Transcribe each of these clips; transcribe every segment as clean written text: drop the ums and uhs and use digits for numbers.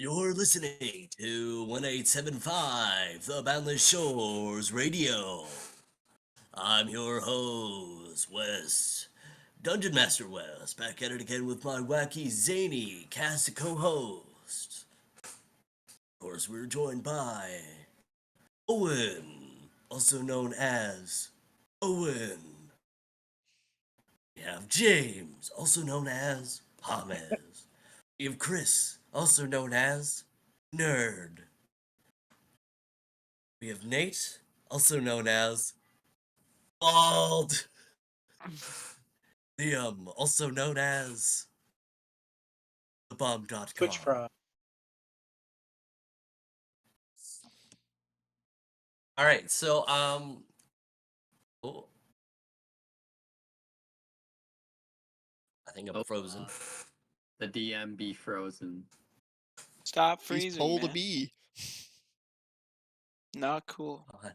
You're listening to 1875, the Boundless Shores Radio. I'm your host, Wes, Dungeon Master Wes, back at it again with my wacky, zany cast of co-hosts. Of course, we're joined by Owen, also known as Owen. We have James, also known as James. We have Chris, also known as Nerd. We have Nate, also known as Bald. Liam, also known as Twitch thebomb.com. fraud. All right, so oh, I think I'm frozen. The DM be frozen. Stop He's freezing, told to man. be. Not cool. God.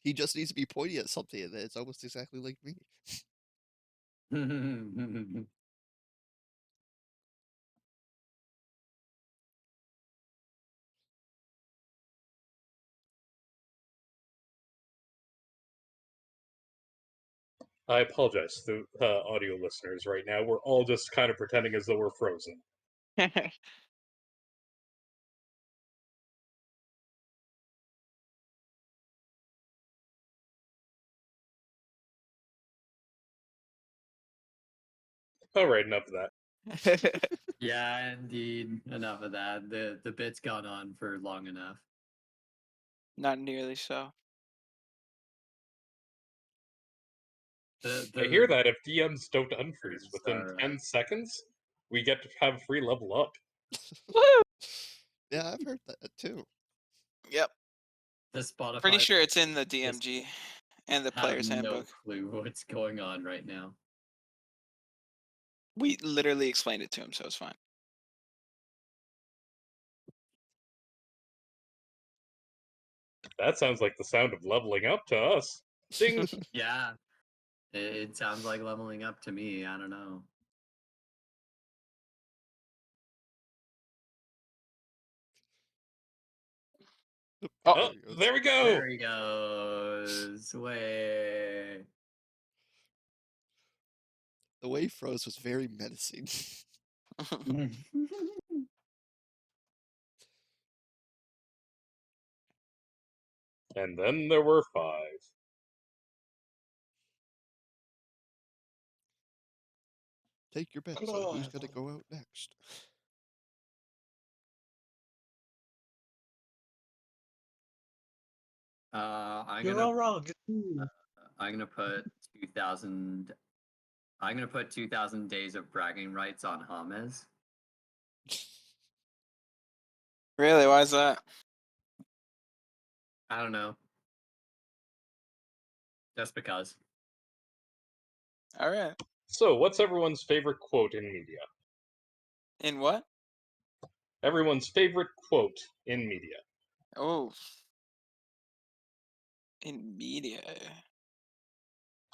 He just needs to be pointing at something, and it's almost exactly like me. I apologize to audio listeners right now. We're all just kind of pretending as though we're frozen. All right, enough of that. Yeah, indeed. Enough of that. The bit's gone on for long enough. Not nearly so. I hear that if DMs don't unfreeze Yes, within alright. 10 seconds, we get to have free level up. Woo! Yeah, I've heard that too. Yep. The Spotify. Pretty sure it's in the DMG and the have player's no handbook. clue what's going on right now. We literally explained it to him, so it's fine. That sounds like the sound of leveling up to us. Ding! Yeah. It sounds like leveling up to me. I don't know. Oh, There we go! There he goes. Way. The way he froze was very menacing. And then there were 5. Take your bets on who's going to go out next. I'm you're gonna all wrong. I'm gonna put 2,000. I'm gonna put 2,000 days of bragging rights on James. Really? Why is that? I don't know. Just because. All right. So, what's everyone's favorite quote in media? In what? Everyone's favorite quote in media. Oh. In media.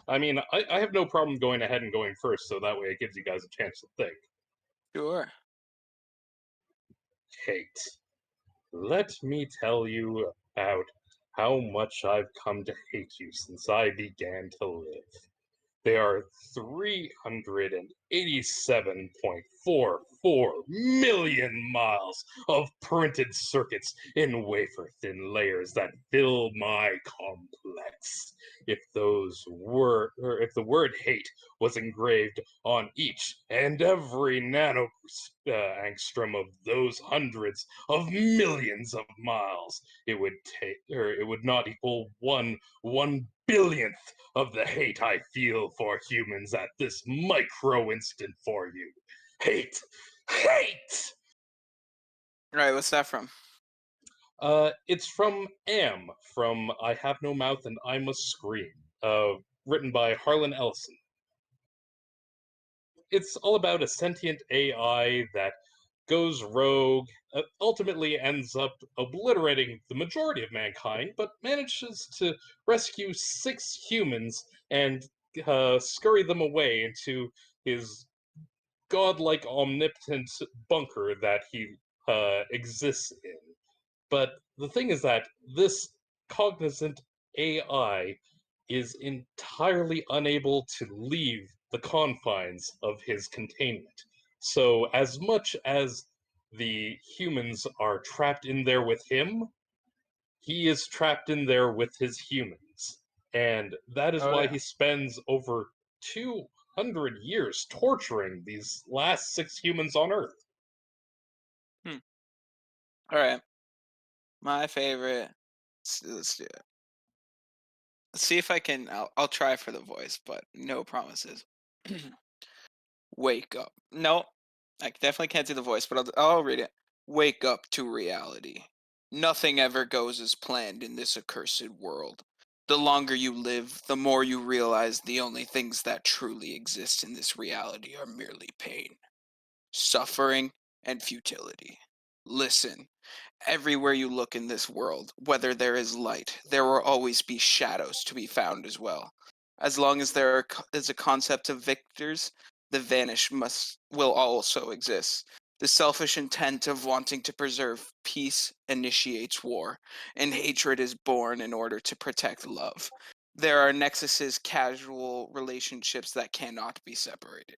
I mean, I have no problem going ahead and going first, so that way it gives you guys a chance to think. Sure. Hate. Let me tell you about how much I've come to hate you since I began to live. There are 387.44 million miles of printed circuits in wafer-thin layers that fill my complex. If the word hate was engraved on each and every angstrom of those hundreds of millions of miles, it would not equal one billionth of the hate I feel for humans at this micro instant for you. Hate! Hate! All right. What's that from? It's from from I Have No Mouth and I Must Scream, written by Harlan Ellison. It's all about a sentient AI that goes rogue, ultimately ends up obliterating the majority of mankind, but manages to rescue 6 humans and scurry them away into his godlike omnipotent bunker that he exists in. But the thing is that this cognizant AI is entirely unable to leave the confines of his containment. So, as much as the humans are trapped in there with him, he is trapped in there with his humans. And that is Oh, why yeah. he spends over 200 years torturing these last 6 humans on Earth. All right. My favorite. Let's do it. Let's see if I can. I'll try for the voice, but no promises. Wake up. No, I definitely can't do the voice, but I'll read it. Wake up to reality. Nothing ever goes as planned in this accursed world. The longer you live, the more you realize the only things that truly exist in this reality are merely pain, suffering, and futility. Listen, everywhere you look in this world, whether there is light, there will always be shadows to be found as well. As long as there is a concept of victors, the vanish will also exist. The selfish intent of wanting to preserve peace initiates war, and hatred is born in order to protect love. There are nexuses, casual relationships that cannot be separated.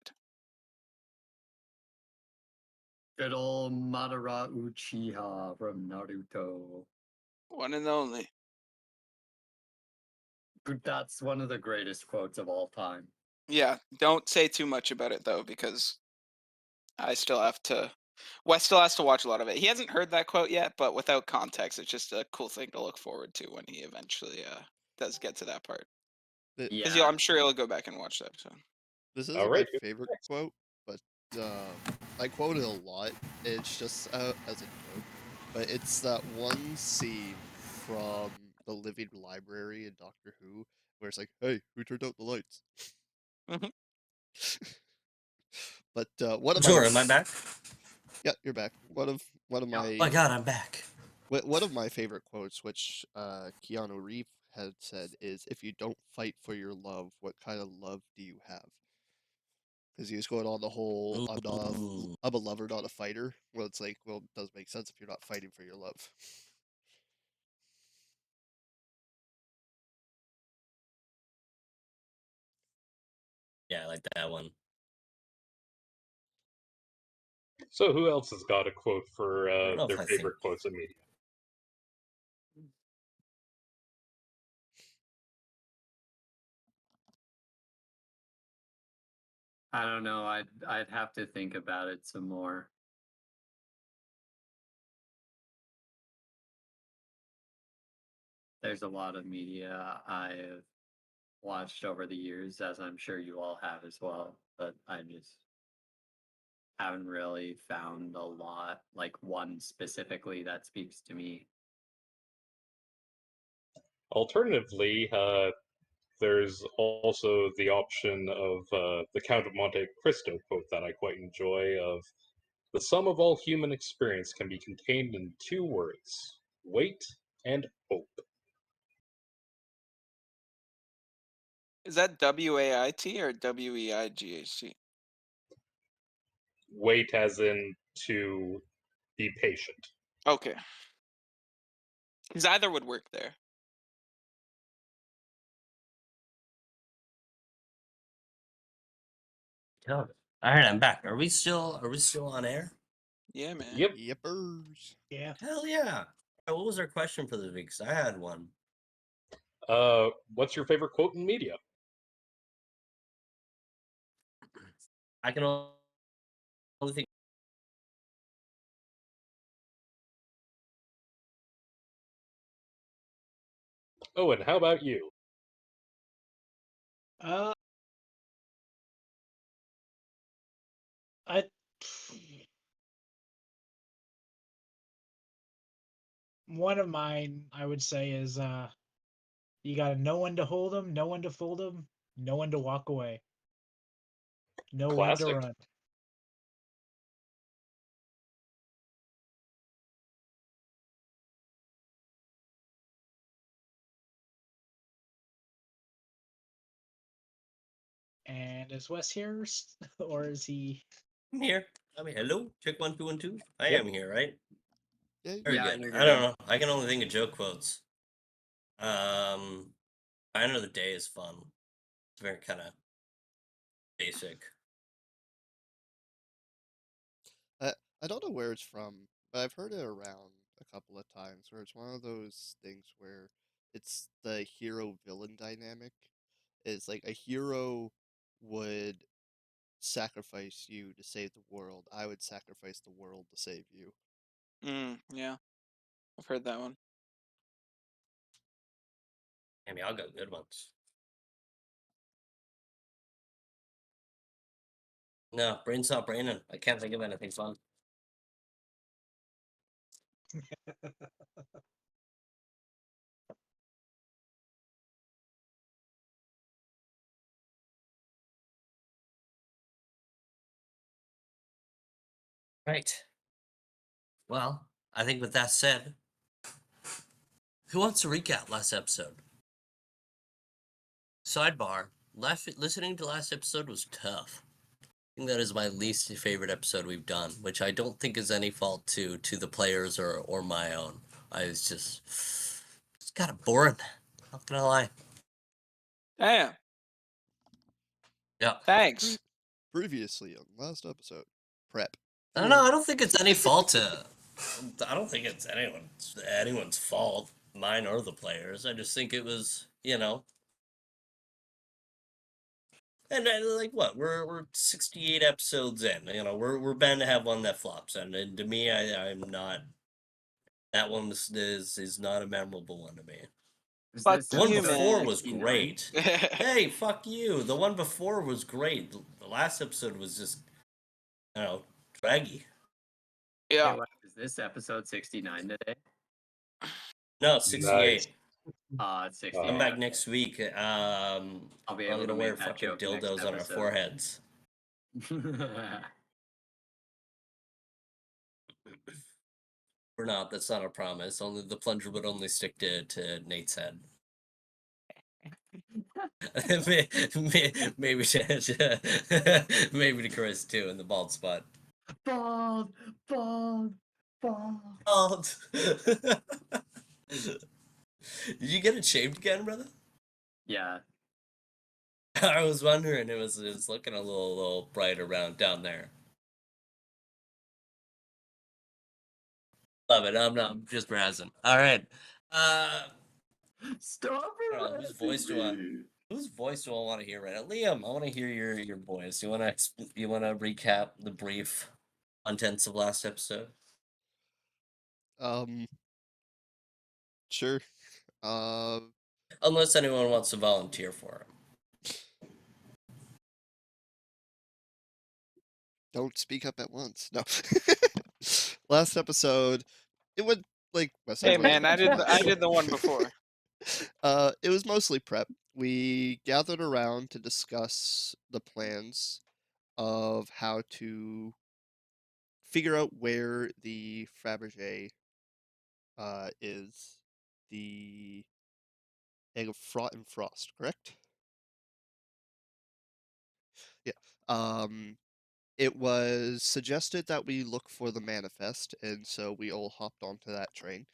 Good old Madara Uchiha from Naruto. One and only. That's one of the greatest quotes of all time. Yeah, don't say too much about it though, because I still have to. Wes still has to watch a lot of it. He hasn't heard that quote yet, but without context, it's just a cool thing to look forward to when he eventually does get to that part. Th- Because Yeah. I'm sure he'll go back and watch the episode. This All isn't my right. favorite quote, but I quote it a lot. It's just as a joke, but it's that one scene from the Living Library in Doctor Who where it's like, "Hey, who turned out the lights?" Mhm. But one of my Sure, am I back? yeah, you're back. One of Oh my god, I'm back. one of my favorite quotes, which Keanu Reeves had said, is, "If you don't fight for your love, what kind of love do you have?" Because he was going on the whole, Ooh. I'm a lover, not a fighter." Well, it's like, well, it does make sense if you're not fighting for your love. Yeah, I like that one. So, who else has got a quote for I don't know their if I favorite think. quotes of media? I don't know. I'd have to think about it some more. There's a lot of media I've watched over the years, as I'm sure you all have as well, but I just haven't really found a lot, like one specifically that speaks to me. Alternatively, there's also the option of the Count of Monte Cristo quote that I quite enjoy of the sum of all human experience can be contained in 2 words: wait and hope. Is that WAIT or WEIGHT? Wait as in to be patient. Okay. Because either would work there. All right, I'm back. Are we still on air? Yeah, man. Yep. Yippers. Yeah. Hell yeah. What was our question for this week? 'Cause I had one. What's your favorite quote in media? I can only think. Owen, how about you? Uh, I one of mine I would say is you gotta know when to hold them, know when to fold them, know when to walk away, know when to Classic. run. And is Wes here, or is he? I'm here. I mean, hello, check 1 2 1 2. I Yep. am here, right? Yeah, Very Yeah, good. you're I don't good. know. I can only think of joke quotes. I know the day is fun. It's very kind of basic. I don't know where it's from, but I've heard it around a couple of times where it's one of those things where it's the hero villain dynamic. It's like a hero would sacrifice you to save the world. I would sacrifice the world to save you. Yeah, I've heard that one. I mean, I'll go good ones. No, brain's not braining. I can't think of anything fun. Right. Well, I think with that said, who wants to recap last episode? Sidebar: listening to last episode was tough. I think that is my least favorite episode we've done, which I don't think is any fault to the players or my own. I was just it's kind of boring. Not gonna lie. Damn. Yeah. Thanks. Previously on last episode, prep. I don't know. I don't think it's any fault to. I don't think it's anyone's fault, mine or the players. I just think it was, and like what we're 68 episodes in. We're bound to have one that flops, and to me, I'm not. That one is not a memorable one to me. Is Fuck this The one you, episode before man. was 69? great. Hey, fuck you. The one before was great. The last episode was just, draggy. Hey, Yeah. what, is this episode 69 today? No, Nice. 68. It's 68. I'm Uh, back next week. I'll be I'm able to gonna wear make that fucking joke next dildos on our episode. foreheads. We're not. That's not a promise. Only the plunger would only stick to Nate's head. Maybe maybe to Chris too in the bald spot. Bald, bald, bald. Bald. Did you get it shaved again, brother? Yeah. I was wondering. It was looking a little bright around down there. Love it. I'm just razzing. All right. Stop I don't know, whose voice do I want to hear right now? Liam, I want to hear your voice. You wanna recap the brief contents of last episode? Um, sure. Uh, Unless anyone wants to volunteer for it. don't speak up at once. No. Last episode, it went like Wes Hey, said, man, I did the one before. It was mostly prep. We gathered around to discuss the plans of how to figure out where the Fabergé is, the egg of Fraught and Frost, correct? Yeah. It was suggested that we look for the manifest, and so we all hopped onto that train,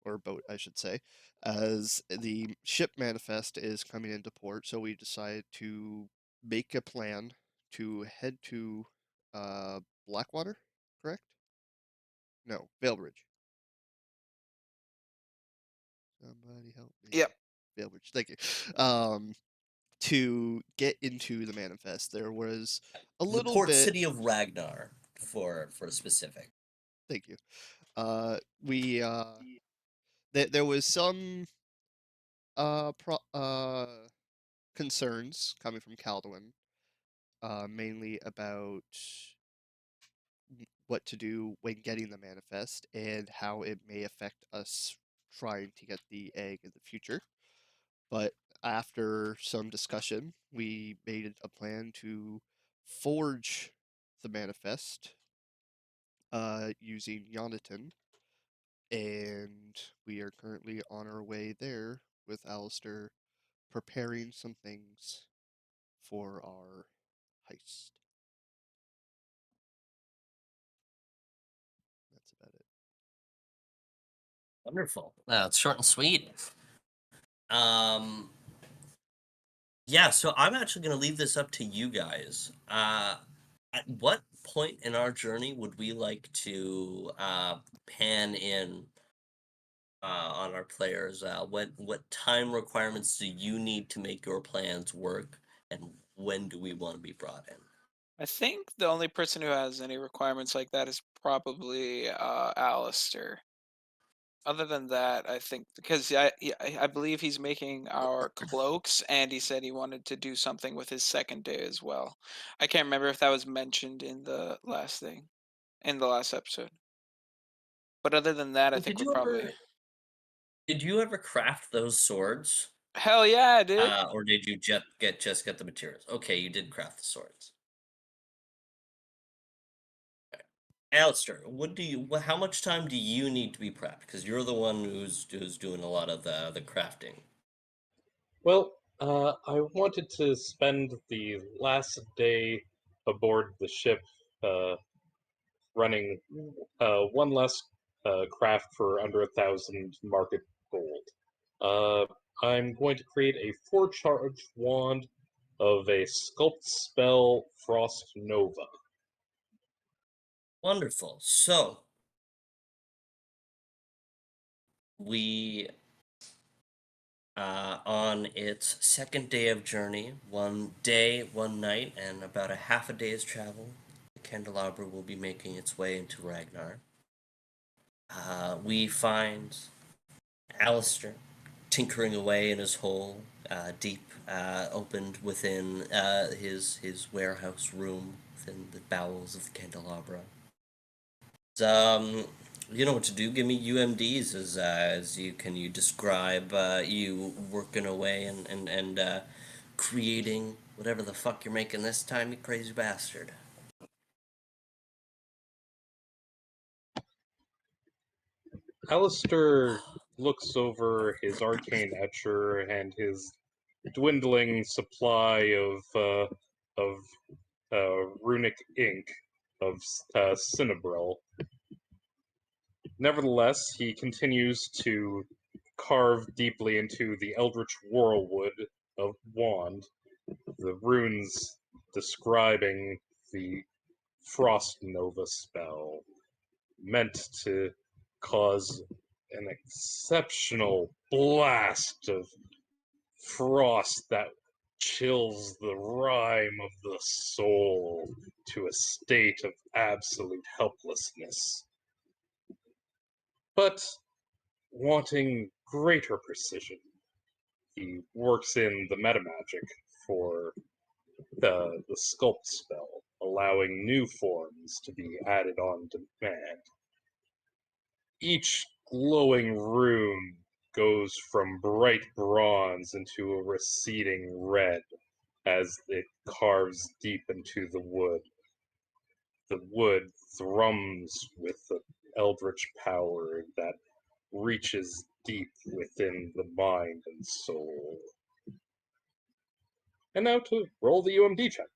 or boat, I should say, as the ship manifest is coming into port. So we decided to make a plan to head to Blackwater, correct? No, Veilbridge. Somebody help me. Yep. Veilbridge, thank you. To get into the manifest, there was a The little port bit. city of Ragnar, for specific. Thank you. We there was some concerns coming from Calduin, mainly about what to do when getting the manifest and how it may affect us trying to get the egg in the future. But after some discussion, we made a plan to forge the manifest using Yonatan, and we are currently on our way there with Alistair preparing some things for our heist. Wonderful. It's short and sweet. Yeah, so I'm actually going to leave this up to you guys. At what point in our journey would we like to pan in on our players? What time requirements do you need to make your plans work, and when do we want to be brought in? I think the only person who has any requirements like that is probably Alistair. Other than that, I think because I believe he's making our cloaks, and he said he wanted to do something with his second day as well. I can't remember if that was mentioned in the last thing, in the last episode. But other than that, I Well, think we're probably. did you ever craft those swords? Hell yeah, I did. Or did you just get the materials? Okay, you did craft the swords. Alistair, how much time do you need to be prepped? Because you're the one who's doing a lot of the crafting. Well, I wanted to spend the last day aboard the ship running one less craft for under 1,000 market gold. I'm going to create a 4-charge wand of a sculpt spell Frost Nova. Wonderful. So we on its second day of journey, 1 day, 1 night, and about a half a day's travel, the candelabra will be making its way into Ragnar. We find Alistair tinkering away in his hole, deep, opened within his warehouse room within the bowels of the candelabra. You know what to do. Give me UMDs as you describe you working away and creating whatever the fuck you're making this time, you crazy bastard. Alistair looks over his arcane etcher and his dwindling supply of runic ink of Cinnabril. Nevertheless, he continues to carve deeply into the eldritch whirlwood of wand, the runes describing the Frost Nova spell, meant to cause an exceptional blast of frost that chills the rime of the soul to a state of absolute helplessness. But wanting greater precision, he works in the metamagic for the sculpt spell, allowing new forms to be added on demand. Each glowing rune goes from bright bronze into a receding red as it carves deep into the wood. The wood thrums with the eldritch power that reaches deep within the mind and soul. And now to roll the UMD check.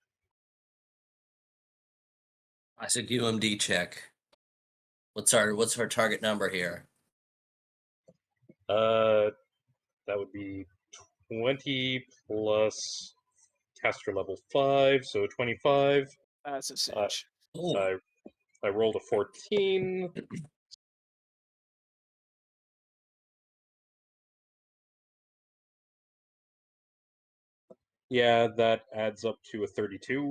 Classic UMD check. What's our target number here? That would be 20 plus caster level 5, so 25. That's a Uh, cinch. Oh, I rolled a 14. Yeah, that adds up to a 32.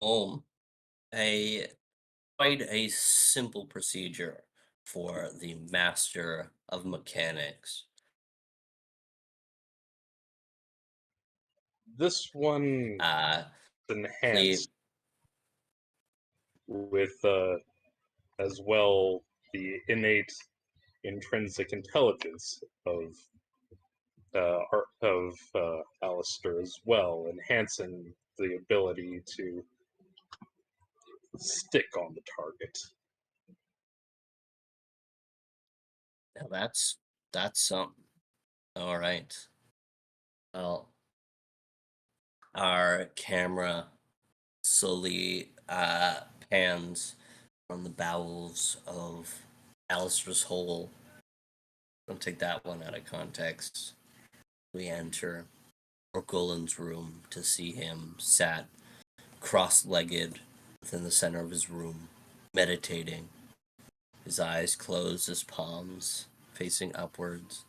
oh, a quite a simple procedure for the master of mechanics. This one Uh, enhanced please, with as well the innate intrinsic intelligence of Alistair as well, enhancing the ability to stick on the target. now that's something. All right. Well, our camera slowly pans from the bowels of Alistair's hole. Don't take that one out of context. We enter Orgolan's room to see him sat cross-legged within the center of his room, meditating. His eyes closed, his palms facing upwards,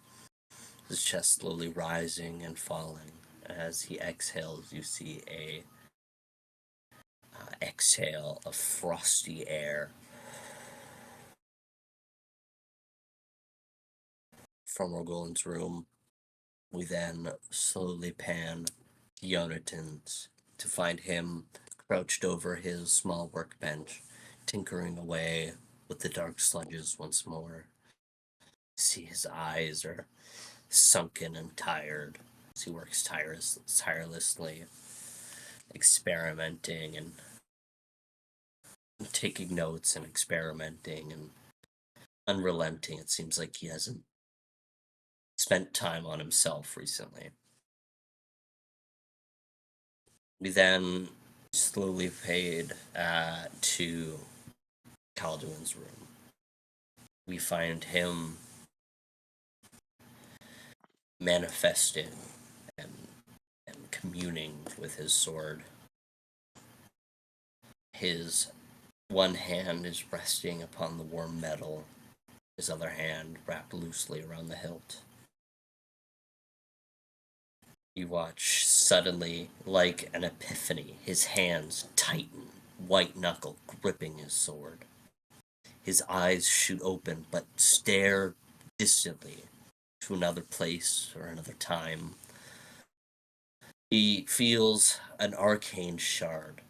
his chest slowly rising and falling. As he exhales, you see a exhale of frosty air from Orgolan's room. We then slowly pan to Yonatan's to find him crouched over his small workbench, tinkering away with the dark sludges once more. See his eyes are sunken and tired as he works tirelessly, experimenting and taking notes and experimenting and unrelenting. It seems like he hasn't spent time on himself recently. We then slowly fade to Calduin's room. We find him manifesting and communing with his sword. His one hand is resting upon the warm metal, his other hand wrapped loosely around the hilt. You watch suddenly, like an epiphany, his hands tighten, white knuckle gripping his sword. His eyes shoot open, but stare distantly to another place or another time. He feels an arcane shard,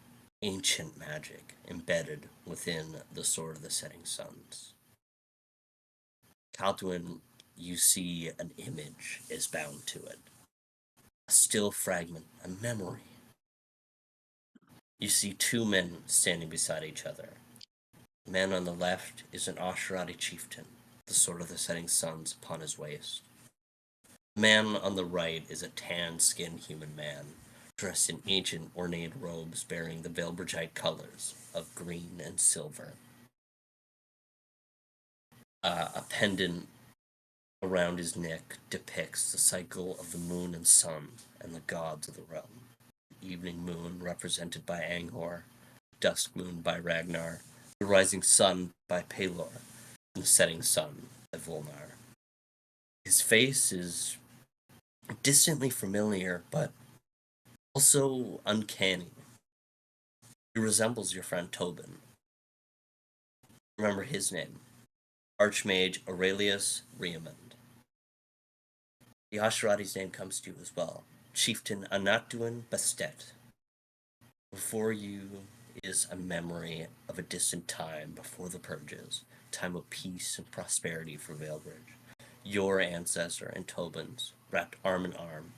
ancient magic, embedded within the Sword of the Setting Suns. Calduin, you see an image is bound to it. A still fragment, a memory. You see two men standing beside each other. The man on the left is an Osharati chieftain, the Sword of the Setting Suns upon his waist. The man on the right is a tan-skinned human man, dressed in ancient ornate robes bearing the Velbergite colors of green and silver. A pendant around his neck depicts the cycle of the moon and sun and the gods of the realm. The evening moon represented by Anghor, dusk moon by Ragnar, the rising sun by Pelor, and the setting sun by Volnar. His face is distantly familiar, but also uncanny. He resembles your friend Tobin. Remember his name, Archmage Aurelius Riamond. The Asherati's name comes to you as well, Chieftain Anatuan Bastet. Before you is a memory of a distant time before the purges, time of peace and prosperity for Veilbridge. Your ancestor and Tobin's wrapped arm in arm,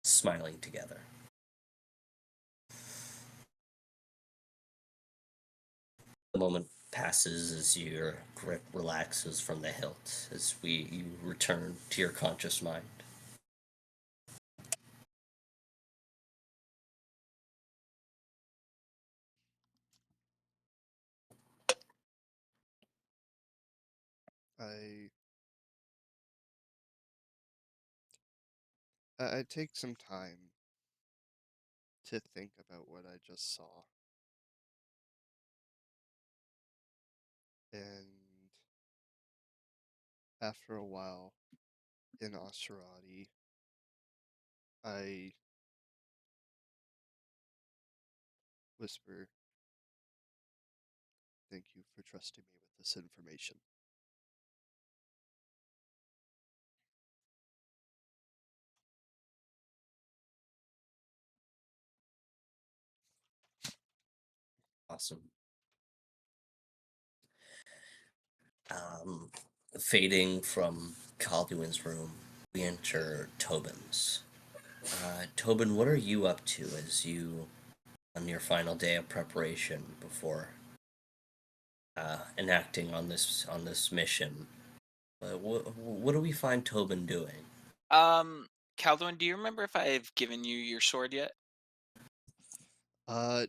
smiling together. The moment passes as your grip relaxes from the hilt, as you return to your conscious mind. I I take some time to think about what I just saw. And after a while in Osterati, I whisper, "Thank you for trusting me with this information." Awesome. Fading from Calduin's room, we enter Tobin's. Tobin, what are you up to as you, on your final day of preparation before enacting on this mission? What do we find Tobin doing? Calduin, do you remember if I've given you your sword yet?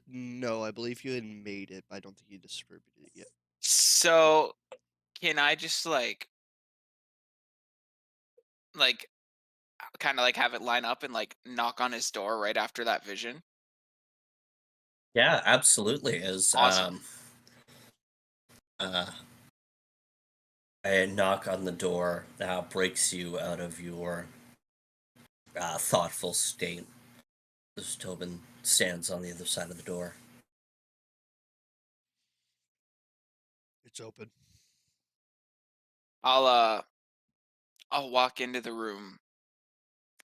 No, I believe you had made it, but I don't think you distributed it yet. So can I just like kind of like have it line up and like knock on his door right after that vision? Yeah, absolutely. As Awesome. uh, a knock on the door breaks you out of your thoughtful state. As Tobin stands on the other side of the door. It's open. I'll I'll walk into the room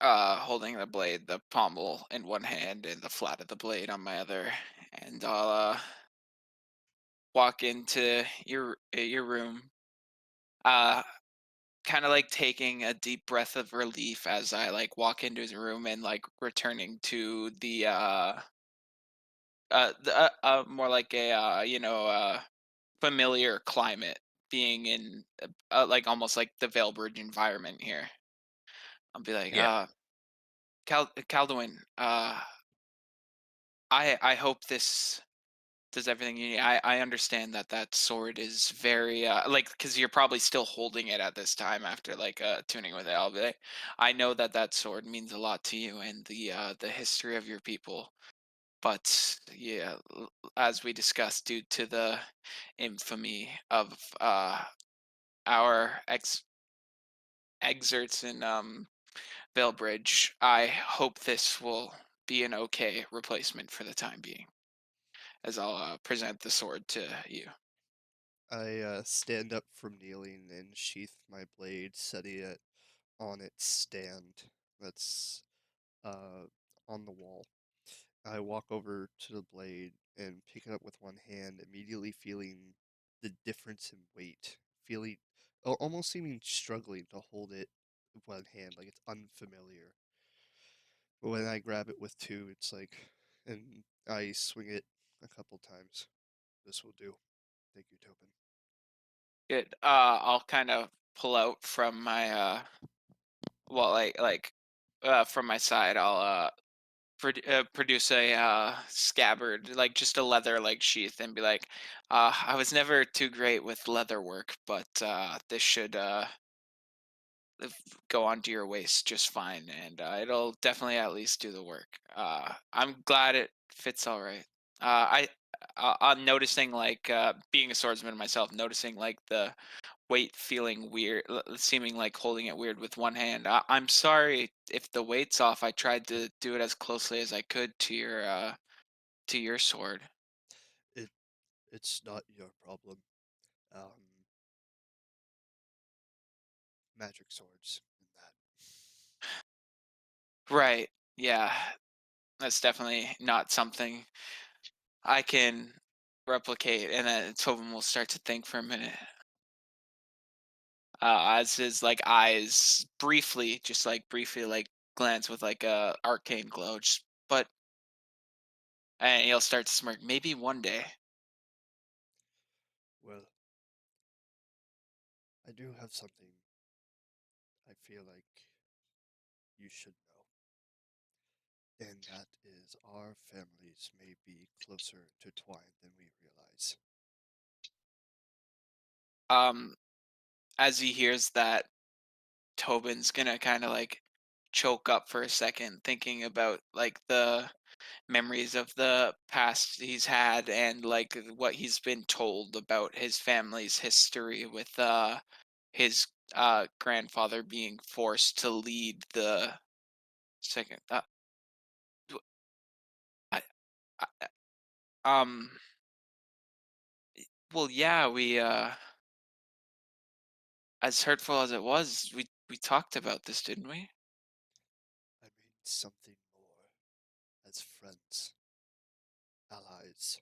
holding the blade, the pommel in one hand and the flat of the blade on my other, and I'll walk into your room, uh kind of like taking a deep breath of relief as I like walk into his room and like returning to more like a familiar climate, being in like almost like the Veilbridge environment here. I'll be like, Yeah, Calduin, I hope this does everything you need. I understand that that sword is very like, because you're probably still holding it at this time after like tuning with it. I'll be like, I know that that sword means a lot to you and the history of your people. But yeah, as we discussed, due to the infamy of our excerpts in Veilbridge, I hope this will be an okay replacement for the time being. As I'll present the sword to you. I stand up from kneeling and sheath my blade, setting it on its stand that's uh, on the wall. I walk over to the blade and pick it up with one hand, immediately feeling the difference in weight, feeling almost seeming struggling to hold it with one hand, like it's unfamiliar. But when I grab it with two, it's like, and I swing it a couple times. This will do. Thank you, Tobin. Good. I'll kind of pull out from my well, from my side. I'll produce a scabbard, like just a leather like sheath, and be like, I was never too great with leather work, but this should go onto your waist just fine, and it'll definitely at least do the work. I'm glad it fits all right. I'm noticing like being a swordsman myself, noticing like the weight feeling weird, seeming like holding it weird with one hand. I'm sorry if the weight's off. I tried to do it as closely as I could to your sword. It it's not your problem. Um, magic swords and that. Right. Yeah. That's definitely not something I can replicate. And then Tobin will start to think for a minute. As his like eyes briefly, just like briefly like glance with like a arcane glow. But and he'll start to smirk. Maybe one day. Well, I do have something I feel like you should know, and that is our families may be closer intertwined than we realize. Um, as he hears that, Tobin's gonna kind of like choke up for a second, thinking about like the memories of the past he's had and like what he's been told about his family's history with his grandfather being forced to lead the second d- I, I, um well, yeah, we as hurtful as it was, we talked about this, didn't we? I mean something more as friends, allies.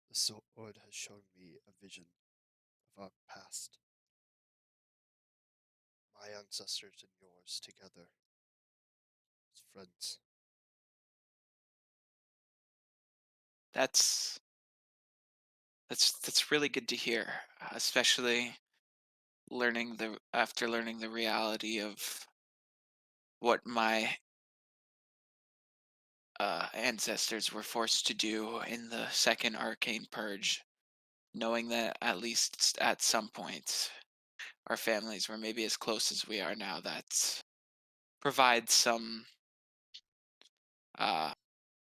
The sword has shown me a vision of our past, my ancestors and yours together as friends. that's that's really good to hear, especially learning the reality of what my ancestors were forced to do in the second arcane purge. knowing that at least at some point our families were maybe as close as we are now, that provides some uh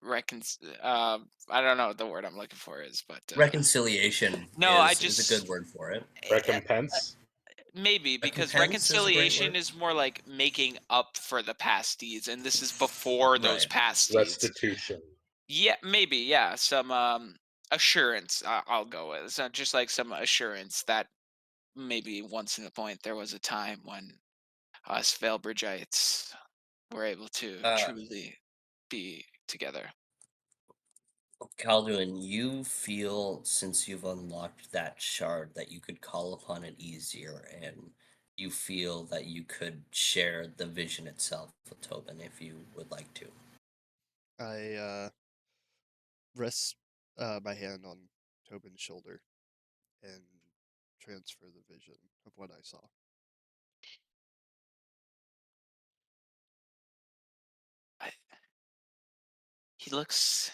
recon I don't know what the word I'm looking for is, but Reconciliation no, I is a just good word for it. Recompense? maybe because Recompense is a great reconciliation word. is more like making up for the past deeds, and this is before those Right. past deeds. Restitution. Yeah, maybe. Yeah, some assurance. I'll go with just like some assurance that maybe once in a point there was a time when us Valbridgites were able to Uh, truly be together. Calduin, you feel since you've unlocked that shard that you could call upon it easier, and you feel that you could share the vision itself with Tobin if you would like to. I rest my hand on Tobin's shoulder and transfer the vision of what I saw. I, he looks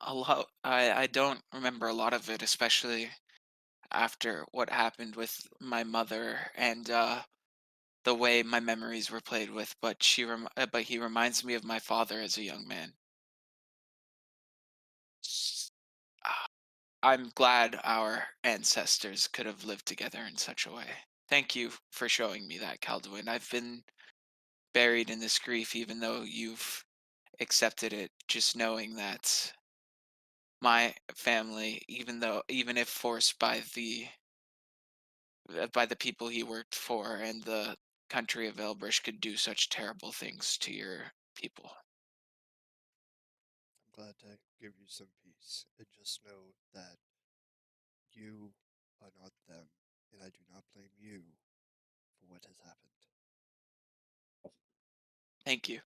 a lot. I don't remember a lot of it, especially after what happened with my mother and the way my memories were played with. But but he reminds me of my father as a young man. S- ah, I'm glad our ancestors could have lived together in such a way. Thank you for showing me that, Calduin. I've been buried in this grief, even though you've accepted it. Just knowing that my family, even if forced by the people he worked for and the country of Elbrish, could do such terrible things to your people. I'm glad to give you some peace, and just know that you are not them, and I do not blame you for what has happened. Thank you.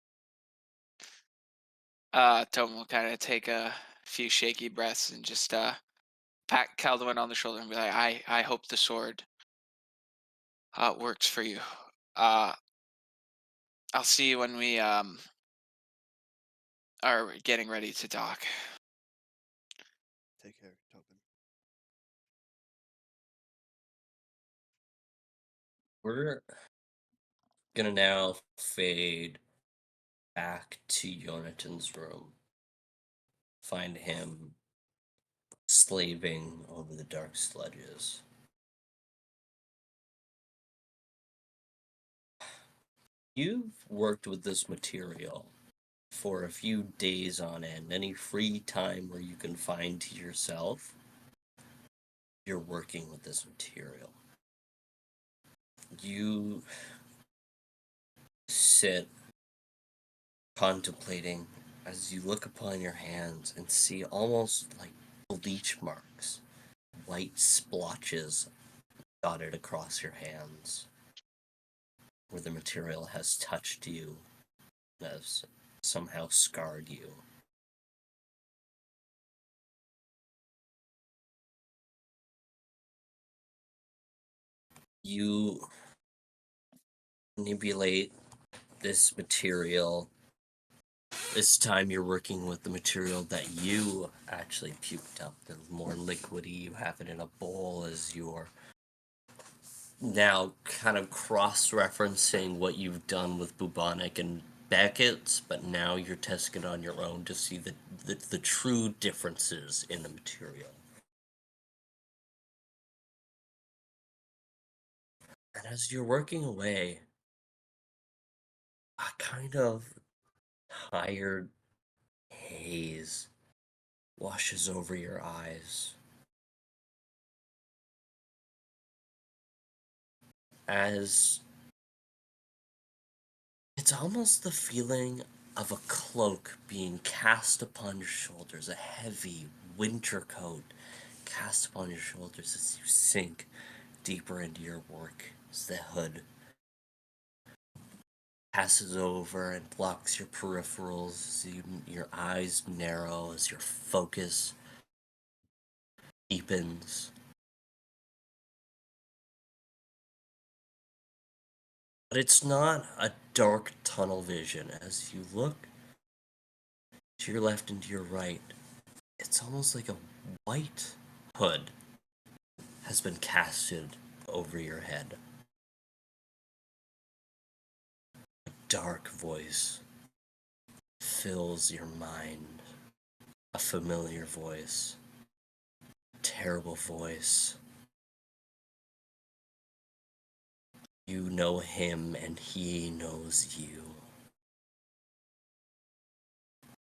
Tom will kind of take a few shaky breaths and just pat Calduin on the shoulder and be like, I hope the sword works for you. Uh, I'll see you when we are getting ready to dock. Take care, Tobin. We're gonna now fade back to Jonathan's room. Find him slaving over the dark sludges. You've worked with this material for a few days on end. Any free time where you can find to yourself, you're working with this material. You sit contemplating as you look upon your hands and see almost like bleach marks, white splotches dotted across your hands where the material has touched you, has somehow scarred you. You manipulate this material. This time you're working with the material that you actually puked up. The more liquidy, you have it in a bowl as you're now kind of cross-referencing what you've done with Bubonic and Beckett's, but now you're testing it on your own to see the true differences in the material. And as you're working away, a kind of tired haze washes over your eyes as it's almost the feeling of a cloak being cast upon your shoulders, a heavy winter coat cast upon your shoulders as you sink deeper into your work, as the hood passes over and blocks your peripherals, as your eyes narrow, as your focus deepens. But it's not a dark tunnel vision. As you look to your left and to your right, it's almost like a white hood has been casted over your head. A dark voice fills your mind. A familiar voice. Terrible voice. You know him and he knows you.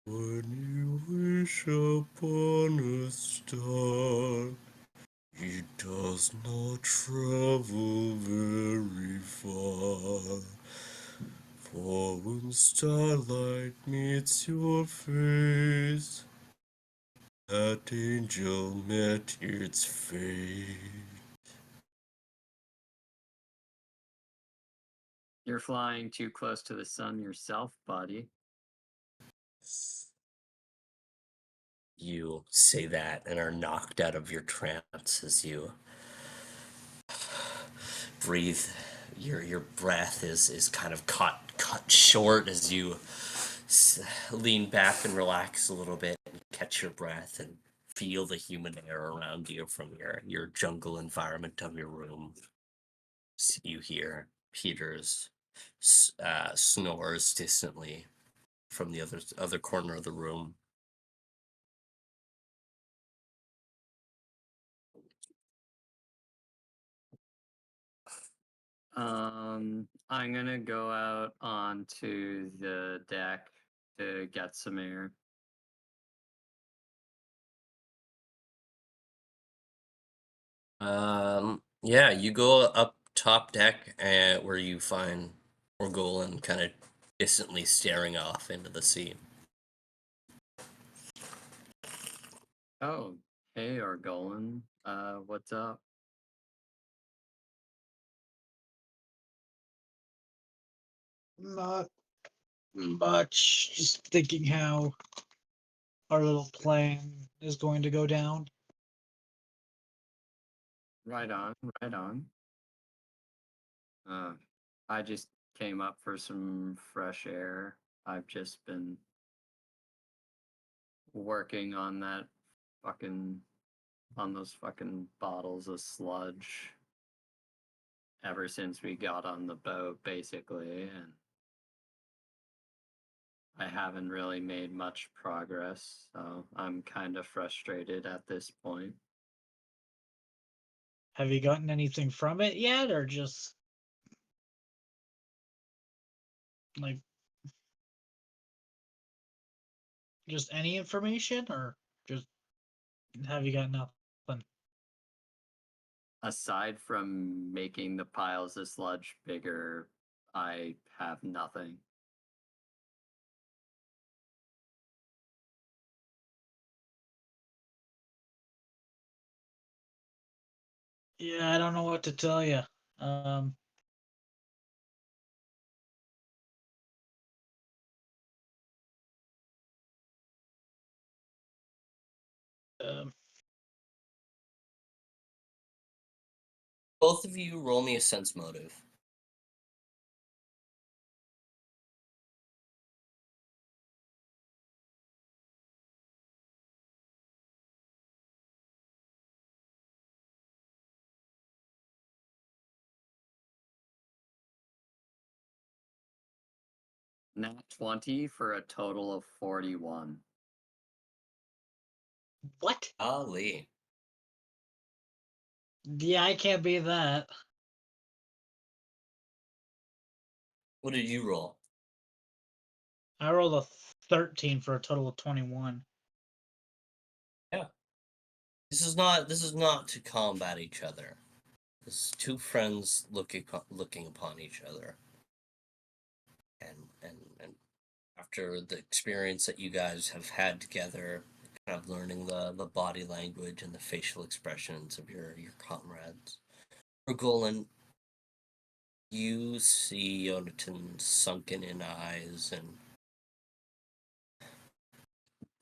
When you wish upon a star, he does not travel very far. For when starlight meets your face, that angel met its fate. You're flying too close to the sun yourself, buddy. You say that and are knocked out of your trance as you breathe. Your breath is kind of cut short as you lean back and relax a little bit and catch your breath and feel the humid air around you from your jungle environment of your room. So you hear Peter's snores distantly from the other corner of the room. I'm gonna go out onto the deck to get some air. Yeah, you go up top deck where you find Orgolan kind of distantly staring off into the sea. Oh, hey, Argolan. What's up? Not much. Just thinking how our little plan is going to go down. Right on, right on. I just came up for some fresh air. I've just been working on those fucking bottles of sludge ever since we got on the boat, basically, and I haven't really made much progress, so I'm kind of frustrated at this point. Have you gotten anything from it yet, or just like just any information, or just have you got nothing? Aside from making the piles of sludge bigger, I have nothing. Yeah, I don't know what to tell you. Um, Both of you roll me a sense motive. Nat 20 for a total of 41. what? Ali. Yeah, I can't be that. What did you roll? I rolled a 13 for a total of 21. Yeah. This is not to combat each other. This is two friends looking upon each other. And after the experience that you guys have had together, kind of learning the body language and the facial expressions of your comrades. Golan, you see Yonatan's sunken in eyes and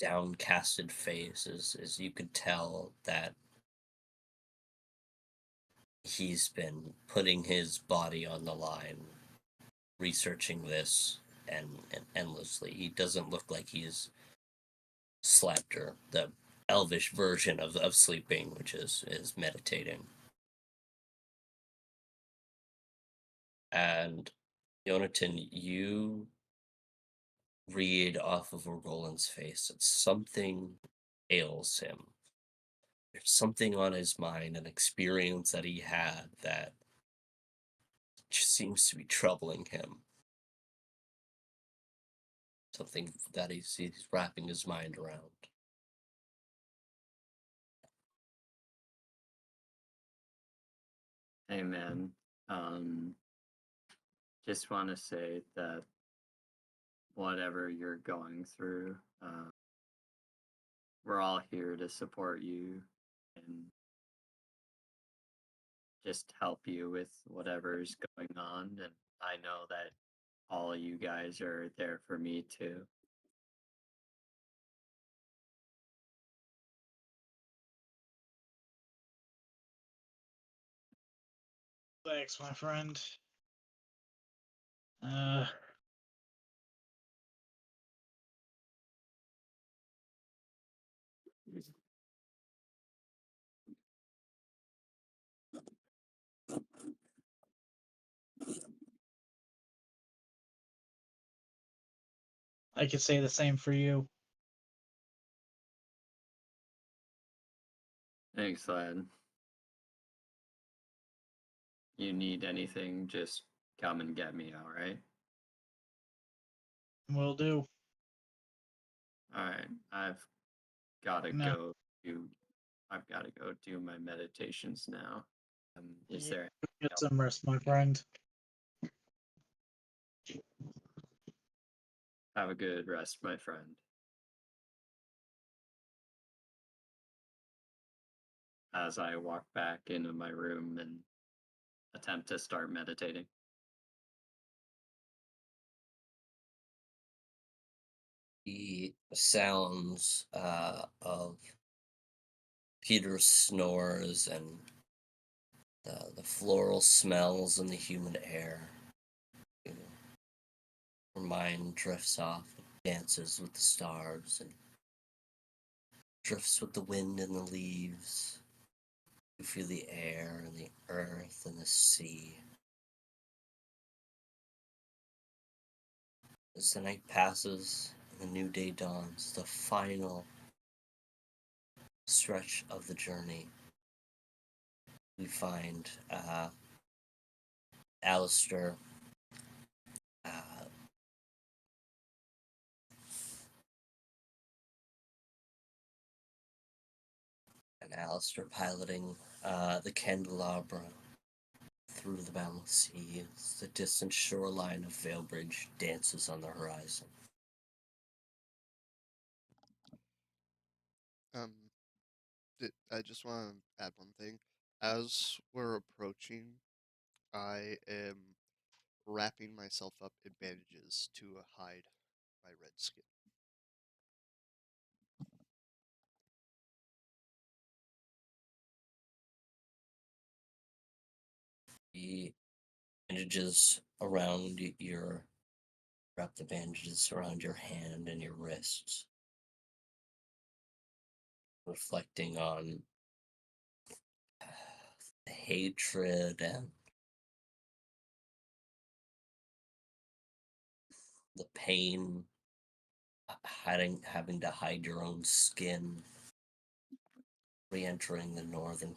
downcasted face as you could tell that he's been putting his body on the line, researching this and endlessly. He doesn't look like he's slept or the elvish version of sleeping, which is meditating. And Yonatan, you read off of Orgolan's face that something ails him. There's something on his mind, an experience that he had that just seems to be troubling him. Something that he's wrapping his mind around. Hey man, just want to say that whatever you're going through, we're all here to support you and just help you with whatever's going on. And I know that all you guys are there for me too. Thanks, my friend. I could say the same for you. Thanks, lad. You need anything, just come and get me, alright? Will do. Alright, I've gotta No. go I've gotta go do my meditations now. Is Yeah, there get some rest, my friend. have a good rest, my friend. As I walk back into my room and attempt to start meditating. The sounds of Peter's snores and the floral smells in the humid air. You know, your mind drifts off, dances with the stars, and drifts with the wind and the leaves. You feel the air and the earth and the sea. As the night passes and the new day dawns, the final stretch of the journey, we find Alistair piloting the candelabra through the boundless sea as the distant shoreline of Veilbridge dances on the horizon. I just want to add one thing. As we're approaching, I am wrapping myself up in bandages to hide my red skin. The bandages around your wrap the bandages around your hand and your wrists, reflecting on the hatred and the pain, having to hide your own skin, re-entering the northern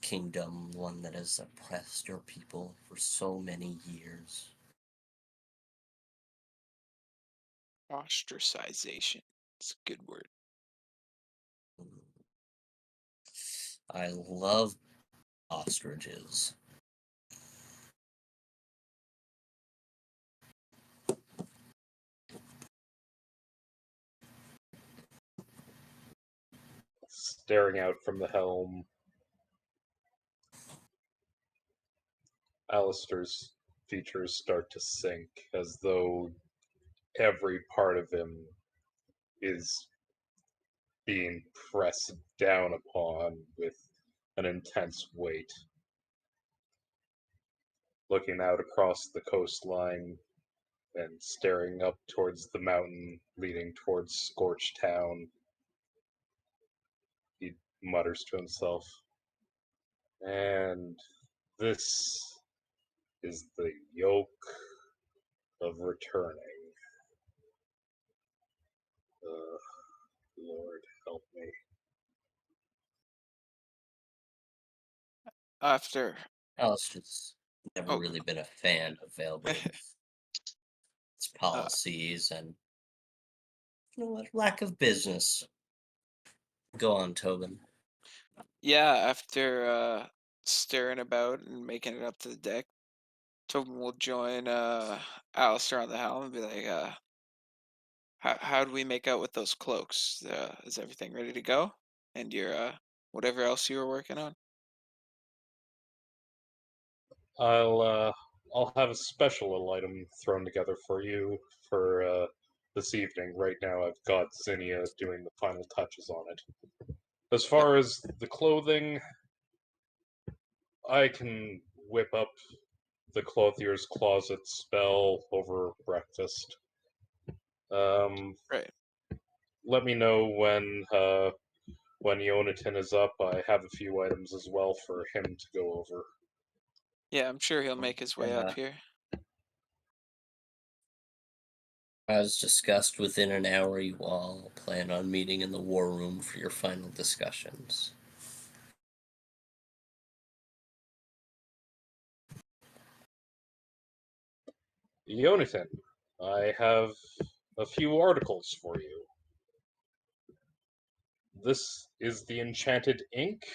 kingdom, one that has oppressed your people for so many years. Ostracization. It's a good word. I love ostriches. Staring out from the helm, Alistair's features start to sink as though every part of him is being pressed down upon with an intense weight. Looking out across the coastline and staring up towards the mountain leading towards Scorched Town, mutters to himself. And this is the yoke of returning. Lord help me. After Alistair's never Oh. really been a fan of Veilbrain's its policies and lack of business. Go on, Tobin. yeah, after stirring about and making it up to the deck, Tobin will join Alistair on the helm and be like, how do we make out with those cloaks? Is everything ready to go? And your whatever else you were working on? I'll have a special little item thrown together for you for this evening. Right now, I've got Zinnia doing the final touches on it. As far as the clothing, I can whip up the clothier's closet spell over breakfast. Right. Let me know when Yonatan is up. I have a few items as well for him to go over. Yeah, I'm sure he'll make his way up here. As discussed, within an hour, you all plan on meeting in the war room for your final discussions. Yonatan, I have a few articles for you. This is the enchanted ink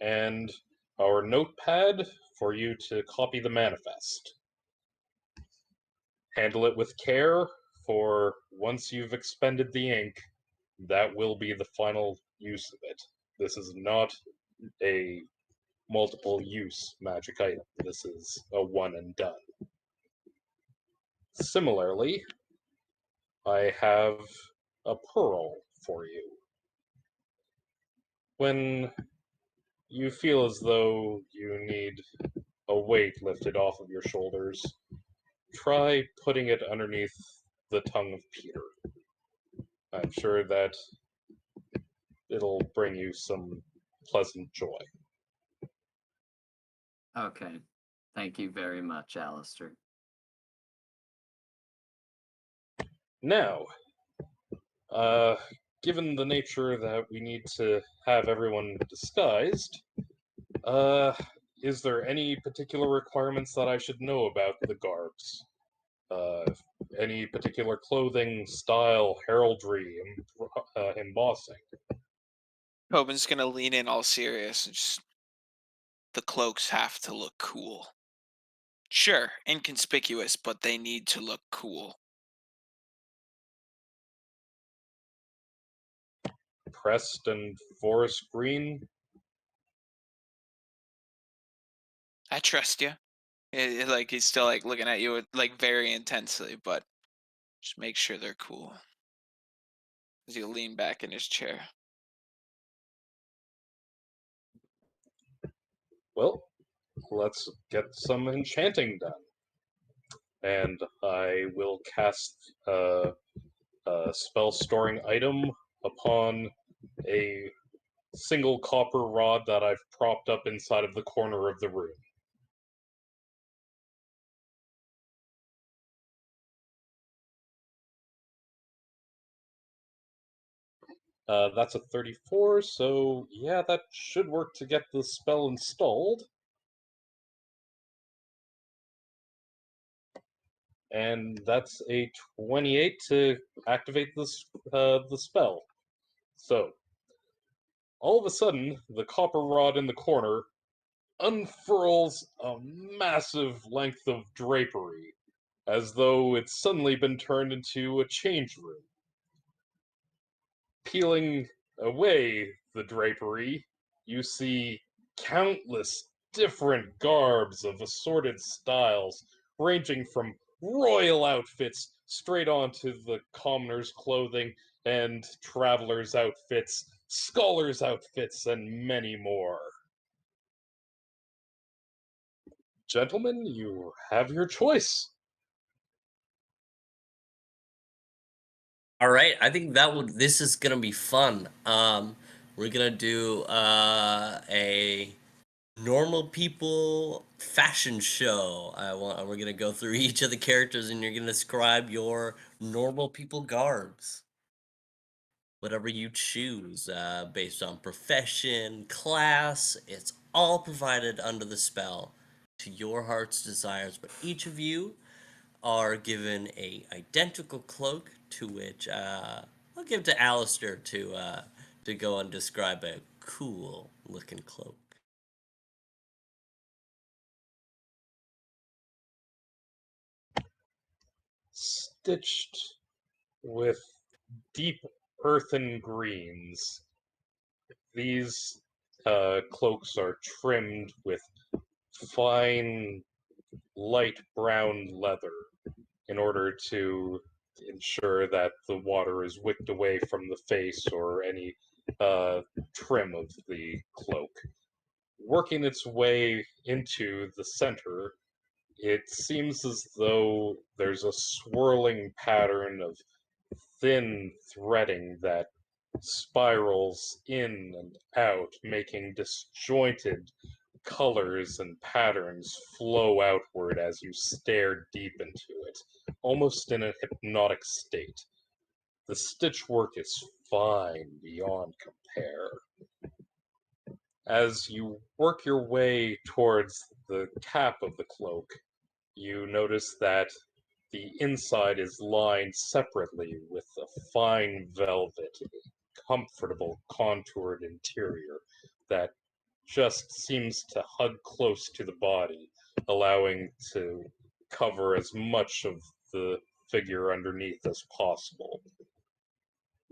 and our notepad for you to copy the manifest. Handle it with care, for once you've expended the ink, that will be the final use of it. This is not a multiple use magic item. This is a one and done. Similarly, I have a pearl for you. When you feel as though you need a weight lifted off of your shoulders, try putting it underneath the tongue of Peter. I'm sure that it'll bring you some pleasant joy. Okay. Thank you very much, Alistair. Now, given the nature that we need to have everyone disguised, is there any particular requirements that I should know about the garbs? Any particular clothing, style, heraldry, embossing? Tobin's gonna lean in all serious and just the cloaks have to look cool. Sure, inconspicuous, but they need to look cool. Pressed and forest green? I trust you. Like he's still like looking at you like very intensely, but just make sure they're cool. As you lean back in his chair. Well, let's get some enchanting done. And I will cast a spell storing item upon a single copper rod that I've propped up inside of the corner of the room. That's a 34, so yeah, that should work to get the spell installed. And that's a 28 to activate the spell. So, all of a sudden, the copper rod in the corner unfurls a massive length of drapery, as though it's suddenly been turned into a change room. Peeling away the drapery, you see countless different garbs of assorted styles, ranging from royal outfits straight onto the commoner's clothing and traveler's outfits, scholars' outfits, and many more. Gentlemen, you have your choice. All right, I think this is gonna be fun. we're gonna do a normal people fashion show. We're gonna go through each of the characters, and you're gonna describe your normal people garbs, whatever you choose, based on profession, class. It's all provided under the spell to your heart's desires. But each of you are given a identical cloak, to which I'll give to Alistair to go and describe a cool looking cloak. Stitched with deep earthen greens. These cloaks are trimmed with fine, light brown leather in order to ensure that the water is wicked away from the face or any trim of the cloak. Working its way into the center, it seems as though there's a swirling pattern of thin threading that spirals in and out, making disjointed colors and patterns flow outward as you stare deep into it, almost in a hypnotic state. The stitch work is fine beyond compare. As you work your way towards the cap of the cloak, you notice that the inside is lined separately with a fine velvet, comfortable, contoured interior that just seems to hug close to the body, allowing to cover as much of the figure underneath as possible.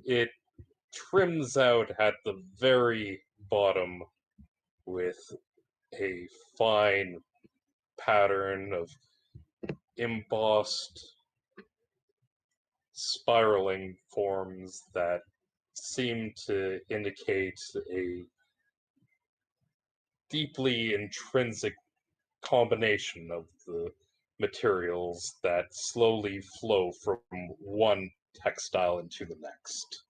It trims out at the very bottom with a fine pattern of embossed spiraling forms that seem to indicate a deeply intrinsic combination of the materials that slowly flow from one textile into the next.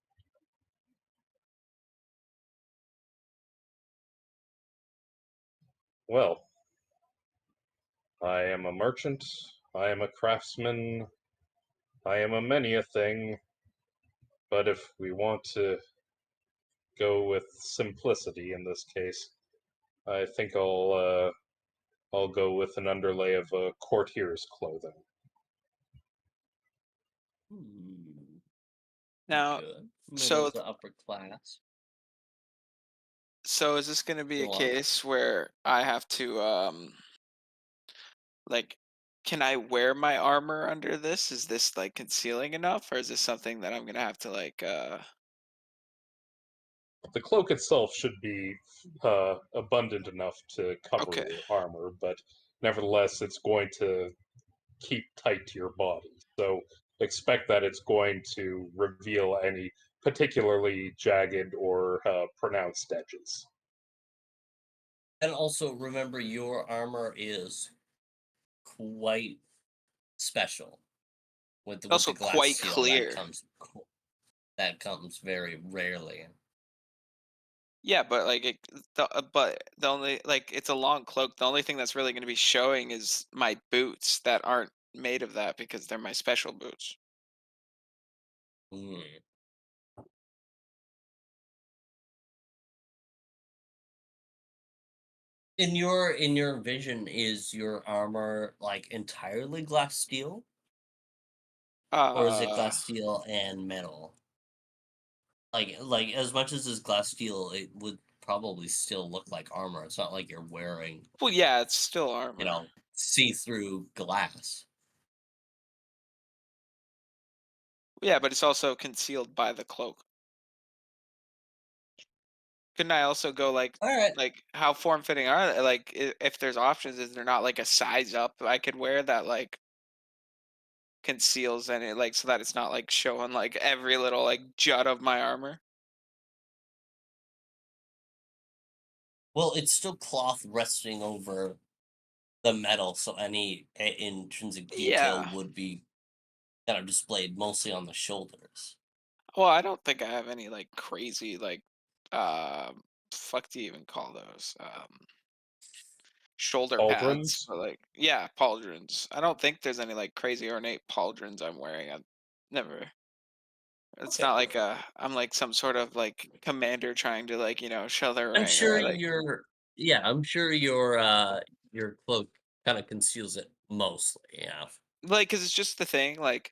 Well, I am a merchant, I am a craftsman, I am a many a thing, but if we want to go with simplicity in this case, I think I'll go with an underlay of a courtier's clothing. Hmm, Now, good. Middle so to upper class. so is this going to be a Go on. case where I have to like can I wear my armor under this? Is this like concealing enough, or is this something that I'm going to have to like The cloak itself should be abundant enough to cover okay. your armor, but nevertheless, it's going to keep tight to your body. So expect that it's going to reveal any particularly jagged or pronounced edges. And also remember, your armor is quite special. With Also the glass quite steel clear. that comes very rarely. Yeah, but like but the only like it's a long cloak. The only thing that's really going to be showing is my boots that aren't made of that because they're my special boots. Hmm. In your vision, is your armor like entirely glass steel, or is it Uh glass steel and metal? Like as much as it's glass steel, it would probably still look like armor. It's not like you're wearing, well, yeah, it's still armor. see-through glass. Yeah, but it's also concealed by the cloak. Couldn't I also go All right. like how form fitting are they? Like if there's options, is there not like a size up I could wear that like conceals any like so that it's not like showing like every little like jut of my armor? Well, it's still cloth resting over the metal, so any intrinsic detail Yeah. would be kind of displayed mostly on the shoulders. Well, I don't think I have any like crazy like fuck do you even call those? Shoulder pads. Pauldrons? So like, yeah, pauldrons. I don't think there's any like crazy ornate pauldrons I'm wearing. I've never. It's Okay. not like I'm like some sort of like commander trying to like show their I'm rank. sure Like I'm sure your cloak kind of conceals it mostly. Yeah. because it's just the thing. Like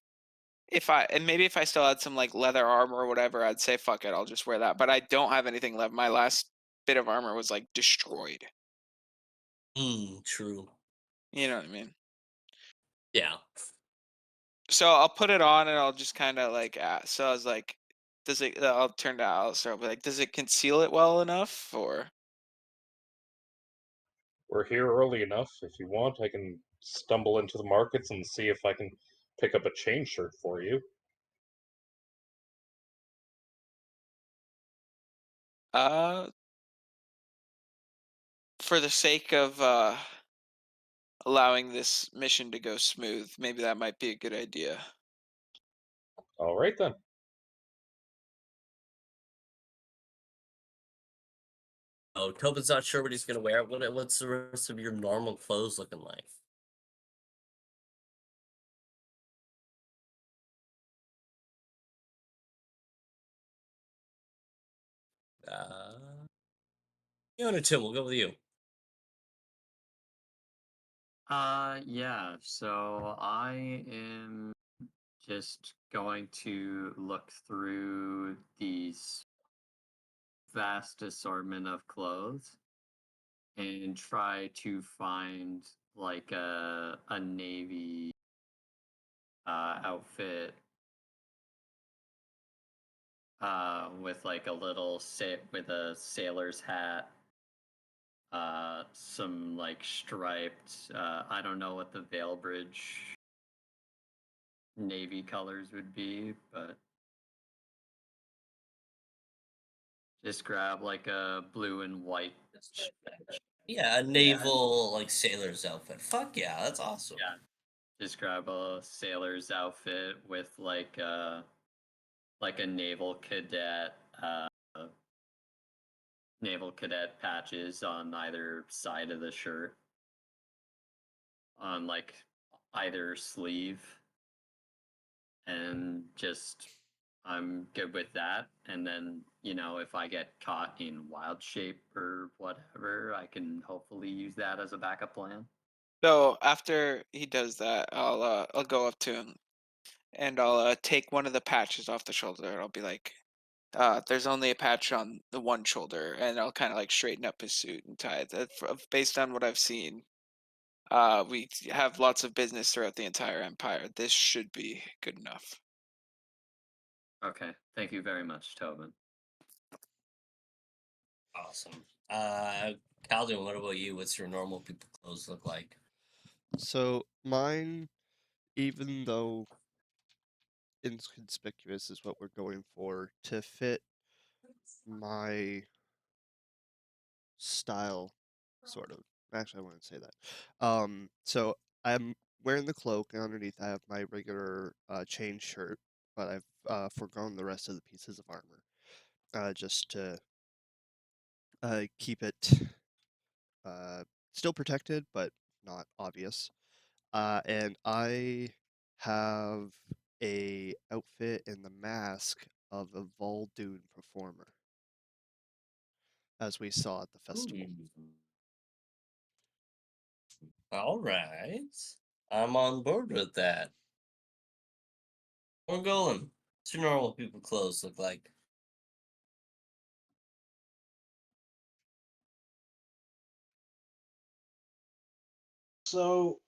if I and maybe if I still had some like leather armor or whatever, I'd say fuck it, I'll just wear that. But I don't have anything left. My last bit of armor was like destroyed. True. You know what I mean? Yeah. So I'll put it on and I'll just kind of like so I was like, does it? I'll turn to Alice. I'll be like, does it conceal it well enough? Or We're here early enough. If you want, I can stumble into the markets and see if I can pick up a chain shirt for you. uh, for the sake of allowing this mission to go smooth, maybe that might be a good idea. All right then. Oh, Tobin's not sure what he's gonna wear. What's the rest of your normal clothes looking like? Uh, you and Tim, we'll go with you. Yeah, so I am just going to look through these vast assortment of clothes and try to find like a navy outfit with like a little with a sailor's hat, some like striped I don't know what the Veil Bridge navy colors would be, but just grab like a blue and white. Yeah, a naval like sailor's outfit. Fuck yeah, that's awesome. Yeah, just grab a sailor's outfit with like a naval cadet patches on either side of the shirt, on like either sleeve, and just I'm good with that. And then, if I get caught in wild shape or whatever, I can hopefully use that as a backup plan. So after he does that, I'll go up to him and I'll take one of the patches off the shoulder. And I'll be like, there's only a patch on the one shoulder, and I'll kind of like straighten up his suit and tie it. Based on what I've seen, we have lots of business throughout the entire empire. This should be good enough. Okay, thank you very much, Tobin. Awesome. Calvin, what about you? What's your normal people clothes look like? So mine, even though inconspicuous is what we're going for, to fit my style, sort of. Actually, I wouldn't say that. So I'm wearing the cloak, and underneath I have my regular chain shirt, but I've forgone the rest of the pieces of armor, just to keep it still protected, but not obvious. And I have a outfit and the mask of a Voldoon performer, as we saw at the festival. All right. I'm on board with that. We're going. What's your normal people clothes look like? So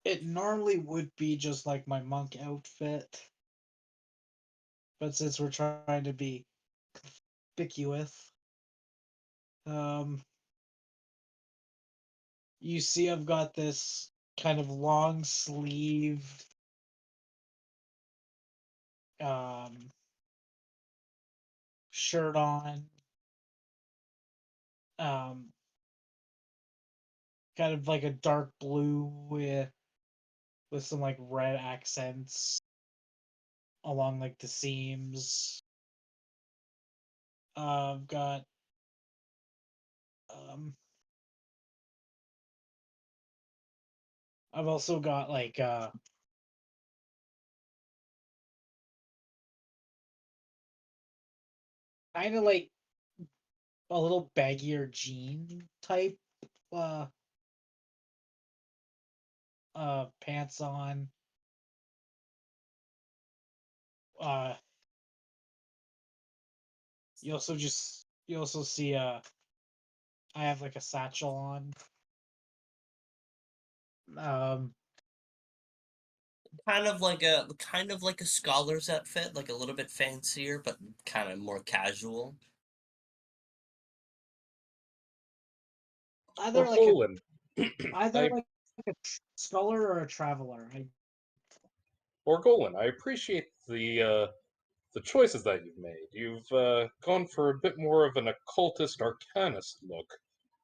it normally would be just like my monk outfit, but since we're trying to be conspicuous, um, you see, I've got this kind of long sleeve, um, shirt on, um, kind of like a dark blue with with some like red accents along like the seams. I've got um I've also got like kind of like a little baggier jean type uh pants on. Uh you also see I have like a satchel on. Um kind of like a scholar's outfit, like a little bit fancier, but kind of more casual. either Or like a Colin. either I like a scholar or a traveler. I appreciate the choices that you've made. You've gone for a bit more of an occultist arcanist look.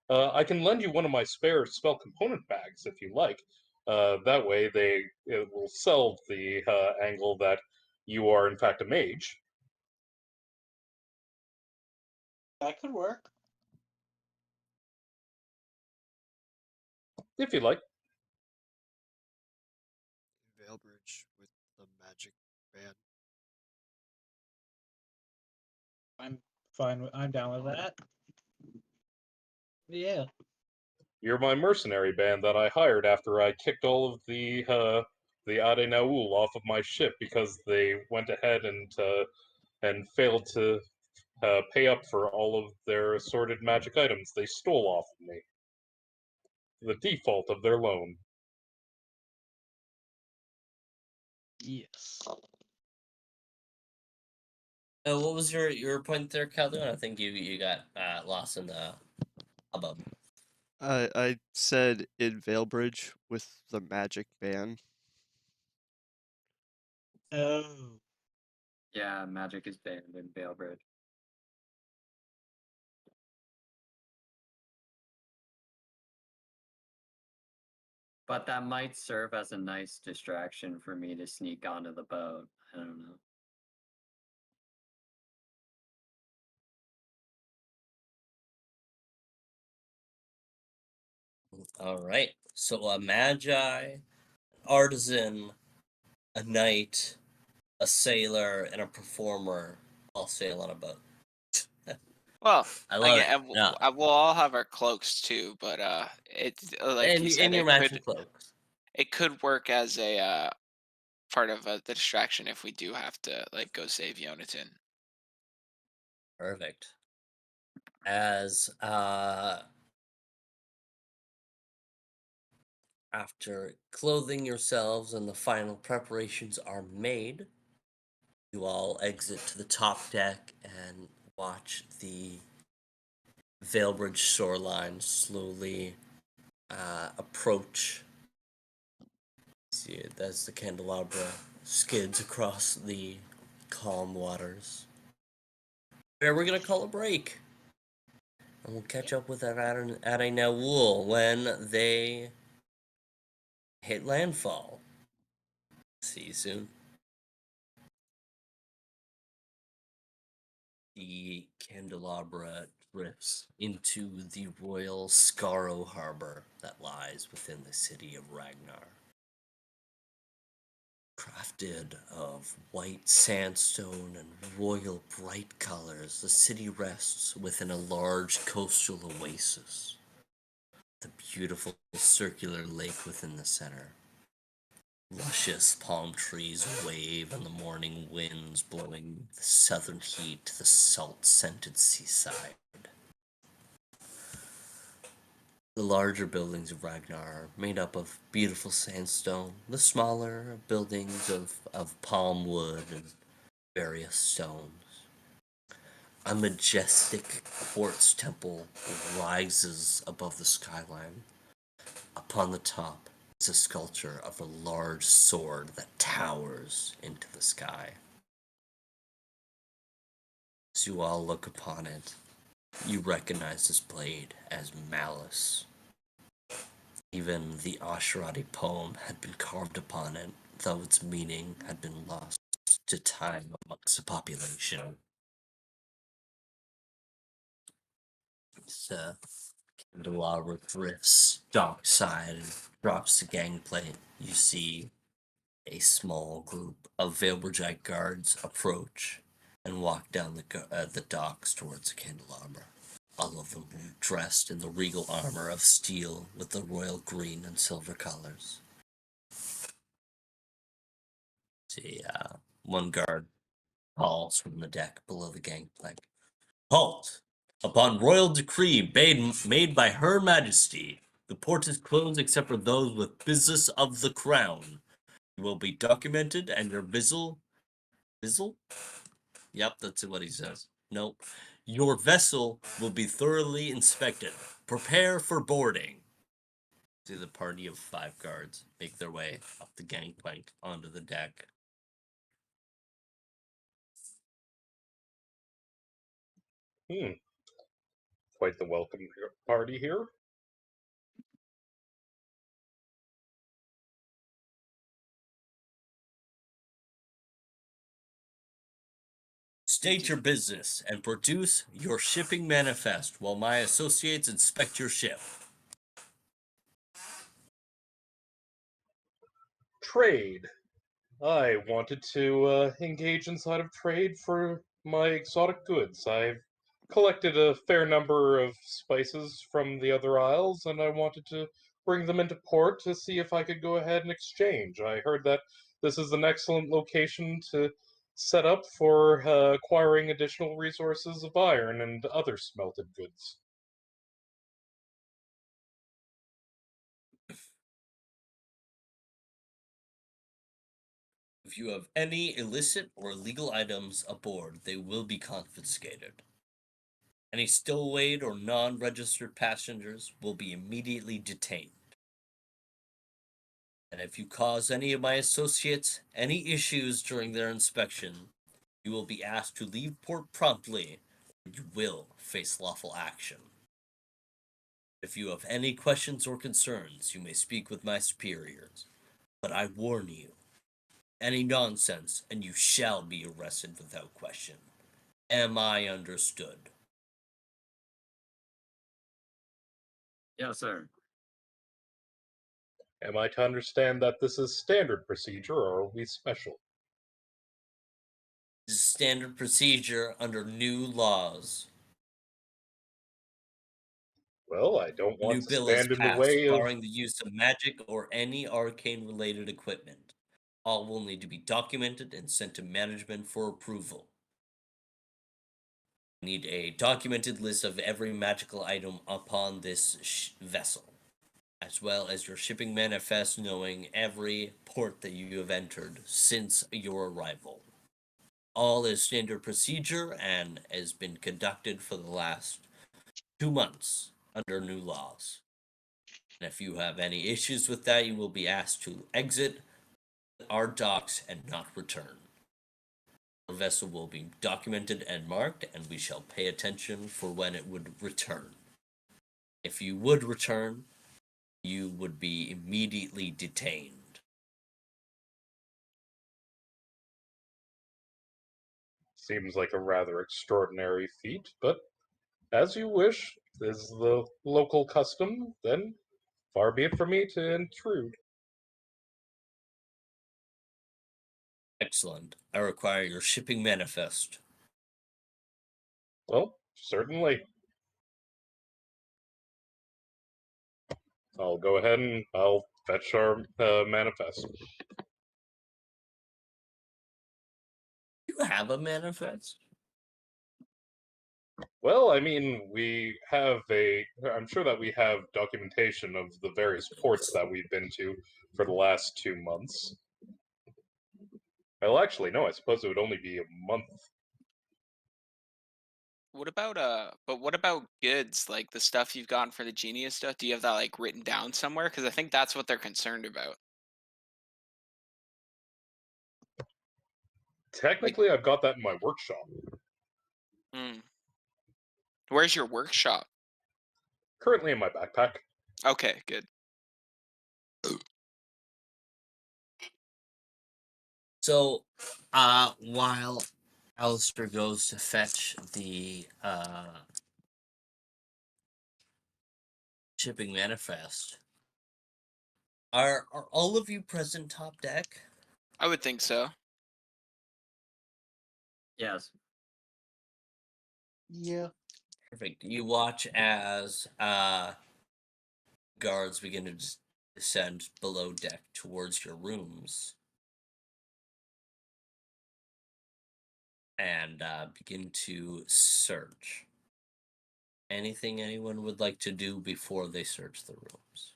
I can lend you one of my spare spell component bags if you like. That way, it will sell the angle that you are in fact a mage, That could work. if you like. Veilbridge with the magic band. I'm fine with I'm down with that. Yeah. You're my mercenary band that I hired after I kicked all of the Ade Naul off of my ship because they went ahead and failed to pay up for all of their assorted magic items they stole off of me. The default of their loan. Yes. What was your point there, Calhoun? I think you got lost in the hubbub. I said in Veilbridge with the magic band. Oh. Yeah, magic is banned in Veilbridge. But that might serve as a nice distraction for me to sneak onto the boat. I don't know. All right. So a magi, artisan, a knight, a sailor, and a performer all sail on a boat. Well, I love it. Yeah. we'll all have our cloaks too, but it's like you And said, your matching cloaks. it could work as a part of the distraction if we do have to like go save Yonatan. Perfect. As after clothing yourselves and the final preparations are made, you all exit to the top deck and watch the Veilbridge shoreline slowly approach. See it as the candelabra skids across the calm waters. Where we're gonna call a break, and we'll catch up with Ade Naul when they hit landfall. See you soon. The candelabra drifts into the royal Scarrow harbor that lies within the city of Ragnar. Crafted of white sandstone and royal bright colors, the city rests within a large coastal oasis. The beautiful circular lake within the center. Luscious palm trees wave in the morning winds, blowing the southern heat to the salt-scented seaside. The larger buildings of Ragnar are made up of beautiful sandstone. The smaller buildings of palm wood and various stones. A majestic quartz temple rises above the skyline. Upon the top is a sculpture of a large sword that towers into the sky. As you all look upon it, you recognize this blade as Malice. Even the Asherati poem had been carved upon it, though its meaning had been lost to time amongst the population. So, Candelabra drifts dockside and drops the gangplank. You see a small group of Veilbergite guards approach and walk down the docks towards the Candelabra. All of them dressed in the regal armor of steel with the royal green and silver colors. See, one guard calls from the deck below the gangplank. Halt! Upon royal decree made by Her Majesty, the port is closed except for those with business of the crown. You will be documented and your vessel. Yep, that's what he says. Nope. Your vessel will be thoroughly inspected. Prepare for boarding. See the party of 5 guards make their way up the gangplank onto the deck. Quite the welcome party here. State your business and produce your shipping manifest while my associates inspect your ship. Trade. I wanted to engage inside of trade for my exotic goods. I've collected a fair number of spices from the other isles, and I wanted to bring them into port to see if I could go ahead and exchange. I heard that this is an excellent location to set up for acquiring additional resources of iron and other smelted goods. If you have any illicit or illegal items aboard, they will be confiscated. Any stowaway or non-registered passengers will be immediately detained. And if you cause any of my associates any issues during their inspection, you will be asked to leave port promptly, or you will face lawful action. If you have any questions or concerns, you may speak with my superiors. But I warn you, any nonsense, and you shall be arrested without question. Am I understood? Yes, sir. Am I to understand that this is standard procedure, or are we special? This is standard procedure under new laws. Well, I don't A new want to bill is stand in the passed, way of. barring the use of magic or any arcane-related equipment. All will need to be documented and sent to management for approval. I need a documented list of every magical item upon this vessel, as well as your shipping manifest knowing every port that you have entered since your arrival. All is standard procedure and has been conducted for the last 2 months under new laws. And if you have any issues with that, you will be asked to exit our docks and not return. The vessel will be documented and marked, and we shall pay attention for when it would return. If you would return, you would be immediately detained. Seems like a rather extraordinary feat, but as you wish, is the local custom, then far be it for me to intrude. Excellent. I require your shipping manifest. Well, certainly. I'll go ahead and I'll fetch our manifest. You have a manifest? Well, I mean, we have I'm sure that we have documentation of the various ports that we've been to for the last 2 months. Well, actually, no, I suppose it would only be a month. What about goods, like the stuff you've gotten for the genius stuff? Do you have that like written down somewhere? Because I think that's what they're concerned about. Technically, I've got that in my workshop. Hmm. Where's your workshop? Currently in my backpack. Okay, good. So, while Alistair goes to fetch the shipping manifest, are all of you present top deck? I would think so. Yes. Yeah. Perfect. You watch as guards begin to descend below deck towards your rooms and begin to search. Anything anyone would like to do before they search the rooms?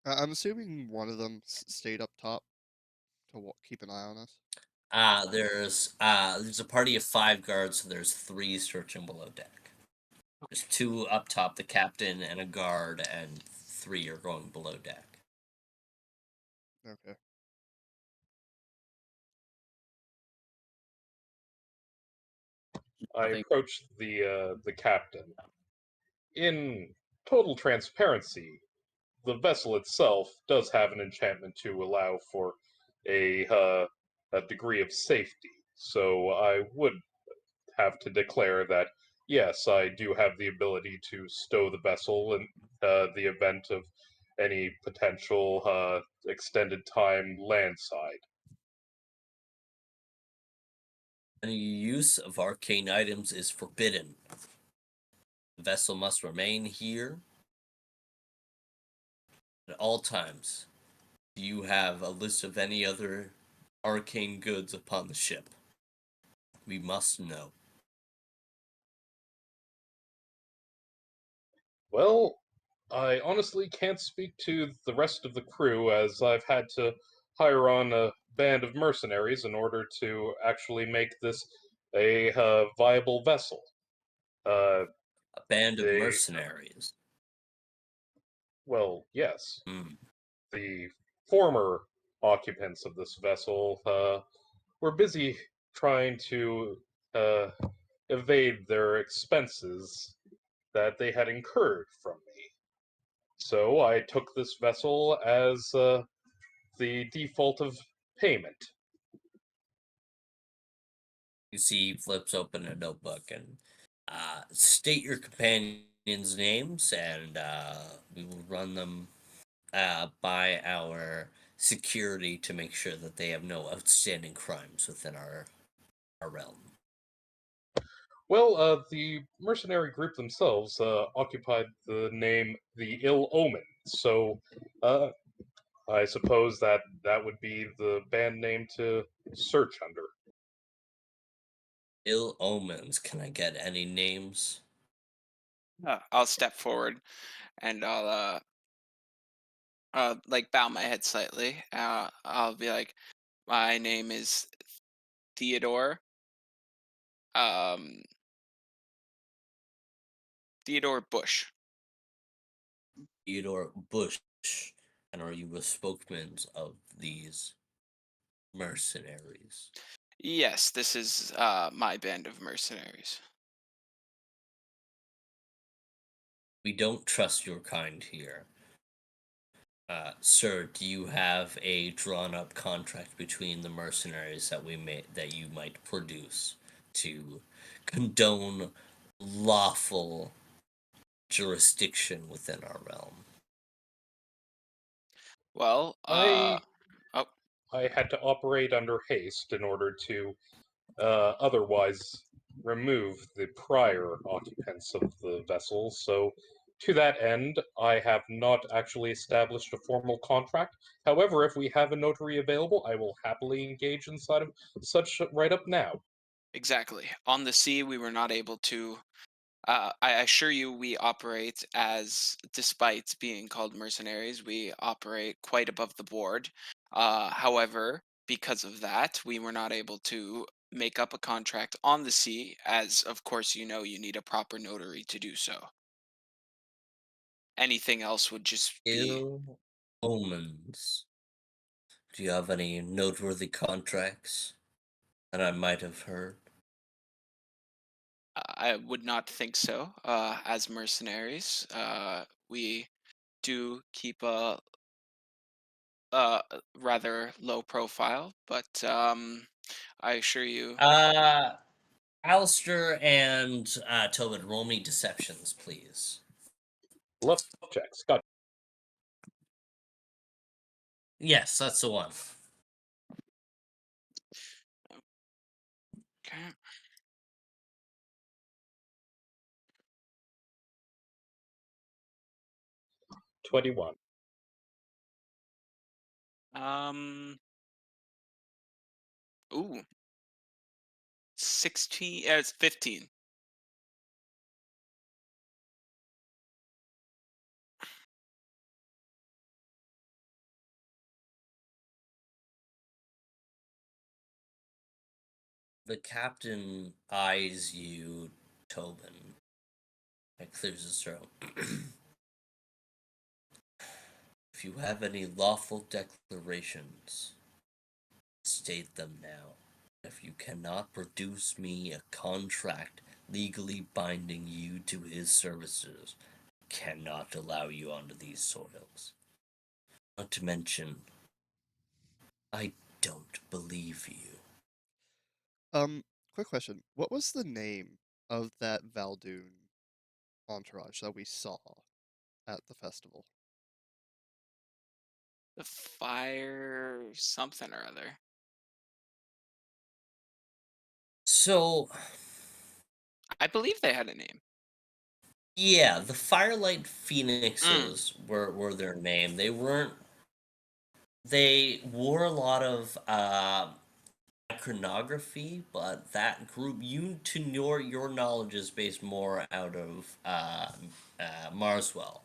I'm assuming one of them stayed up top to keep an eye on us. There's a party of 5 guards, so there's 3 searching below deck. There's 2 up top, the captain and a guard, and 3 are going below deck. Okay. I think- approached the captain. In total transparency, the vessel itself does have an enchantment to allow for a degree of safety. So I would have to declare that yes, I do have the ability to stow the vessel in the event of any potential extended time landside. Any use of arcane items is forbidden. The vessel must remain here at all times. Do you have a list of any other arcane goods upon the ship? We must know. Well, I honestly can't speak to the rest of the crew as I've had to hire on a band of mercenaries in order to actually make this a viable vessel. Uh, A band of they, mercenaries. well, yes, Hmm. the former occupants of this vessel were busy trying to uh, evade their expenses that they had incurred from me. So I took this vessel as the default of payment. You see, he flips open a notebook and state your companions' names, and we will run them by our security to make sure that they have no outstanding crimes within our realm. Well, the mercenary group themselves occupied the name the Ill Omen, so uh, I suppose that would be the band name to search under. Ill omens. Can I get any names? I'll step forward and I'll like bow my head slightly. I'll be like, my name is Theodore. Um, Theodore Bush. Theodore Bush. And are you a spokesman of these mercenaries? Yes, this is my band of mercenaries. We don't trust your kind here. Sir, do you have a drawn-up contract between the mercenaries that you might produce to condone lawful jurisdiction within our realm? Well, I oh, I had to operate under haste in order to otherwise remove the prior occupants of the vessel. So, to that end, I have not actually established a formal contract. However, if we have a notary available, I will happily engage inside of such right up now. exactly. On the sea, we were not able to. I assure you, we operate as, despite being called mercenaries, we operate quite above the board. However, because of that, we were not able to make up a contract on the sea, as of course you know you need a proper notary to do so. Anything else would just be. Ill omens. Do you have any noteworthy contracts that I might have heard? I would not think so. As mercenaries, we do keep rather low profile, but I assure you. Alistair and Tobin, roll me deceptions, please. Left checks. Got Yes, that's the one. Okay. 21. Um. Ooh. 16. It's 15. The captain eyes you, Tobin. It clears his throat. If you have any lawful declarations, state them now. If you cannot produce me a contract legally binding you to his services, cannot allow you onto these soils. Not to mention, I don't believe you. Quick question. What was the name of that Valdoon entourage that we saw at the festival? The fire something or other. So, I believe they had a name. yeah, the Firelight Mm. Phoenixes were their name. They wore a lot of iconography, but that group, to your knowledge, is based more out of Marswell.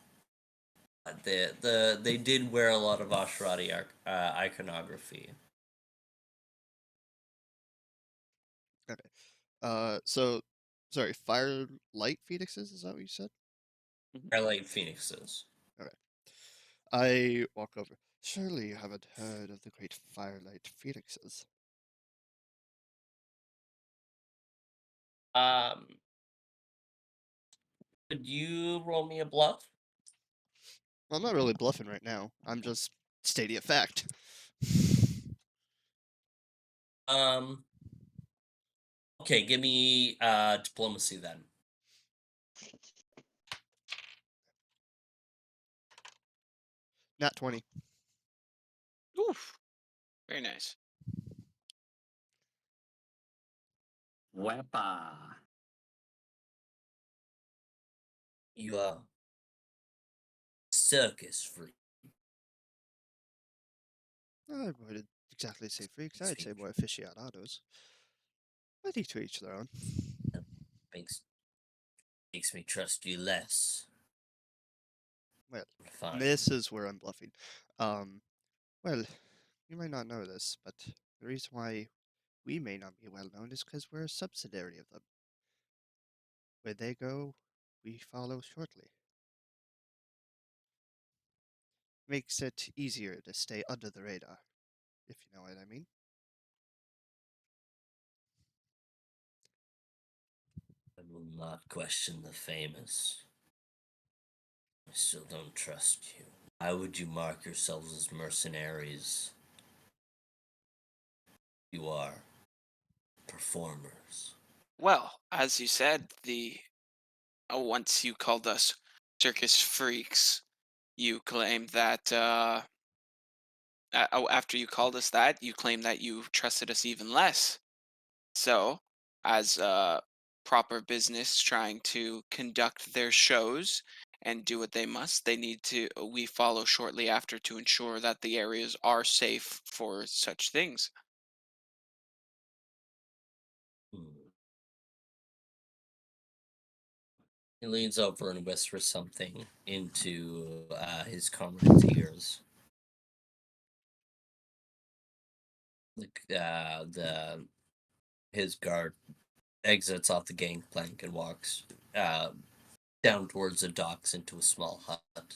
They did wear a lot of Asherati iconography. Okay. Sorry, Firelight Phoenixes, is that what you said? Firelight Phoenixes. Okay. I walk over. Surely you haven't heard of the great Firelight Phoenixes. Um, could you roll me a bluff? Well, I'm not really bluffing right now. I'm just stating a fact. Um, okay, give me diplomacy then. Not 20. Oof. Very nice. Wepa. You circus freak. I wouldn't exactly say freaks. I'd say Speak. more aficionados. I think to each their own. Makes me trust you less. Well, Fine. this is where I'm bluffing. Well, you might not know this, but the reason why we may not be well known is because we're a subsidiary of them. Where they go, we follow shortly. Makes it easier to stay under the radar, if you know what I mean. I will not question the famous. I still don't trust you. Why would you mark yourselves as mercenaries? You are performers. Well, as you said, once you called us circus freaks, you claimed that after you called us that, you claimed that you trusted us even less. So, as proper business trying to conduct their shows and do what they must, we follow shortly after to ensure that the areas are safe for such things. Hmm. He leans over and whispers something into his comrade's ears. His guard exits off the gangplank and walks down towards the docks into a small hut.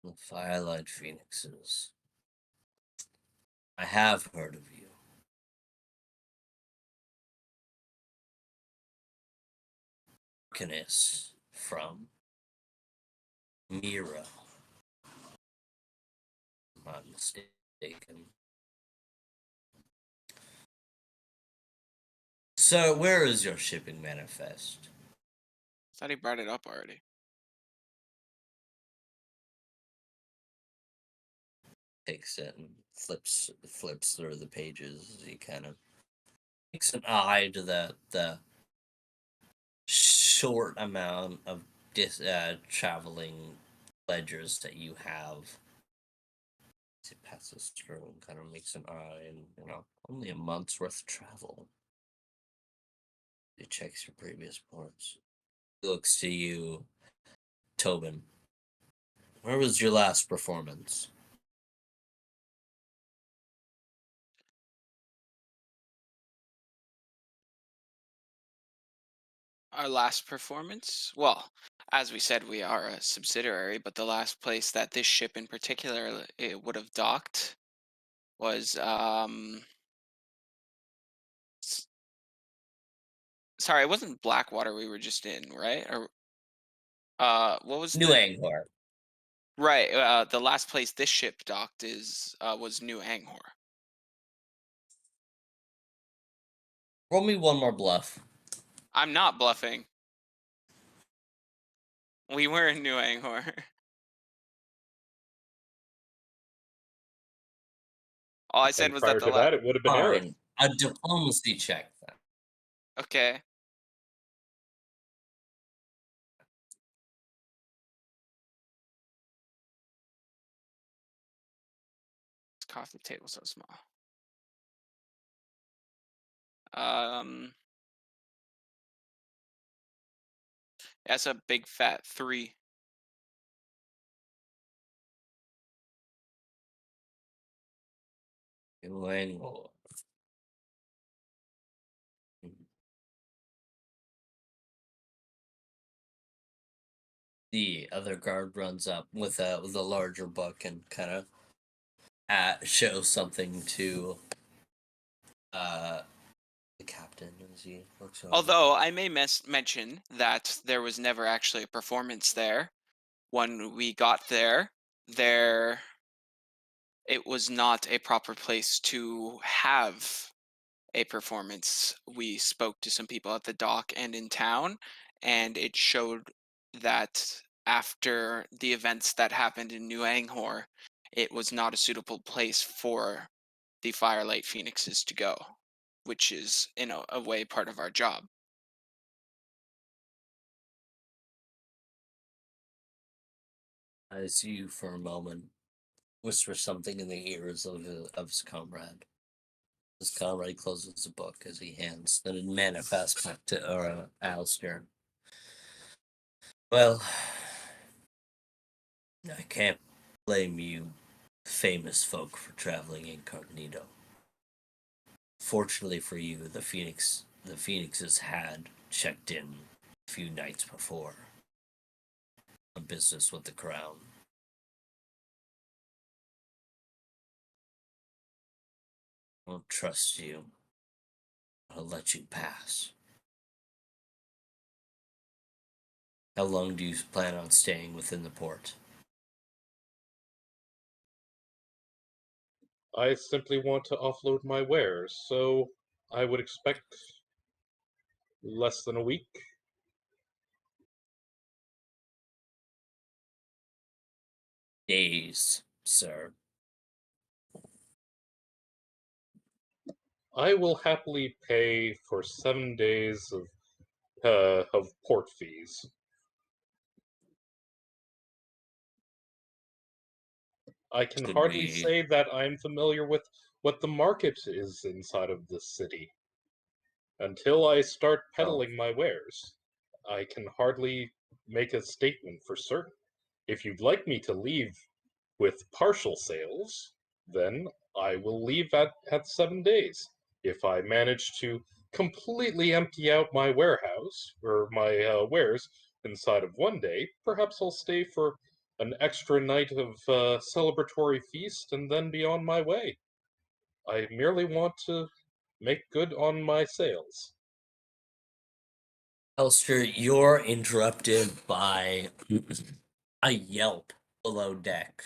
The Firelight Phoenixes. I have heard of you. From Mira. If I'm not mistaken. So, where is your shipping manifest? Thought he brought it up already. Takes it and flips through the pages. He kind of takes an eye to the short amount of traveling ledgers that you have. He passes through and kind of makes an eye, and only a month's worth of travel. He checks your previous ports. He looks to you, Tobin. Where was your last performance? Our last performance? Well, as we said, we are a subsidiary, but the last place that this ship in particular it would have docked was sorry, it wasn't Blackwater we were just in, right? Or what was New the Angkor. right? The last place this ship docked is was New Anghor. Roll me one more bluff. I'm not bluffing. We were in New Anghor. All I said And was prior that the to that, it would have been Aerith. Fine. A diplomacy check then. okay. This coffee table so small. That's a big fat 3. New Angkor. The other guard runs up with a larger book and kind of shows something to the captain as he looks over. Although I may mention that there was never actually a performance there. When we got there, it was not a proper place to have a performance. We spoke to some people at the dock and in town, and it showed that after the events that happened in New Anghor, it was not a suitable place for the Firelight Phoenixes to go, which is, in a way, part of our job. As you, for a moment, whisper something in the ears of his comrade. His comrade closes the book as he hands the manifest back to Alistair. Well, I can't blame you, famous folk, for traveling incognito. Fortunately for you, the Phoenixes had checked in a few nights before on business with the crown. I won't trust you. I'll let you pass. How long do you plan on staying within the port? I simply want to offload my wares, so I would expect less than a week. Days, sir. I will happily pay for 7 days of port fees. I can Should hardly we? say that I'm familiar with what the market is inside of this city. Until I start peddling my wares, I can hardly make a statement for certain. If you'd like me to leave with partial sales, then I will leave at 7 days. If I manage to completely empty out my warehouse or my wares inside of 1 day, perhaps I'll stay for an extra night of celebratory feast and then be on my way. I merely want to make good on my sales. Elster, you're interrupted by a yelp below deck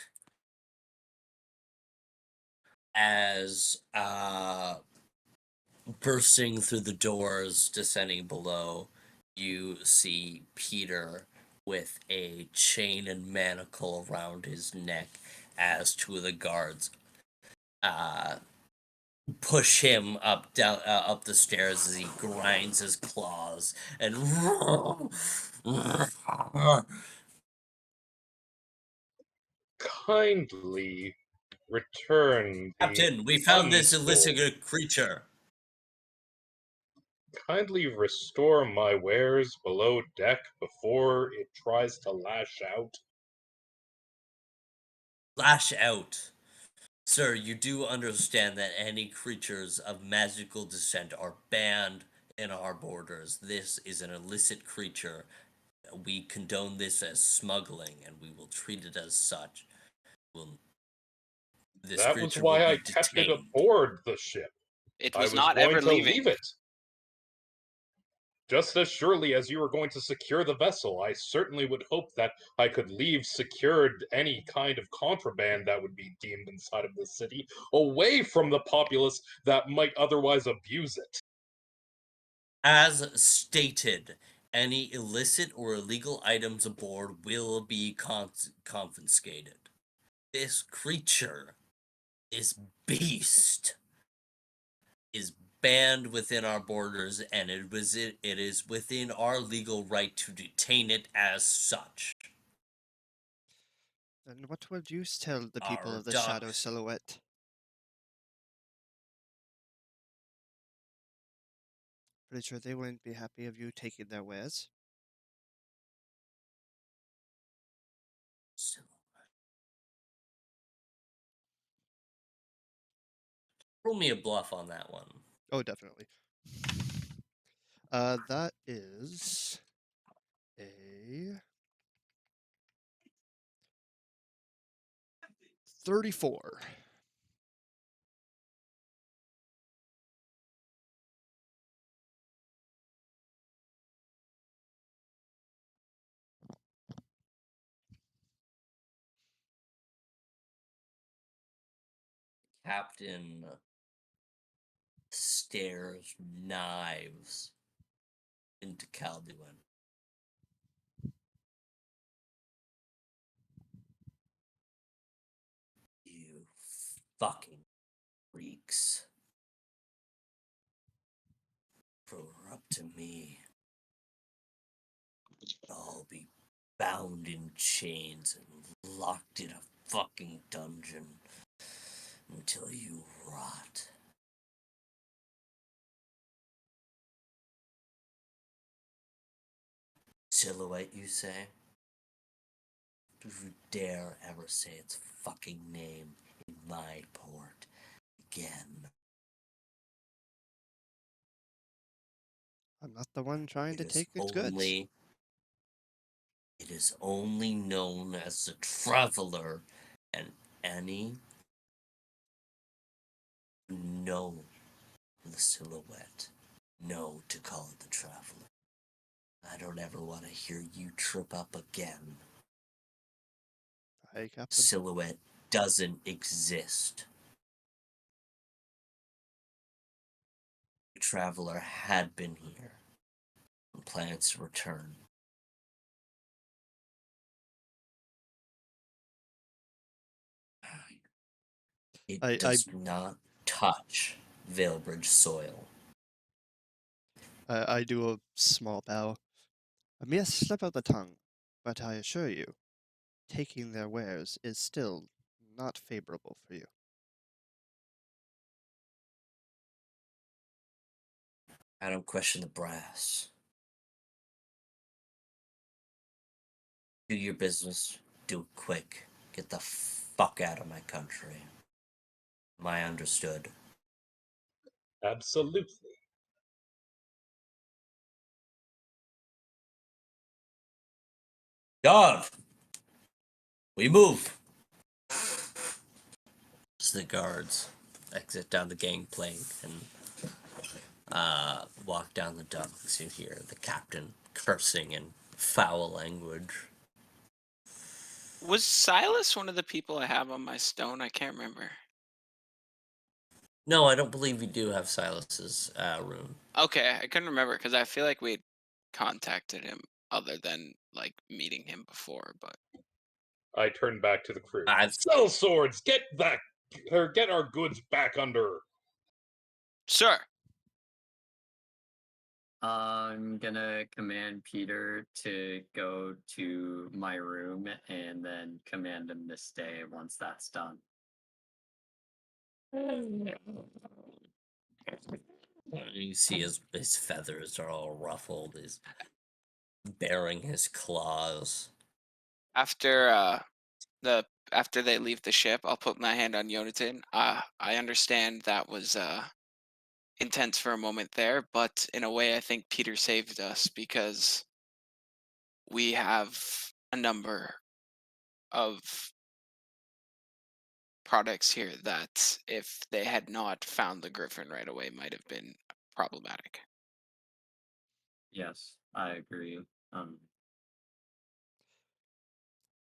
as bursting through the doors, descending below, you see Peter with a chain and manacle around his neck as two of the guards push him up the stairs as he grinds his claws and Kindly return the Captain, we found this unsold. illicit creature. Kindly restore my wares below deck before it tries to lash out. Lash out. Sir, you do understand that any creatures of magical descent are banned in our borders. This is an illicit creature. We condone this as smuggling, and we will treat it as such. This That was creature will why I be kept it detained. aboard the ship. It I was was not going ever to leaving. leave it. Just as surely as you were going to secure the vessel, I certainly would hope that I could leave secured any kind of contraband that would be deemed inside of the city away from the populace that might otherwise abuse it. As stated, any illicit or illegal items aboard will be confiscated. This creature, this beast, is banned within our borders, and it is within our legal right to detain it as such. And what would you tell the people Our of the Shadow ducks. Silhouette? Pretty sure they wouldn't be happy of you taking their wares. Roll me a bluff on that one. Oh, definitely. That is a 34. Captain stares knives into Calduin. You fucking freaks. Up to me. I'll be bound in chains and locked in a fucking dungeon until you rot. Silhouette, you say? Do you dare ever say its fucking name in my port again? I'm not the one trying It to is take its goods. only known as the Traveler, and any who know the Silhouette know to call it the Traveler. I don't ever want to hear you trip up again. Aye, Captain. Silhouette doesn't exist. The Traveler had been here and plans to return. It I does not touch Veilbridge soil. I do a small bow. A mere slip of the tongue, but I assure you, taking their wares is still not favorable for you. I don't question the brass. Do your business. Do it quick. Get the fuck out of my country. Am I understood? Absolutely. Guard! We move! As the guards exit down the gangplank and walk down the docks, you hear the captain cursing in foul language. Was Silas one of the people I have on my stone? I can't remember. No, I don't believe you do have Silas's rune. Okay, I couldn't remember because I feel like we'd contacted him other than like meeting him before, but I turn back to the crew. I've Sell swords! Get back, or get our goods back under. sir. I'm gonna command Peter to go to my room and then command him to stay once that's done. You see his feathers are all ruffled. He's baring his claws. After after they leave the ship, I'll put my hand on Yonatan. I understand that was intense for a moment there, but in a way, I think Peter saved us because we have a number of products here that, if they had not found the Griffin right away, might have been problematic. Yes, I agree.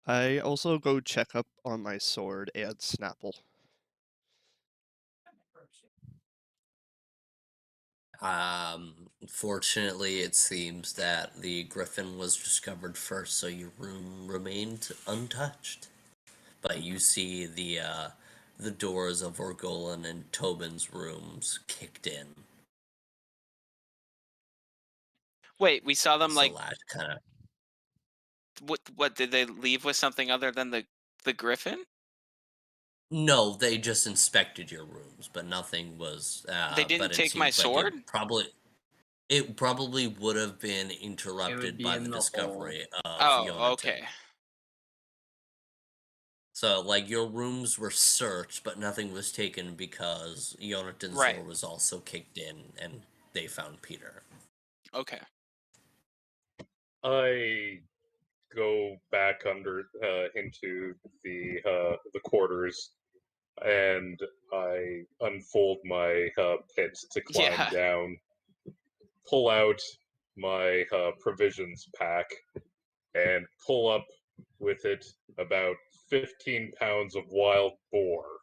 I also go check up on my sword and Snapple. Fortunately, it seems that the griffin was discovered first, so your room remained untouched. But you see the doors of Orgolan and Tobin's rooms kicked in. Wait, we saw them As the like latch kind of what did they leave with something other than the Griffin? no, they just inspected your rooms, but nothing was. They But didn't it take my seems like sword? it probably would have been It would interrupted be by the in the hole. discovery of Oh, Yonatan. okay. So, like, your rooms were searched, but nothing was taken because Yonatan's Right. door was also kicked in, and they found Peter. Okay. I go back under into the quarters, and I unfold my pit to climb Yeah. down, pull out my provisions pack, and pull up with it about 15 pounds of wild boar.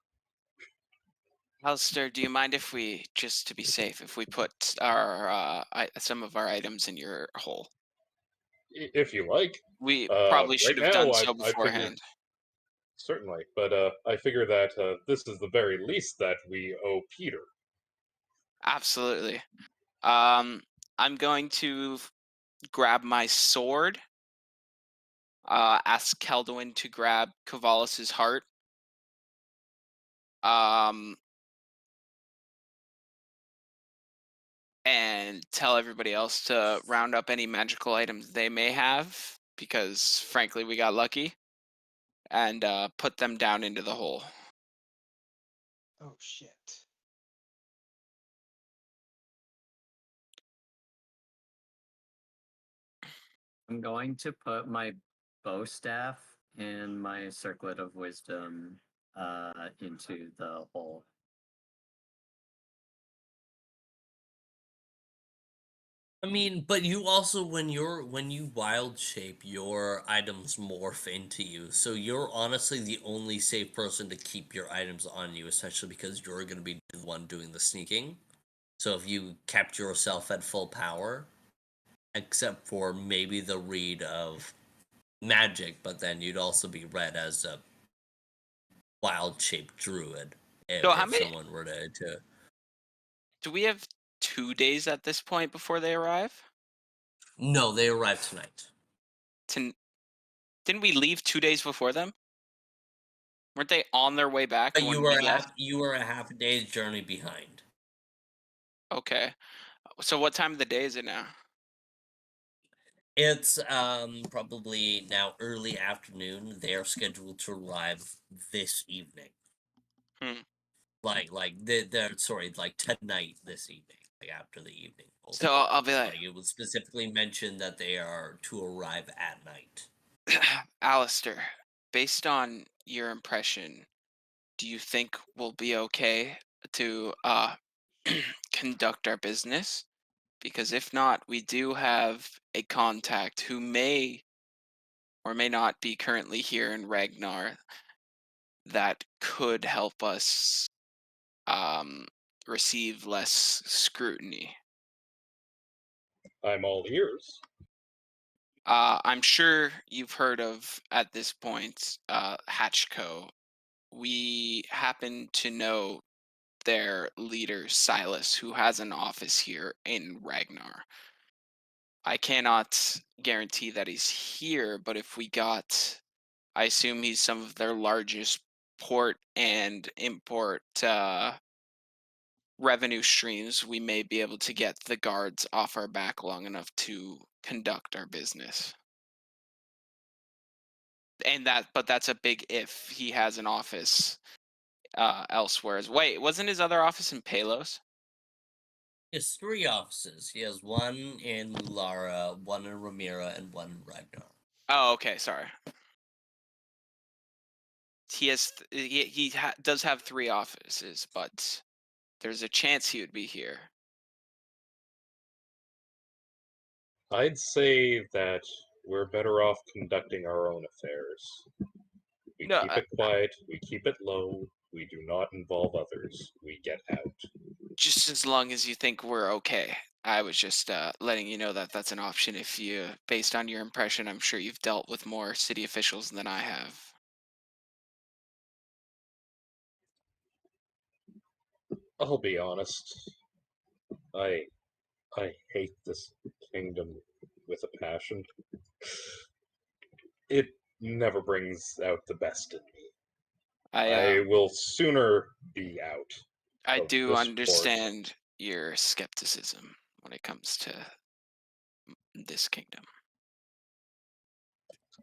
Alistair, do you mind if we, just to be safe, if we put our some of our items in your hole? If you like. We probably should Right have now, done I, so I figure beforehand. certainly, but I figure that this is the very least that we owe Peter. Absolutely. I'm going to grab my sword. Ask Keldwin to grab Cavalis's heart. Um, and tell everybody else to round up any magical items they may have, because frankly, we got lucky, and put them down into the hole. Oh shit. I'm going to put my bow staff and my circlet of wisdom into the hole. I mean, but you also when you wild shape, your items morph into you. So you're honestly the only safe person to keep your items on you, especially because you're going to be the one doing the sneaking. So if you kept yourself at full power, except for maybe the read of magic, but then you'd also be read as a wild shaped druid So how if many? someone were to. Do we have 2 days at this point before they arrive? No, they arrive tonight. Didn't we leave 2 days before them? Weren't they on their way back But when we left? you were a half a day's journey behind. Okay. So what time of the day is it now? It's probably now early afternoon. They are scheduled to arrive this evening. Hmm. They're sorry, like tonight this evening, like after the evening. So I'll be like, Like it was specifically mentioned that they are to arrive at night. Alistair, based on your impression, do you think we'll be okay to conduct our business? Because if not, we do have a contact who may or may not be currently here in Ragnar that could help us receive less scrutiny. I'm all ears. I'm sure you've heard of at this point Hatchco. We happen to know their leader, Silas, who has an office here in Ragnar. I cannot guarantee that he's here, but if we got, I assume he's some of their largest port and import revenue streams, we may be able to get the guards off our back long enough to conduct our business. And but that's a big if he has an office elsewhere. Wait, wasn't his other office in Palos? He has 3 offices. He has one in Lara, one in Ramira, and one in Ragnar. Oh, okay, sorry. He has does have 3 offices, but there's a chance he would be here. I'd say that we're better off conducting our own affairs. We No, keep it quiet, we keep it low, we do not involve others, we get out. just as long as you think we're okay. I was just letting you know that that's an option. If you, based on your impression, I'm sure you've dealt with more city officials than I have. I'll be honest. I I hate this kingdom with a passion. It never brings out the best in me. I will sooner be out I of do this port. understand your skepticism when it comes to this kingdom.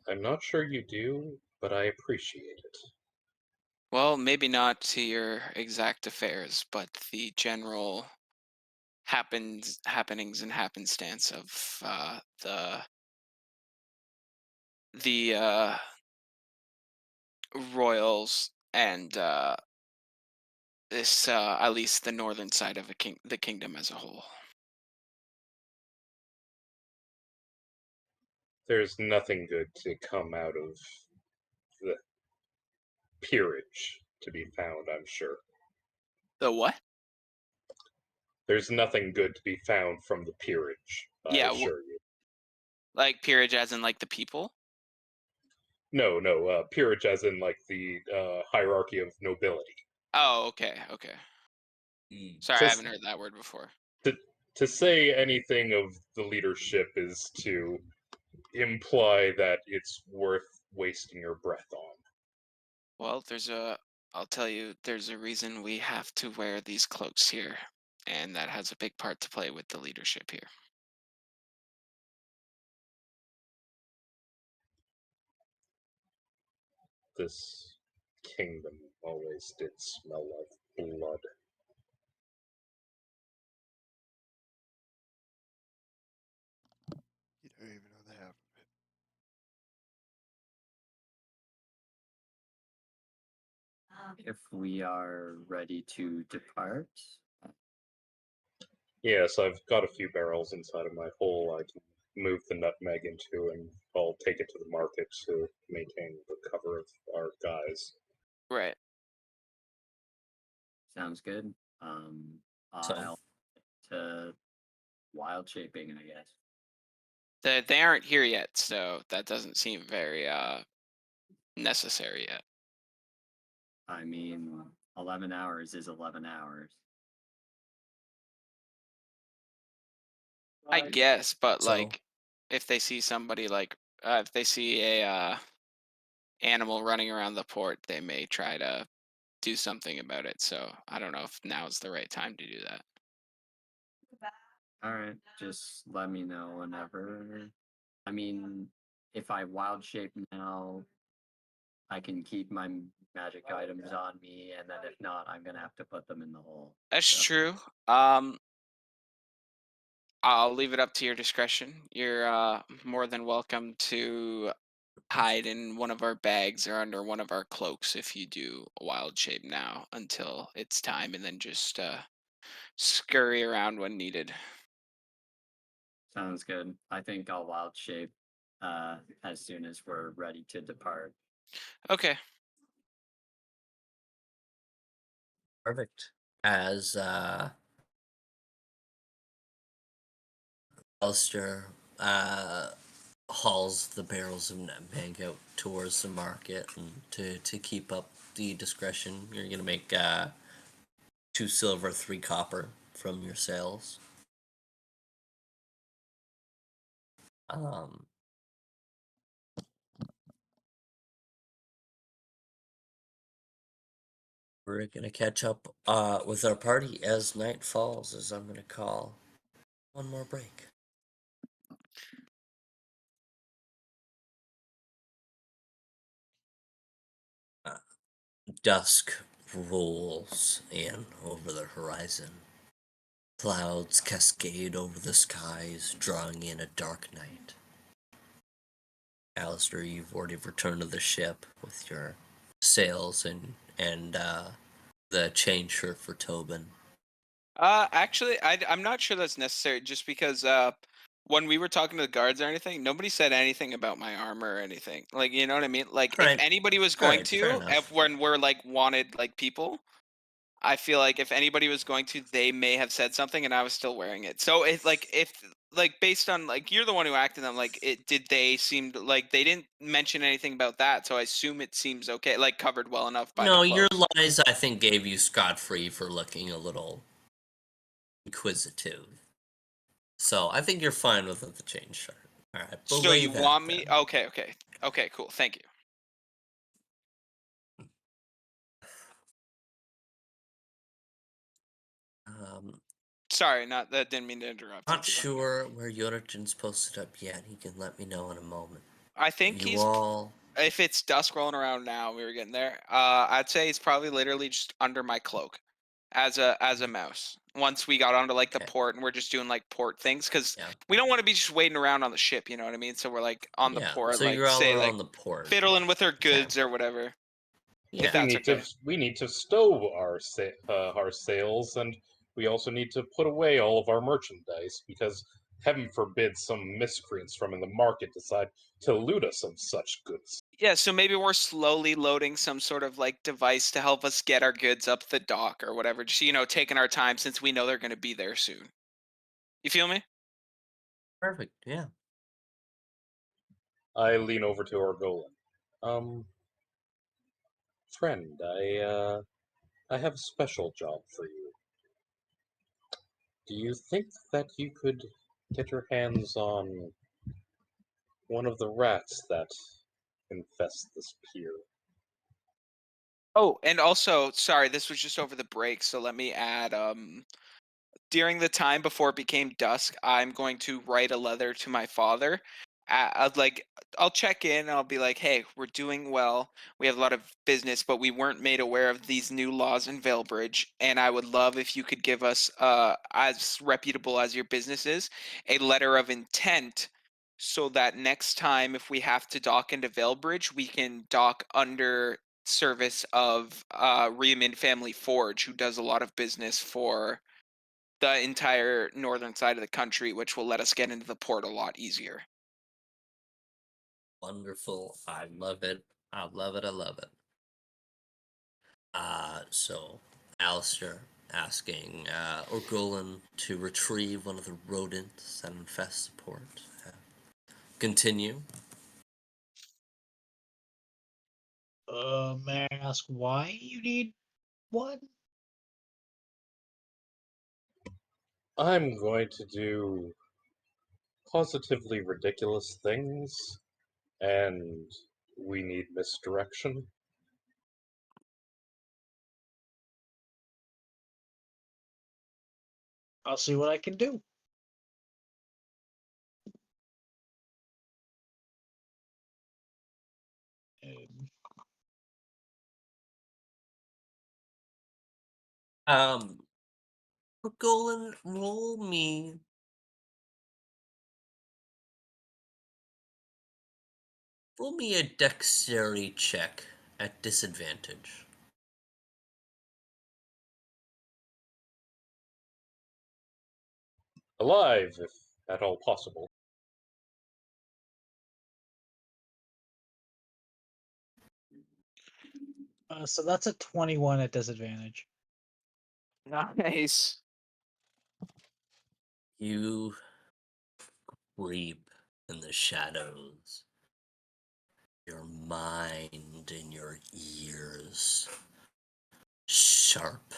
I'm not sure you do, but I appreciate it. Well, maybe not to your exact affairs, but the general happenings and happenstance of the royals and this at least the northern side of the kingdom as a whole. There's nothing good to come out of the peerage to be found, I'm sure. The what? There's nothing good to be found from the peerage, I Yeah, assure you. like peerage as in like the people? No, peerage as in like the hierarchy of nobility. Oh, okay. Sorry, I To, haven't heard that word before. to, to say anything of the leadership is to imply that it's worth wasting your breath on. Well, I'll tell you, there's a reason we have to wear these cloaks here, and that has a big part to play with the leadership here. This kingdom always did smell like blood. You don't even know the half of it. If we are ready to depart, Yes, I've got a few barrels inside of my hole I can move the nutmeg into, and I'll take it to the market to maintain the cover of our guys. Right. sounds good. So, I'll to wild shaping, I guess. They aren't here yet, so that doesn't seem very necessary yet. I mean, 11 hours is 11 hours. I guess, but So- like, if they see somebody like, if they see a animal running around the port, they may try to do something about it. So I don't know if now is the right time to do that. All right, just let me know whenever. I mean, if I wild shape now, I can keep my magic items on me, and then if not, I'm gonna have to put them in the hole. That's So, true. I'll leave it up to your discretion. You're more than welcome to hide in one of our bags or under one of our cloaks if you do a wild shape now until it's time, and then just scurry around when needed. sounds good. I think I'll wild shape as soon as we're ready to depart. Okay. Perfect. As Alistair hauls the barrels of nutmeg out towards the market, and to keep up the discretion, you're gonna make 2 silver, 3 copper from your sales. Um, we're gonna catch up with our party as night falls, as I'm gonna call one more break. Dusk rolls in over the horizon. Clouds cascade over the skies, drawing in a dark night. Alistair, you've already returned to the ship with your sails and the chain shirt for Tobin. Actually, I'm not sure that's necessary. Just because when we were talking to the guards or anything, nobody said anything about my armor or anything. Like, you know what I mean? Like, if Right. anybody was All going right, fair to, enough. when we're like wanted like people, I feel like if anybody was going to, they may have said something, and I was still wearing it. So it's like if like based on like you're the one who acted them, like it did they seem like they didn't mention anything about that, so I assume it seems okay, like covered well enough by the No, your cloak. lies, I think, gave you scot-free for looking a little inquisitive. So I think you're fine with the chain shirt. All right, So belay you that want me? then. Okay, cool. Thank you. Um, Sorry, not that didn't mean to interrupt you. not Keep on. sure where Yodagin's posted up yet. He can let me know in a moment. I think You he's all, if it's dusk rolling around now, we were getting there. I'd say he's probably literally just under my cloak, as a mouse. Once we got onto like the okay, port, and we're just doing like port things, because yeah, we don't want to be just waiting around on the ship. You know what I mean? So we're like on the yeah. port, So like you're all say are like on the port. fiddling with our Okay, goods or whatever. If yeah. We that's need to okay. stow our sails, and we also need to put away all of our merchandise because heaven forbid some miscreants from in the market decide to loot us of such goods. Yeah, so maybe we're slowly loading some sort of like device to help us get our goods up the dock or whatever. Just taking our time since we know they're going to be there soon. You feel me? Perfect. Yeah. I lean over to Orgolan. Um, friend, I have a special job for you. Do you think that you could get your hands on one of the rats that infest this pier? Oh, and also, sorry, this was just over the break, so let me add during the time before it became dusk, I'm going to write a letter to my father. Like, I'll check in and I'll be like, "Hey, we're doing well. We have a lot of business, but we weren't made aware of these new laws in Veilbridge, and I would love if you could give us, as reputable as your business is, a letter of intent, so that next time if we have to dock into Veilbridge, we can dock under service of Riemann Family Forge, who does a lot of business for the entire northern side of the country, which will let us get into the port a lot easier." Wonderful. I love it. I love it. I love it. So Alistair asking Orgolan to retrieve one of the rodents that infest the port. Continue. May I ask why you need one? I'm going to do positively ridiculous things, and we need misdirection. I'll see what I can do. Um, Um, Orgolan, roll me a dexterity check at disadvantage. Alive, if at all possible. So that's a 21 at disadvantage. Nice. You creep in the shadows, your mind and your ears sharp.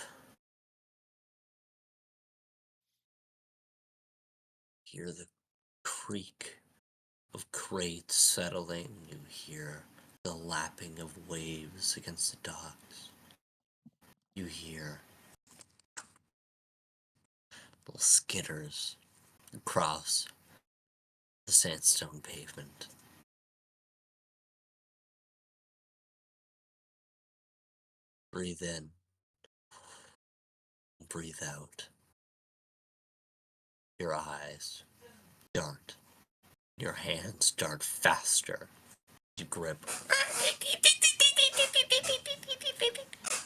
Hear the creak of crates settling. You hear the lapping of waves against the docks. You hear little skitters across the sandstone pavement. Breathe in, breathe out. Your eyes dart. Your hands dart faster. You grip.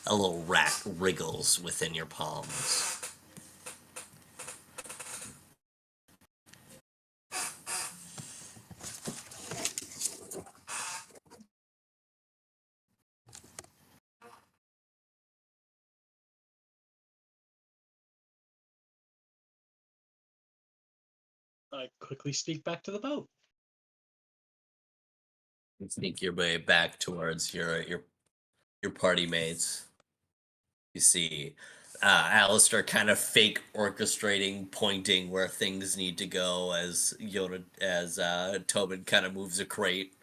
A little rat wriggles within your palms. I quickly sneak back to the boat. You sneak your way back towards your party mates. You see Alistair kind of fake orchestrating, pointing where things need to go as Tobin kind of moves a crate.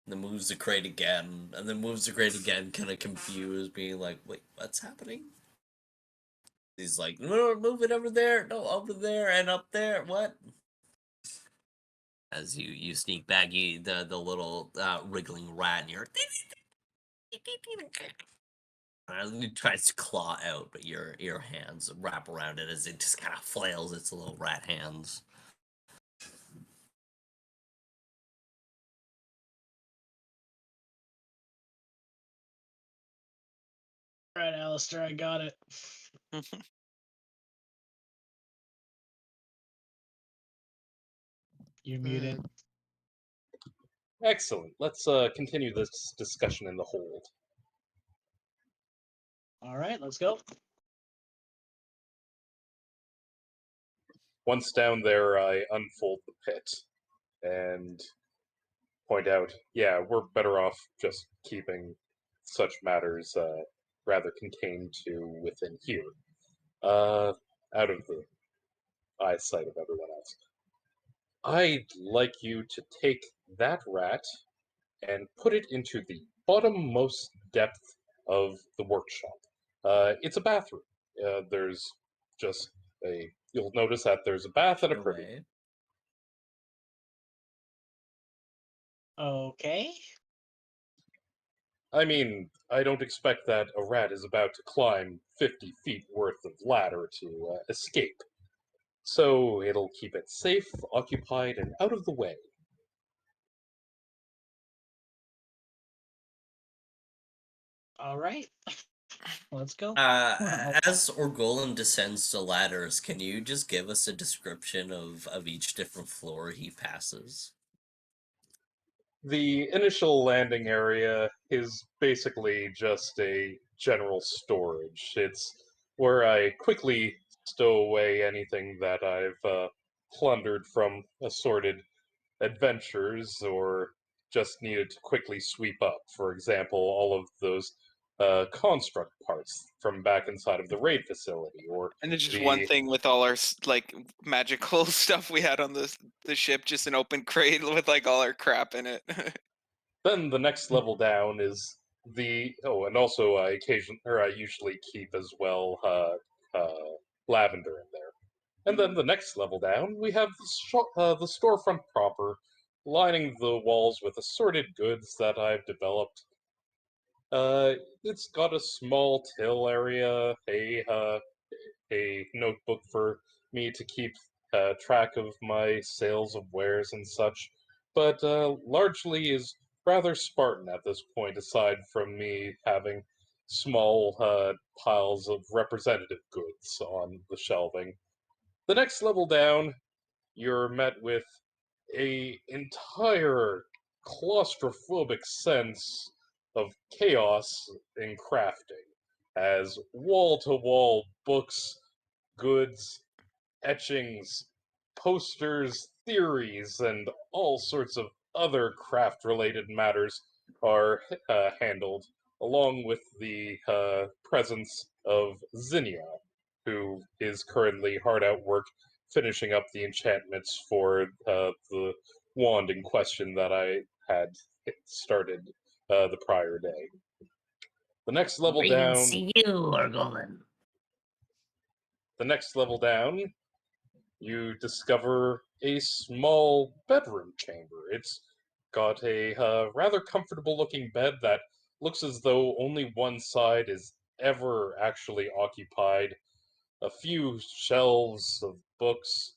Then moves the crate again, and then moves the crate again, kind of confused, being like, wait, what's happening? He's like, no, move it over there, no, over there, and up there, what? As you sneak back, the little wriggling rat, and you're... It tries to claw out, but your hands wrap around it as it just kind of flails its little rat hands. All right, Alistair, I got it. You're muted. Excellent. Let's continue this discussion in the hold. All right, let's go. Once down there, I unfold the pit and point out, yeah, we're better off just keeping such matters rather contained to within here, out of the eyesight of everyone else. I'd like you to take that rat and put it into the bottommost depth of the workshop. It's a bathroom. There's just a. You'll notice that there's a bath and a privy. Away. Okay. I mean, I don't expect that a rat is about to climb 50 feet worth of ladder to escape. So it'll keep it safe, occupied, and out of the way. All right. Let's go. As Orgolan descends the ladders, can you just give us a description of each different floor he passes? The initial landing area is basically just a general storage. It's where I quickly stow away anything that I've plundered from assorted adventures or just needed to quickly sweep up. For example, all of those construct parts from back inside of the raid facility, or And then just one the thing with all our like magical stuff we had on the ship, just an open crate with like all our crap in it. then the next level down is the and also I usually keep as well lavender in there. And then the next level down, we have the storefront proper, lining the walls with assorted goods that I've developed. It's got a small till area, a notebook for me to keep track of my sales of wares and such, but largely is rather Spartan at this point, aside from me having small piles of representative goods on the shelving. The next level down, you're met with a entire claustrophobic sense of chaos in crafting, as wall-to-wall books, goods, etchings, posters, theories, and all sorts of other craft related matters are handled, along with the presence of Zinnia, who is currently hard at work finishing up the enchantments for the wand in question that I had started the prior day. The next level down. You are going. The next level down, you discover a small bedroom chamber. It's got a rather comfortable looking bed that looks as though only one side is ever actually occupied. A few shelves of books,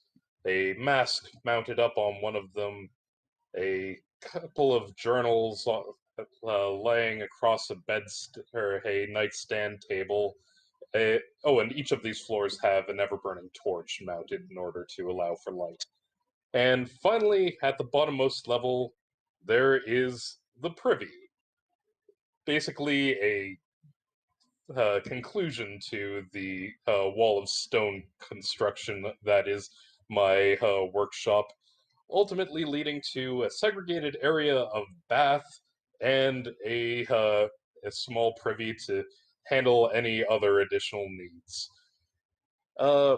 a mask mounted up on one of them, a couple of journals laying across a or a nightstand table. And each of these floors have an ever-burning torch mounted in order to allow for light. And finally, at the bottommost level, there is the privy. Basically, a conclusion to the wall of stone construction that is my workshop, ultimately leading to a segregated area of bath and a small privy to handle any other additional needs. Uh,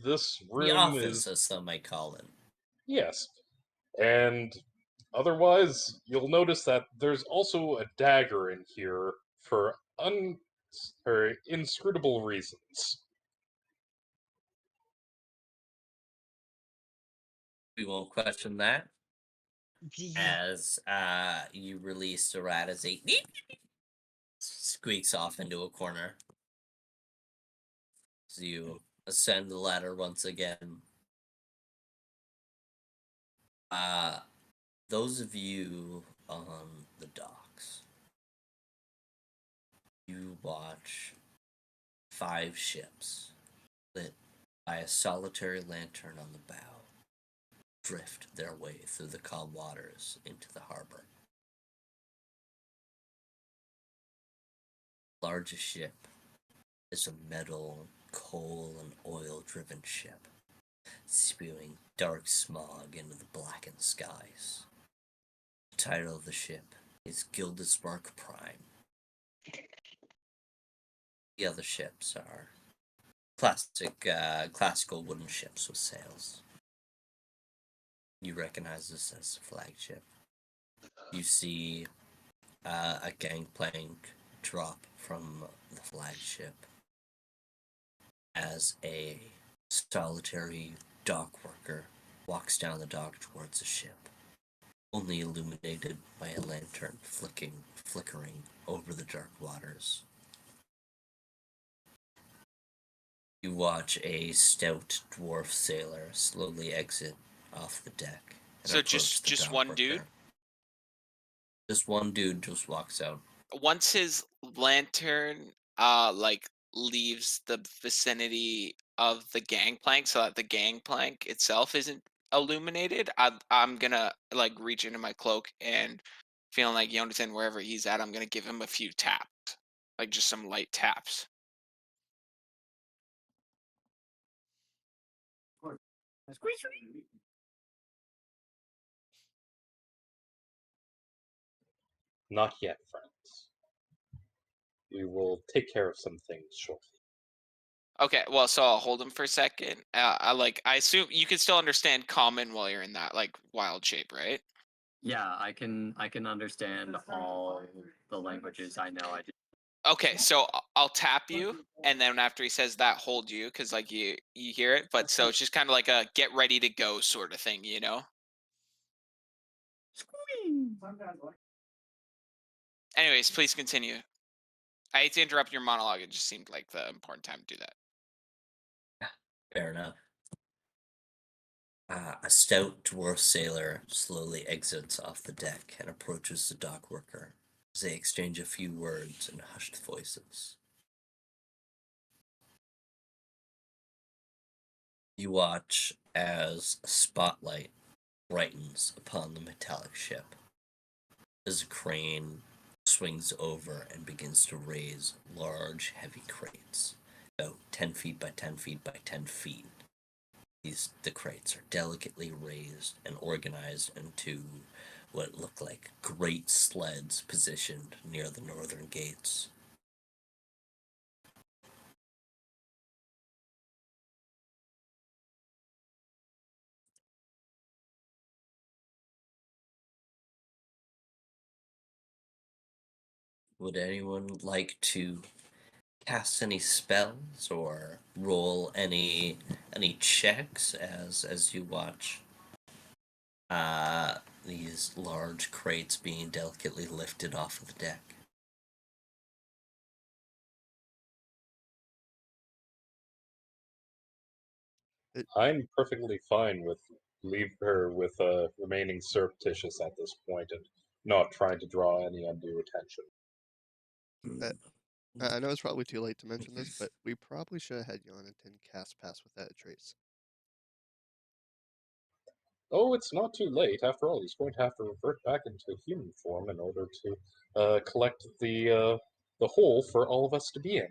this The room office, is, as some might call it. yes, and otherwise, you'll notice that there's also a dagger in here for or inscrutable reasons. We won't question that. Yeah. As you release the rat as a squeaks off into a corner. As you ascend the ladder once again. Those of you on the docks, you watch 5 ships lit by a solitary lantern on the bow drift their way through the calm waters into the harbor. The largest ship is a metal, coal, and oil-driven ship, spewing dark smog into the blackened skies. The title of the ship is Gildesmark Prime. The other ships are classical wooden ships with sails. You recognize this as the flagship. You see a gangplank drop from the flagship as a solitary dock worker walks down the dock towards the ship, only illuminated by a lantern flickering over the dark waters. You watch a stout dwarf sailor slowly exit off the deck. And So approach the just dock one worker. dude? Just one dude just walks out. Once his lantern like leaves the vicinity of the gangplank so that the gangplank itself isn't illuminated, I'm gonna like reach into my cloak and feeling like Jonathan, wherever he's at, I'm gonna give him a few taps. Like just some light taps. Not yet, friends. We will take care of some things shortly. Okay, well, so I'll hold him for a second. I assume you can still understand common while you're in that like wild shape, right? Yeah, I can understand all the languages. I know I just Okay, so I'll tap you, and then after he says that, hold you, because like you hear it. But so it's just kind of like a get ready to go sort of thing, you know. Anyways, please continue. I hate to interrupt your monologue. It just seemed like the important time to do that. Fair enough. A stout dwarf sailor slowly exits off the deck and approaches the dock worker as they exchange a few words in hushed voices. You watch as a spotlight brightens upon the metallic ship as a crane swings over and begins to raise large, heavy crates, about 10 feet by 10 feet by 10 feet. The crates are delicately raised and organized into what look like great sleds positioned near the northern gates. Would anyone like to cast any spells or roll any checks as you watch these large crates being delicately lifted off of the deck? I'm perfectly fine with leave her with remaining surreptitious at this point and not trying to draw any undue attention. I know it's probably too late to mention this, but we probably should have had Jonathan cast Pass Without a Trace. Oh, it's not too late. After all, he's going to have to revert back into human form in order to collect the hole for all of us to be in.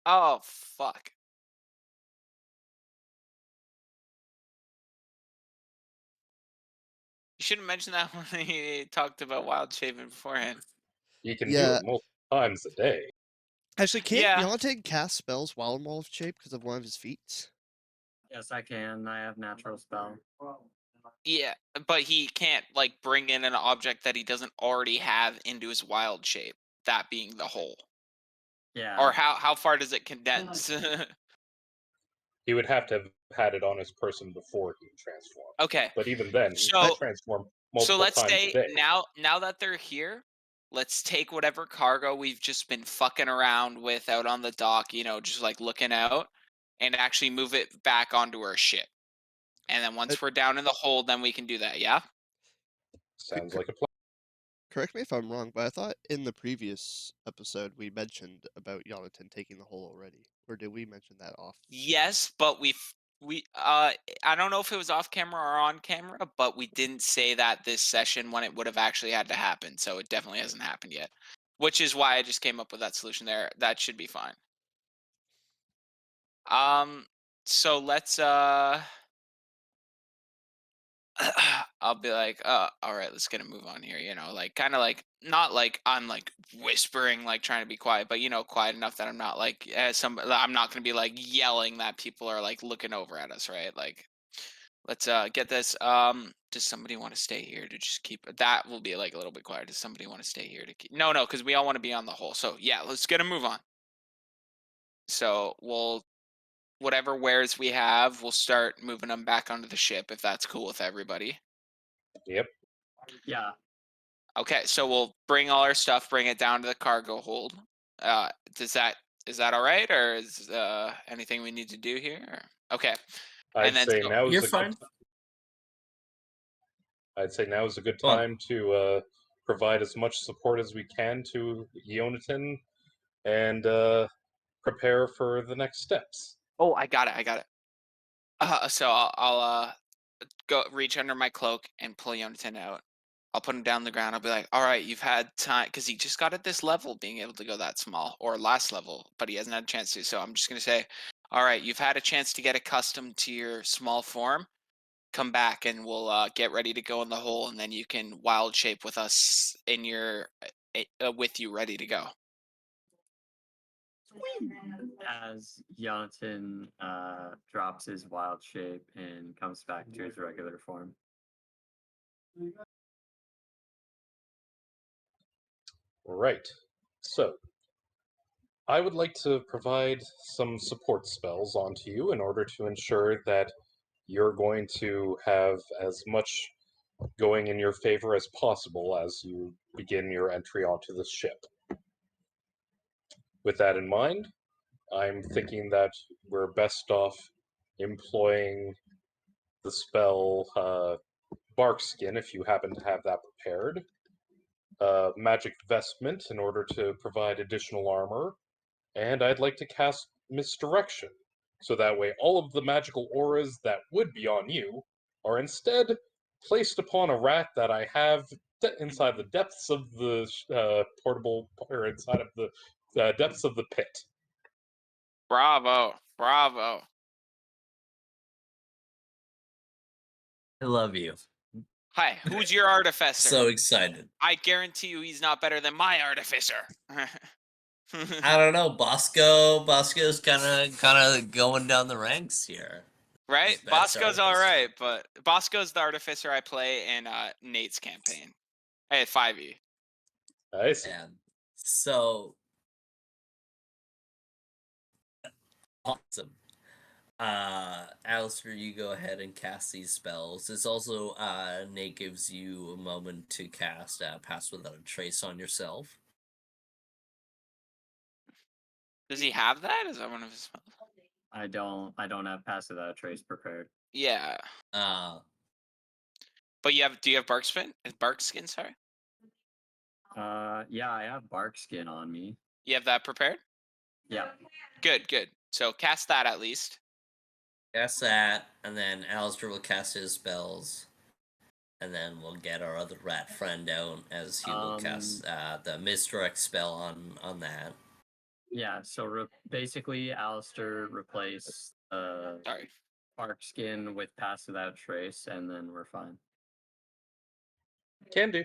Oh, fuck. You should have mentioned that when he talked about wild shaving beforehand. He can do Yeah. it multiple times a day. Actually, can't Yeah. Jonathan cast spells while in wolf shape because of one of his feats? Yes, I can. I have natural spell. Yeah, but he can't like bring in an object that he doesn't already have into his wild shape. That being the hole. Yeah. Or how far does it condense? He would have to have had it on his person before he transformed. Okay. But even then, he So can transform multiple let's times say a day. now that they're here, let's take whatever cargo we've just been fucking around with out on the dock, just like looking out, and actually move it back onto our ship. And then once we're down in the hold, then we can do that, yeah? Sounds like a plan. Correct me if I'm wrong, but I thought in the previous episode we mentioned about Jonathan taking the hole already. Or did we mention that off? Yes, but I don't know if it was off camera or on camera, but we didn't say that this session when it would have actually had to happen. So it definitely hasn't happened yet, which is why I just came up with that solution there. That should be fine. So let's I'll be like, all right, let's get a move on here, like kind of like not like I'm like whispering, like trying to be quiet, but quiet enough that I'm not like I'm not gonna be like yelling that people are like looking over at us, right? Like, let's get this. Does somebody want to stay here to just keep that? Will be like a little bit quiet. Does somebody want to stay here to keep? No, because we all want to be on the whole. So yeah, let's get a move on. So we'll whatever wares we have, we'll start moving them back onto the ship if that's cool with everybody. Yep. Yeah. Okay, so we'll bring all our stuff, bring it down to the cargo hold. Is that all right, or is anything we need to do here? Okay, I'd say so, now is You're a good fine. I'd say now is a good Go on. time to provide as much support as we can to Yonatan and prepare for the next steps. oh, I got it. So I'll go reach under my cloak and pull Yonatan out. I'll put him down on the ground. I'll be like, all right, you've had time, because he just got at this level being able to go that small, or last level, but he hasn't had a chance to. So I'm just going to say, all right, you've had a chance to get accustomed to your small form. Come back and we'll get ready to go in the hole, and then you can wild shape with us in your with you ready to go. As Jonathan drops his wild shape and comes back to his regular form. Right. So, I would like to provide some support spells onto you in order to ensure that you're going to have as much going in your favor as possible as you begin your entry onto the ship. With that in mind, I'm thinking that we're best off employing the spell Bark Skin if you happen to have that prepared. Magic Vestment in order to provide additional armor. And I'd like to cast Misdirection, so that way all of the magical auras that would be on you are instead placed upon a rat that I have inside the depths of the portable, or inside of the depths of the pit. Bravo. Bravo. I love you. Hi, who's your artificer? So excited. I guarantee you he's not better than my artificer. I don't know, Bosco. Bosco's kind of going down the ranks here. Right? He's best Bosco's artificer. alright, but Bosco's the artificer I play in Nate's campaign. Hey, 5e. I see. And so awesome. Alistair, you go ahead and cast these spells. It's also Nate gives you a moment to cast Pass Without a Trace on yourself. Does he have that? Is that one of his spells? I don't have Pass Without a Trace prepared. Yeah. Uh, But do you have bark skin? Bark skin, sorry? Yeah, I have bark skin on me. You have that prepared? Yeah. Good, good. So cast that at least. cast that, and then Alistair will cast his spells. And then we'll get our other rat friend out as he will cast the Misdirect spell on that. Yeah, so basically, Alistair replace Sorry. bark skin with Pass Without Trace, and then we're fine. Can do.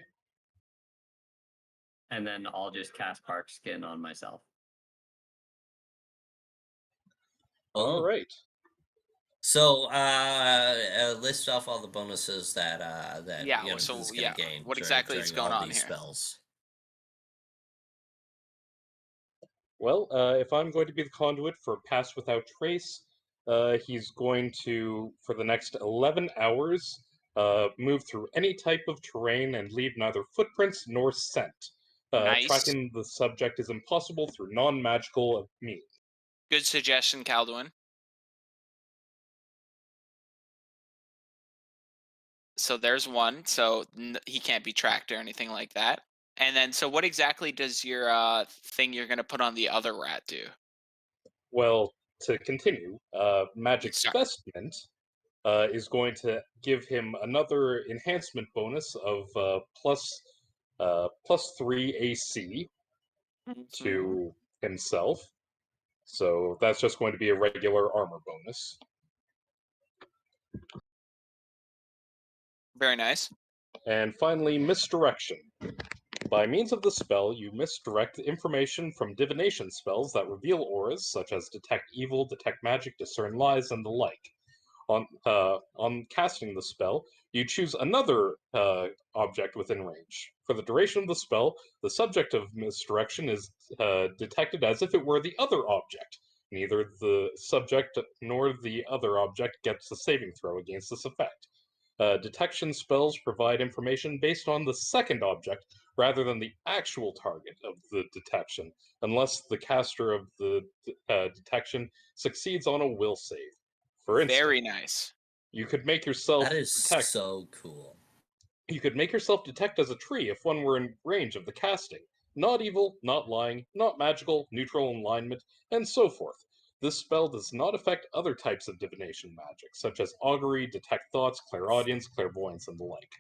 And then I'll just cast bark skin on myself. All right. So, list off all the bonuses that Yeah, Jonas so, is going to yeah, gain what during, exactly is during going all on these here? spells. Well, if I'm going to be the conduit for Pass Without Trace, he's going to, for the next 11 hours, move through any type of terrain and leave neither footprints nor scent. Nice. Tracking the subject is impossible through non-magical means. Good suggestion, Calduin. So there's one. So he can't be tracked or anything like that. And then, so what exactly does your thing you're going to put on the other rat do? Well, to continue, Magic Sorry. Vestment is going to give him another enhancement bonus of plus 3 AC to himself. So that's just going to be a regular armor bonus. Very nice. And finally, Misdirection. By means of the spell, you misdirect information from divination spells that reveal auras, such as Detect Evil, Detect Magic, Discern Lies, and the like. On casting the spell, you choose another object within range. For the duration of the spell, the subject of misdirection is detected as if it were the other object. Neither the subject nor the other object gets a saving throw against this effect. Detection spells provide information based on the second object rather than the actual target of the detection, unless the caster of the detection succeeds on a will save. For instance, Very nice. you could make yourself That is detect. so cool. You could make yourself detect as a tree if one were in range of the casting. Not evil, not lying, not magical, neutral alignment, and so forth. This spell does not affect other types of divination magic, such as augury, detect thoughts, clairaudience, clairvoyance, and the like.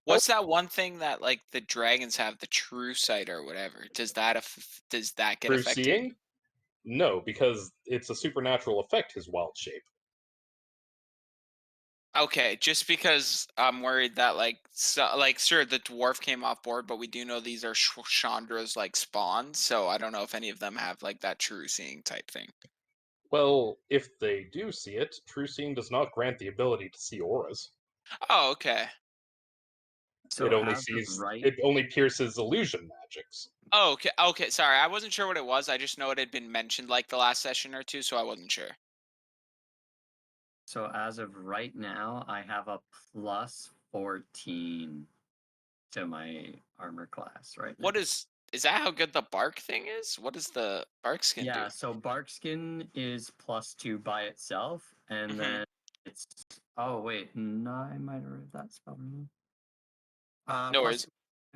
What's that one thing that like the dragons have, the true sight or whatever? Does that get Through affected? seeing? No, because it's a supernatural effect, his wild shape. Okay, just because I'm worried that sure, the dwarf came off board, but we do know these are Chandra's like spawns, so I don't know if any of them have like that true seeing type thing. Well, if they do see it, true seeing does not grant the ability to see auras. Oh, okay. So It only as of right, it only pierces illusion magics. Oh, okay. Okay, sorry. I wasn't sure what it was. I just know it had been mentioned like the last session or two, so I wasn't sure. so as of right now, I have a plus 14 to my armor class right now. What is that how good the bark thing is? What does the bark skin do? Yeah, so bark skin is +2 by itself, and then it's wait, no, I might have read that spell wrong. No Plus worries.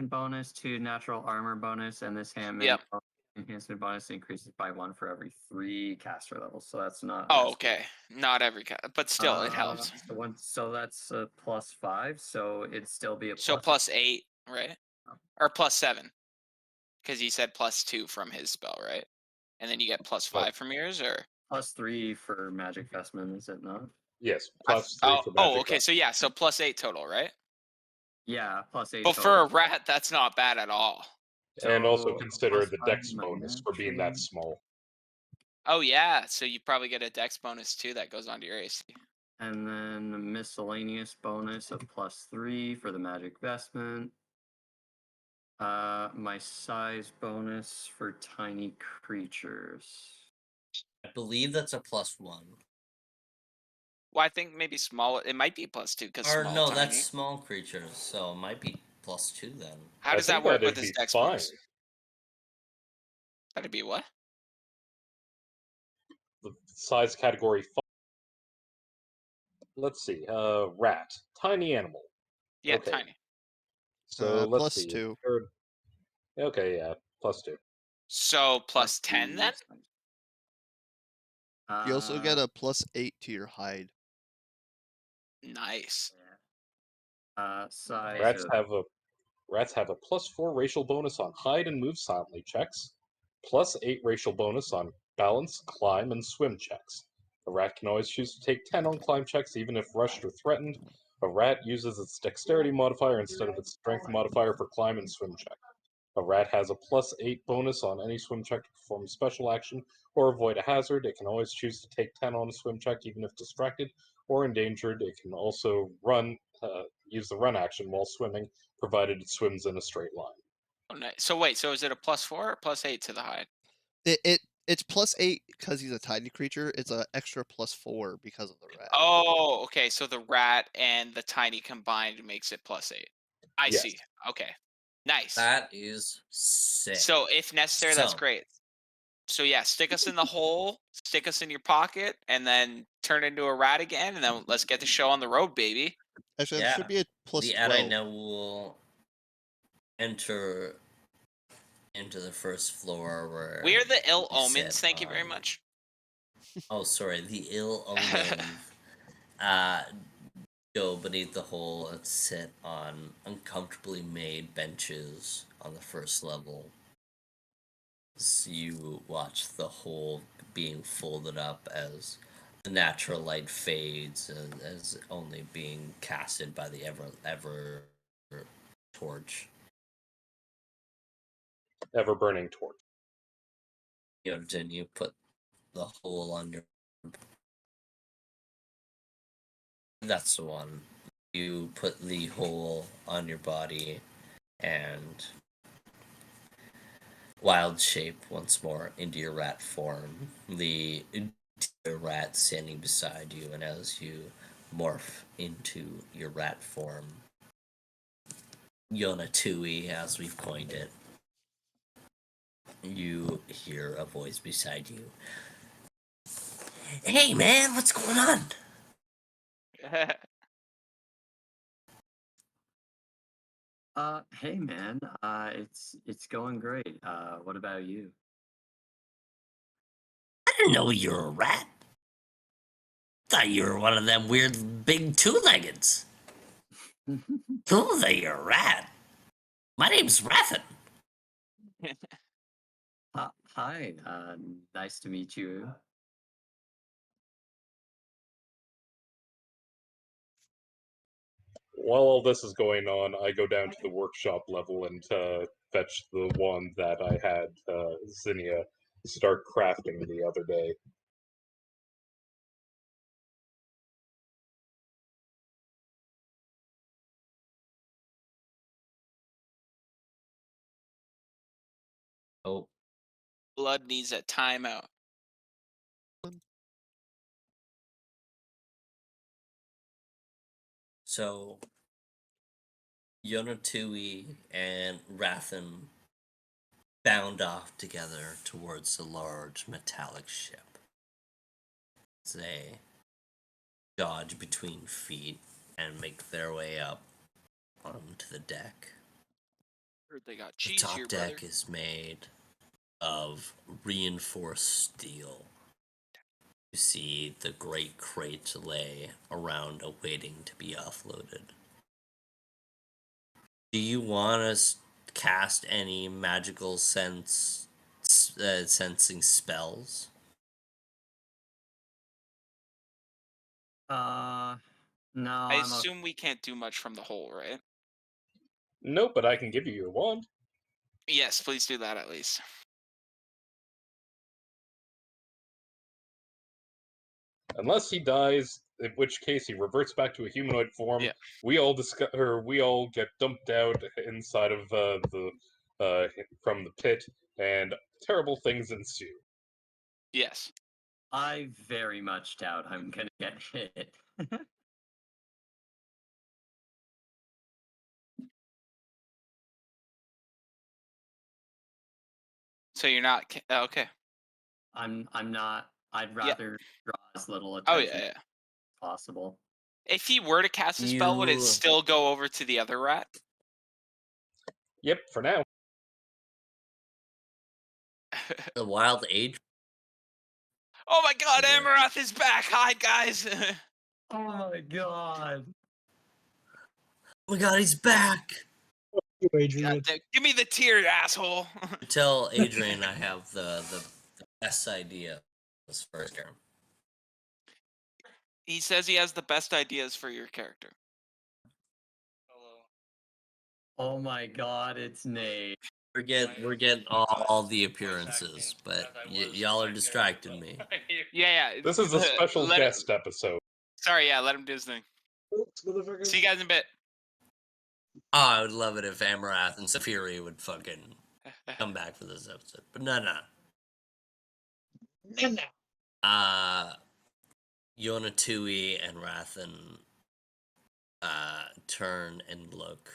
bonus to natural armor bonus, and this hand Yep. enhancement bonus increases by 1 for every 3 caster levels, so that's not. Oh, as okay. Not every but still, it helps. So that's a +5, so it'd still be a So plus. +8, right? Oh. Or +7, because he said +2 from his spell, right? And then you get +5 from yours, or +3 for magic vestment, is it not? Yes, plus 3 for magic. oh, okay. So yeah, so +8 total, right? Yeah, +8 But total. for a rat, that's not bad at all. And also So, consider the +5 dex bonus for being that naturally. small. Oh yeah, so you probably get a dex bonus too that goes onto your AC. And then a miscellaneous bonus of +3 for the magic vestment. My size bonus for tiny creatures. I believe that's a +1. Well, I think maybe small. It might be +2 because Or small, no, tiny. that's small creatures, so it might be +2 then. How I does that think work with that'd his be dex fine. bonus? That'd be what? The size category 5. Let's see. Rat, tiny animal. Yeah, Okay. tiny. So let's Plus see. 2. Okay, yeah, +2. So +10 then? You also get a +8 to your hide. Nice. Size Rats of have a +4 racial bonus on hide and move silently checks, +8 racial bonus on balance, climb, and swim checks. A rat can always choose to take 10 on climb checks even if rushed or threatened. A rat uses its dexterity modifier instead of its strength modifier for climb and swim check. A rat has a +8 bonus on any swim check to perform a special action or avoid a hazard. It can always choose to take 10 on a swim check even if distracted or endangered. It can also use the run action while swimming, provided it swims in a straight line. Oh, nice. So wait, so is it a +4 or +8 to the hide? It's +8 because he's a tiny creature. It's an extra +4 because of the rat. Oh, okay. So the rat and the tiny combined makes it +8. I Yes. see. Okay. Nice. That is sick. So if necessary, that's So- great. So yeah, stick us in the hole, stick us in your pocket, and then turn into a rat again, and then let's get the show on the road, baby. Actually, that Yeah. should be a The ad I +12. now will enter into the first floor where We are the ill we omens. sit Thank you very on- much. Oh, sorry, the ill omen. Go beneath the hole and sit on uncomfortably made benches on the first level. As you watch the hole being folded up as the natural light fades and as only being casted by the ever torch. Ever burning torch. Then you put the hole on your. That's the one. You put the hole on your body and wild shape once more into your rat form. The rat standing beside you, and as you morph into your rat form, Yonatui, as we've coined it, you hear a voice beside you. Hey man, what's going on? Hey man, it's going great. What about you? I didn't know you were a rat. Thought you were one of them weird big two-leggeds. Cool that you're a rat. My name's Rathan. Hi, nice to meet you. While all this is going on, I go down to the workshop level and fetch the wand that I had Zinnia start crafting the other day. Oh, Blood needs a timeout. so Yonatui and Rathan bound off together towards the large metallic ship. They dodge between feet and make their way up onto the deck. Heard they got The cheese top here, deck brother. is made of reinforced steel. You see the great crate lay around awaiting to be offloaded. Do you want to cast any magical sensing spells? No, I I'm assume we can't do much from the hole, right? Nope, but I can give you your wand. Yes, please do that at least. Unless he dies, in which case he reverts back to a humanoid form. Yeah. We all we all get dumped out inside of from the pit, and terrible things ensue. Yes. I very much doubt I'm gonna get hit. So you're not okay. I'm not. I'd Yeah. rather draw as little Oh attention yeah, as yeah. possible. If he were to cast a spell, would it You- still go over to the other rat? Yep, for now. The wild age. Oh my god, Yeah. Amarath is back! Hi guys! Oh my god! Oh my god, he's back! Adrian. Give me the tear, asshole! Tell Adrian I have the best idea this first term. He says he has the best ideas for your character. Oh my god, it's Nate. We're getting all the appearances, but y'all are distracting me. Yeah. This is a special guest episode. Sorry, yeah, let him do his thing. See you guys in a bit. Oh, I would love it if Amarath and Saphiri would fucking come back for this episode. But no. Yonatui and Rathan turn and look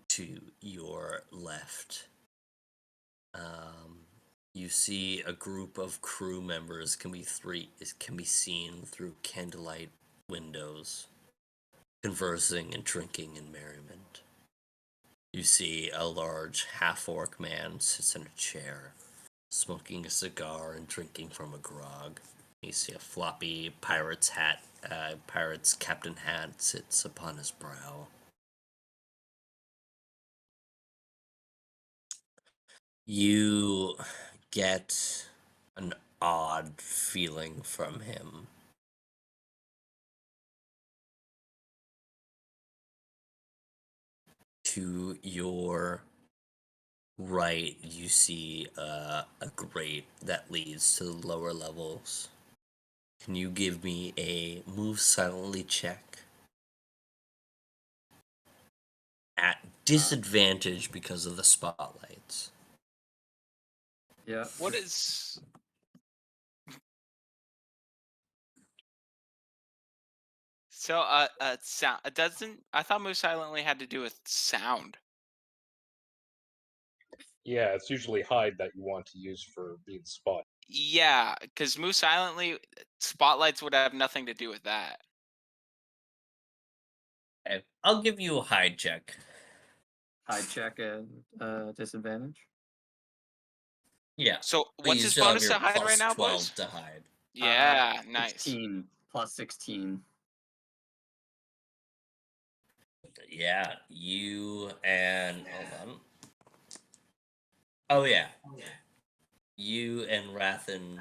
to your left. You see a group of crew members can be seen through candlelight windows, conversing and drinking in merriment. You see a large half-orc man sits in a chair, smoking a cigar and drinking from a grog. You see a floppy pirate's captain hat sits upon his brow. You get an odd feeling from him. To your right, you see a grate that leads to the lower levels. Can you give me a move silently check? At disadvantage because of the spotlights. Yeah. What is... So, sound... It doesn't... I thought Move Silently had to do with sound. Yeah, it's usually hide that you want to use for being spotted. Yeah, because Move Silently, spotlights would have nothing to do with that. Okay, I'll give you a hide check. Hide check at disadvantage. Yeah. So, But what's you his still have bonus your to hide plus right now, 12 boys? to hide. Yeah, nice. 16 plus 16. Yeah, you and hold on. Oh yeah. You and Rathan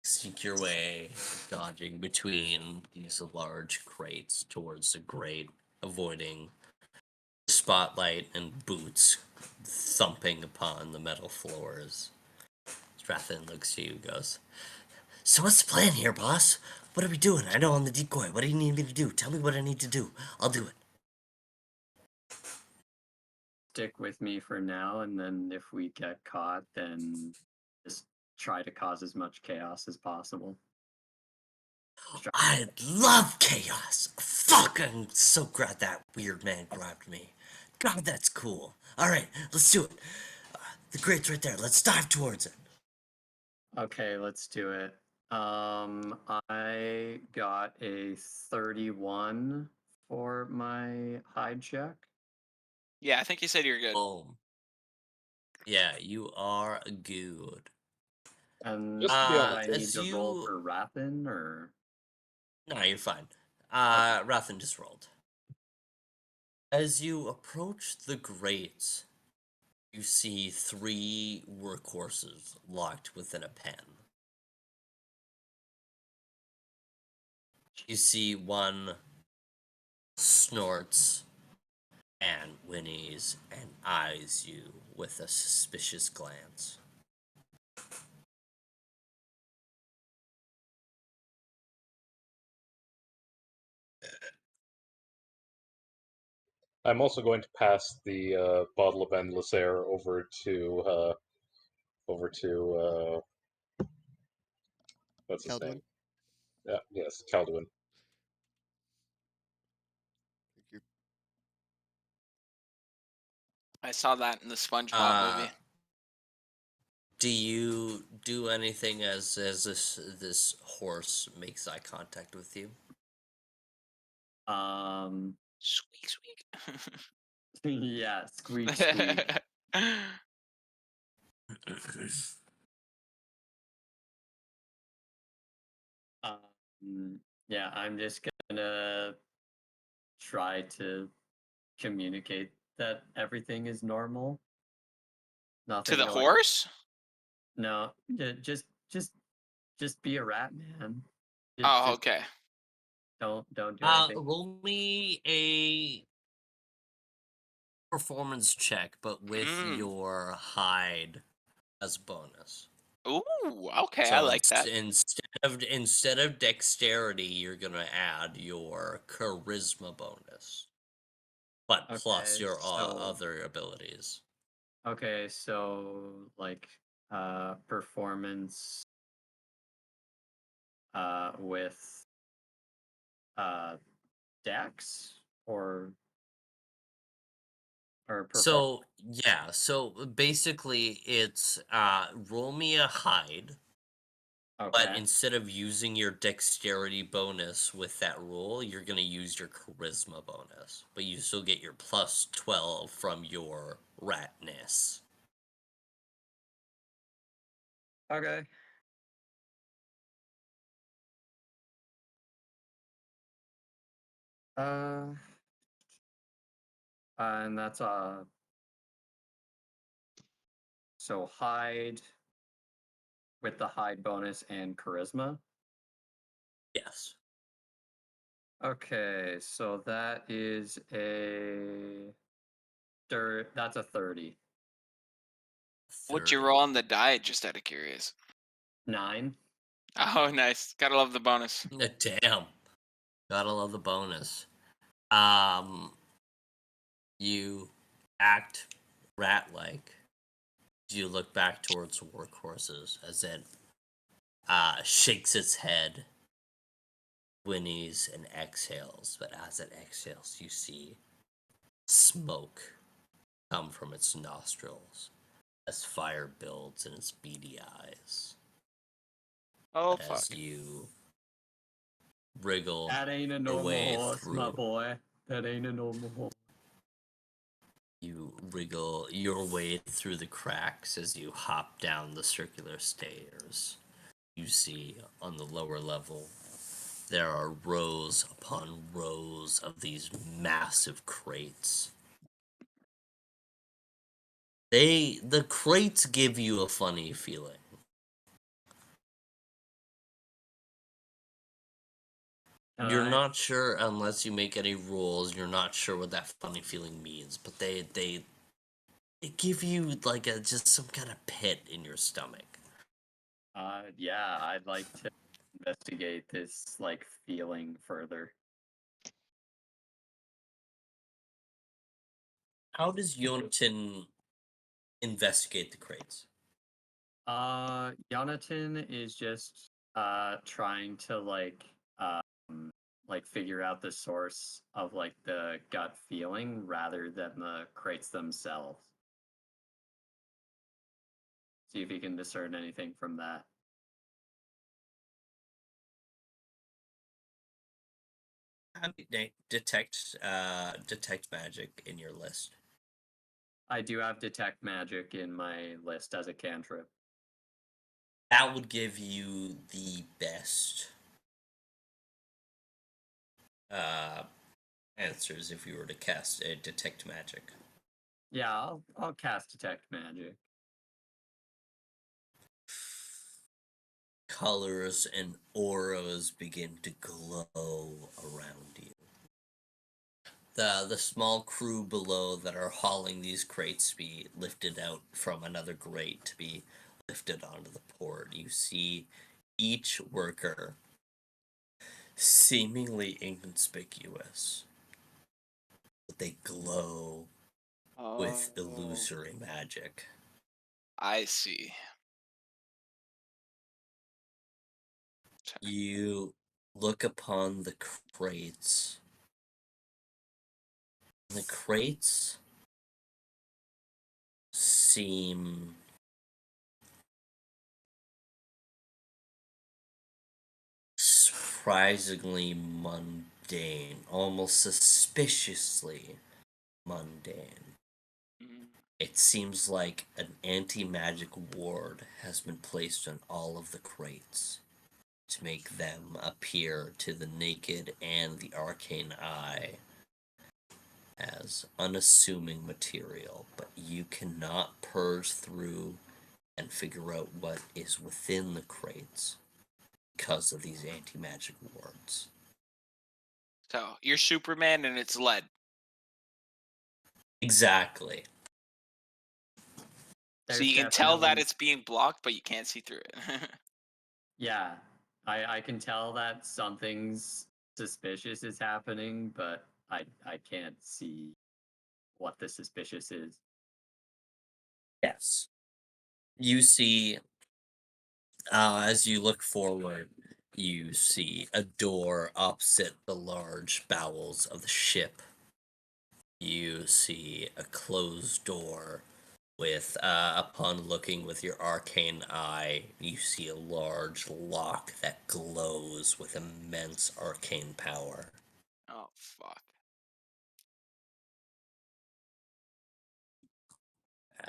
sneak your way, dodging between these large crates towards the grate, avoiding spotlight and boots thumping upon the metal floors. Rathan looks to you and goes, "So what's the plan here, boss? What are we doing? I know I'm the decoy. What do you need me to do? Tell me what I need to do. I'll do it." Stick with me for now, and then if we get caught, then just try to cause as much chaos as possible. I love chaos. Fuck, I'm so glad that weird man grabbed me. God, that's cool. Alright, let's do it. The grate's right there. Let's dive towards it. Okay, let's do it. I got a 31 for my hide check. Yeah, I think you said you're good. Boom. Yeah, you are good. And Just to be do on the I safe need As to roll you... for Rathin or? No, you're fine. Okay. Rathan just rolled. As you approach the grate, you see 3 workhorses locked within a pen. You see one snorts and whinnies and eyes you with a suspicious glance. I'm also going to pass the bottle of endless air over to what's his name? Caldwin, Yeah, yes, Caldwin. thank you. I saw that in the SpongeBob Uh, movie. do you do anything as this horse makes eye contact with you? Squeak, squeak. Yeah, squeak, squeak. Yeah, I'm just gonna try to communicate that everything is normal. To Nothing the going. horse? No, just be a rat, man. Oh, Just okay. don't do anything. Roll me a performance check, but with Mm. your hide as bonus. Ooh, okay, I So like that. instead of dexterity, you're gonna add your charisma bonus, but plus Okay, your so other abilities. okay, so like performance with uh Dex or perform. So yeah, so basically it's roll me a hide, but Okay. instead of using your dexterity bonus with that roll, you're gonna use your charisma bonus, but you still get your plus 12 from your ratness. Okay. Uh and that's so hide with the hide bonus and charisma. Yes. Okay, so that is that's a 30. What'd you 30. roll on the die, just out of curious? 9. Oh, nice. Gotta love the bonus. Damn. Gotta love the bonus. Um, you act rat-like. You look back towards workhorses as it shakes its head, whinnies, and exhales. But as it exhales, you see smoke come from its nostrils as fire builds in its beady eyes. Oh, As fuck. you wriggle That ain't a your normal way horse, my through. boy. That ain't a normal horse. You wriggle your way through the cracks as you hop down the circular stairs. You see on the lower level, there are rows upon rows of these massive crates. The crates give you a funny feeling. Can You're I not sure unless you make any rules. You're not sure what that funny feeling means, but they give you like a just some kind of pit in your stomach. yeah, I'd like to investigate this like feeling further. How does Yonatan investigate the crates? Jonathan is just trying to like figure out the source of like the gut feeling rather than the crates themselves. See if he can discern anything from that. How do you detect magic in your list? I do have detect magic in my list as a cantrip. That would give you the best answers if you were to cast a detect magic. Yeah, I'll cast detect magic. Colors and auras begin to glow around you. The small crew below that are hauling these crates to be lifted out from another grate to be lifted onto the port. You see each worker seemingly inconspicuous, but they glow with Oh, illusory magic. I see. You look upon the crates. The crates seem surprisingly mundane, almost suspiciously mundane. Mm. It seems like an anti-magic ward has been placed on all of the crates to make them appear to the naked and the arcane eye as unassuming material, but you cannot purge through and figure out what is within the crates because of these anti-magic wards. So you're Superman and it's lead. Exactly. So There's you can tell that definitely- it's being blocked, but you can't see through it. Yeah, I can tell that something's suspicious is happening, but I can't see what the suspicious is. Yes. You see, as you look forward, you see a door opposite the large bowels of the ship. You see a closed door with, upon looking with your arcane eye, you see a large lock that glows with immense arcane power. Oh fuck.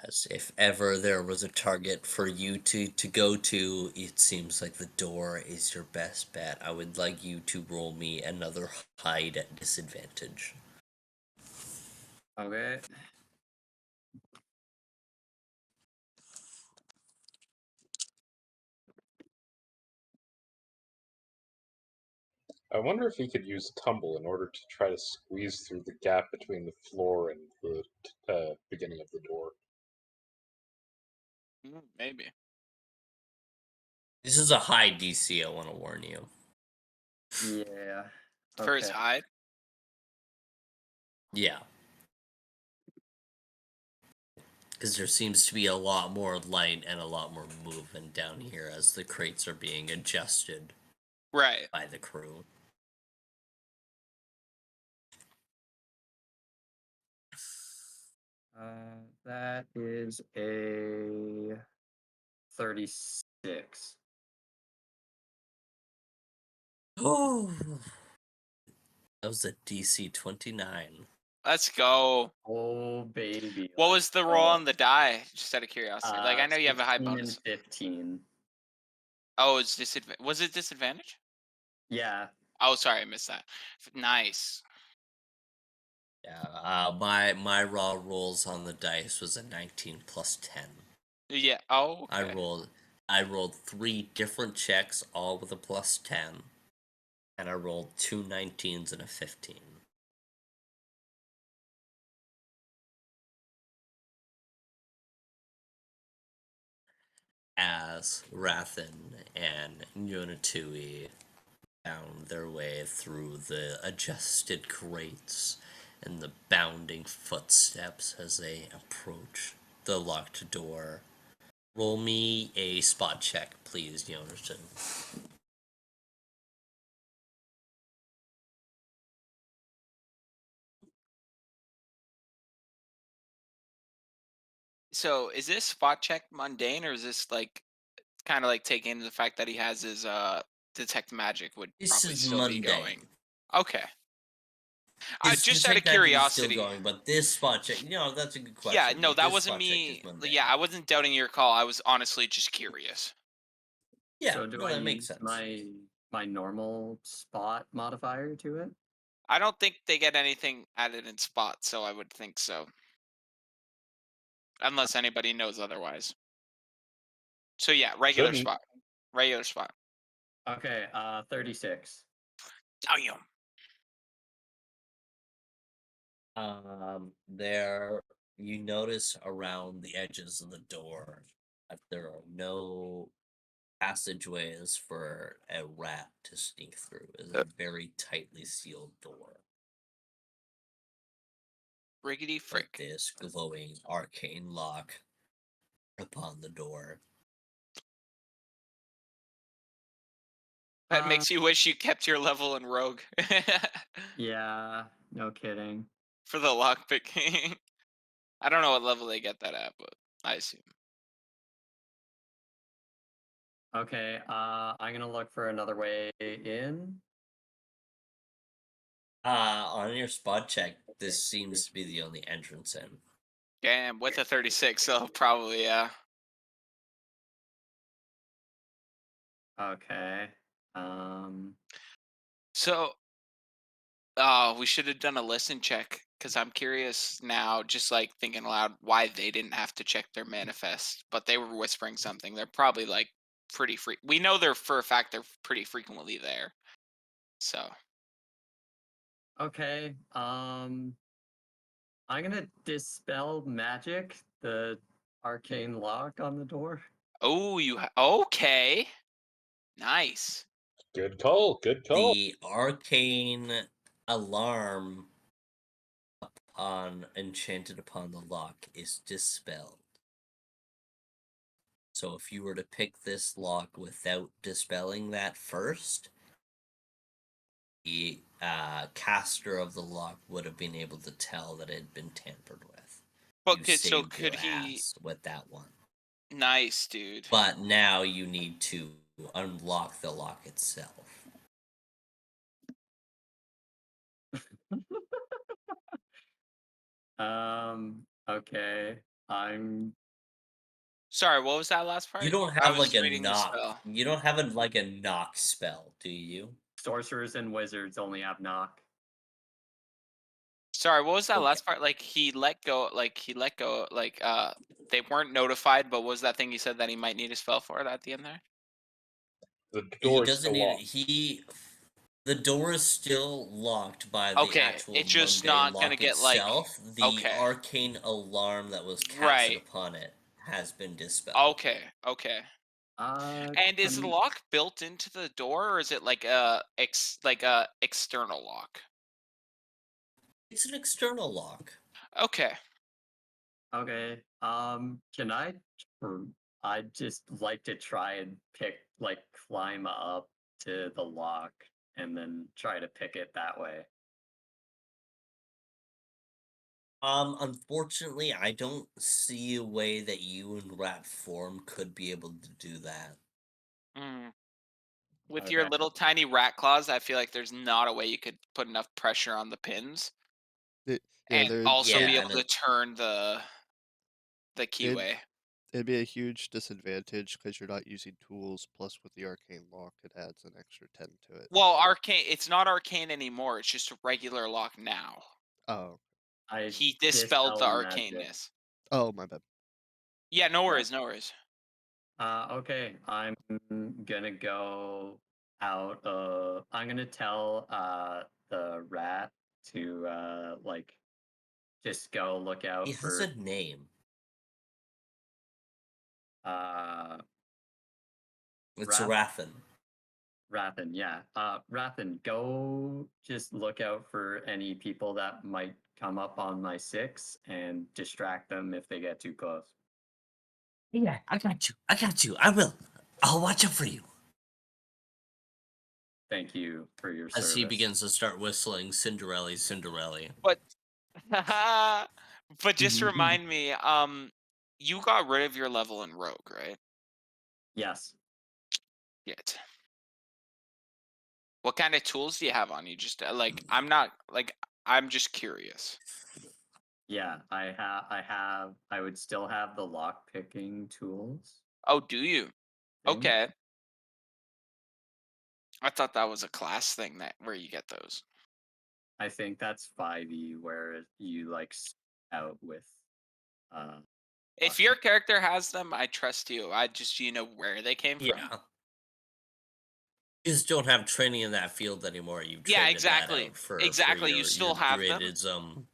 As if ever there was a target for you to go to, it seems like the door is your best bet. I would like you to roll me another hide at disadvantage. Okay. I wonder if he could use tumble in order to try to squeeze through the gap between the floor and the beginning of the door. Maybe. This is a high DC, I want to warn you. Yeah. For his Okay. hide. Yeah. Because there seems to be a lot more light and a lot more movement down here as the crates are being adjusted Right. by the crew. That is a 36. Oh, that was a DC 29. Let's go. Oh baby. What let's was the roll go. on the die? Just out of curiosity. Like I know you have a high 16 bonus. and 15. Oh, it's disadvantage. Was it disadvantage? Yeah. Oh, sorry, I missed that. Nice. Yeah, my raw rolls on the dice was a 19 plus 10. Yeah. Oh, I okay. rolled 3 different checks, all with a plus 10, and I rolled 2 19s and a 15. As Rathan and Yonatui found their way through the adjusted crates and the bounding footsteps as they approach the locked door. Roll me a spot check, please, Yonerson. So is this spot check mundane, or is this like kind of like taking into the fact that he has his detect magic would This probably is still be going? mundane. Okay. Just out of detect magic is still curiosity. going, but this spot check, that's a good Yeah, question. no, Like, that this wasn't spot check me. is mundane. Yeah, I wasn't doubting your call. I was honestly just curious. Yeah, So do no, I that makes use sense. my normal spot modifier to it? I don't think they get anything added in spot, so I would think so. Unless anybody knows otherwise. So yeah, regular Shouldn't. spot. Regular spot. Okay, 36. Damn. There, you notice around the edges of the door that there are no passageways for a rat to sneak through. It's a very tightly sealed door Riggedy with frick. this glowing arcane lock upon the door. That makes you wish you kept your level in rogue. Yeah, no kidding. For the lockpicking. I don't know what level they get that at, but I assume. Okay, I'm gonna look for another way in. On your spot check, this seems to be the only entrance in. Damn, with a 36, so probably, yeah. Okay. Um, So, we should have done a listen check because I'm curious now, just like thinking aloud, why they didn't have to check their manifest, but they were whispering something. They're probably like pretty free. We know they're for a fact they're pretty frequently there. So, okay. I'm gonna dispel magic, the arcane lock on the door. oh, okay, nice. Good call. Good call. The arcane alarm enchanted upon the lock is dispelled. So if you were to pick this lock without dispelling that first, the caster of the lock would have been able to tell that it had been tampered with. But You so saved could your he? ass with that one. Nice, dude. But now you need to unlock the lock itself. Okay. I'm Sorry, what was that last part? You don't I have was like a reading the knock. spell. You don't have like a knock spell, do you? sorcerers and wizards only have knock. Sorry, what was that Okay. last part? Like he let go, they weren't notified, but what was that thing he said that he might need a spell for it at the end there? The He door is doesn't still need locked. the door is still locked by the Okay, actual it's just mundane not gonna lock get like itself. The okay. arcane alarm that was casted Right. upon it has been dispelled. Okay, okay. Uh And is the can- lock built into the door or is it like a external lock? It's an external lock. Okay. okay. Can I'd just like to try and climb up to the lock and then try to pick it that way. Unfortunately, I don't see a way that you in rat form could be able to do that. Mm. With your Okay. little tiny rat claws, I feel like there's not a way you could put enough pressure on the pins Yeah, and there also be Yeah, able to turn the it'd, keyway. it'd be a huge disadvantage because you're not using tools. Plus, with the arcane lock, it adds an extra 10 to it. Well, arcane, it's not arcane anymore. It's just a regular lock now. Oh, I He dispelled the dispel magic. arcaneness. oh, my bad. Yeah, no Yeah. worries, no worries. Okay, I'm gonna go out. I'm gonna tell the rat to just go look out He has for a name. uh It's Rath Rathan. Rathan. Yeah, Rathan, go just look out for any people that might come up on my 6 and distract them if they get too close. Yeah, I got you. I got you. I will. I'll watch out for you. Thank you for your As he service. begins to start whistling Cinderella, Cinderella. But but just remind me, you got rid of your level in rogue, right? Yes. Yet. What kind of tools do you have on you? Just like I'm not like I'm just curious. Yeah, I would still have the lock picking tools. Oh, do you? thing. Okay. I thought that was a class thing where you get those. I think that's 5e where you like out with If lock your pick. character has them, I trust you. I just where they came from. Yeah. You just don't have training in that field anymore. You've Yeah, traded that exactly. out for Exactly. your You still have them. druidism. You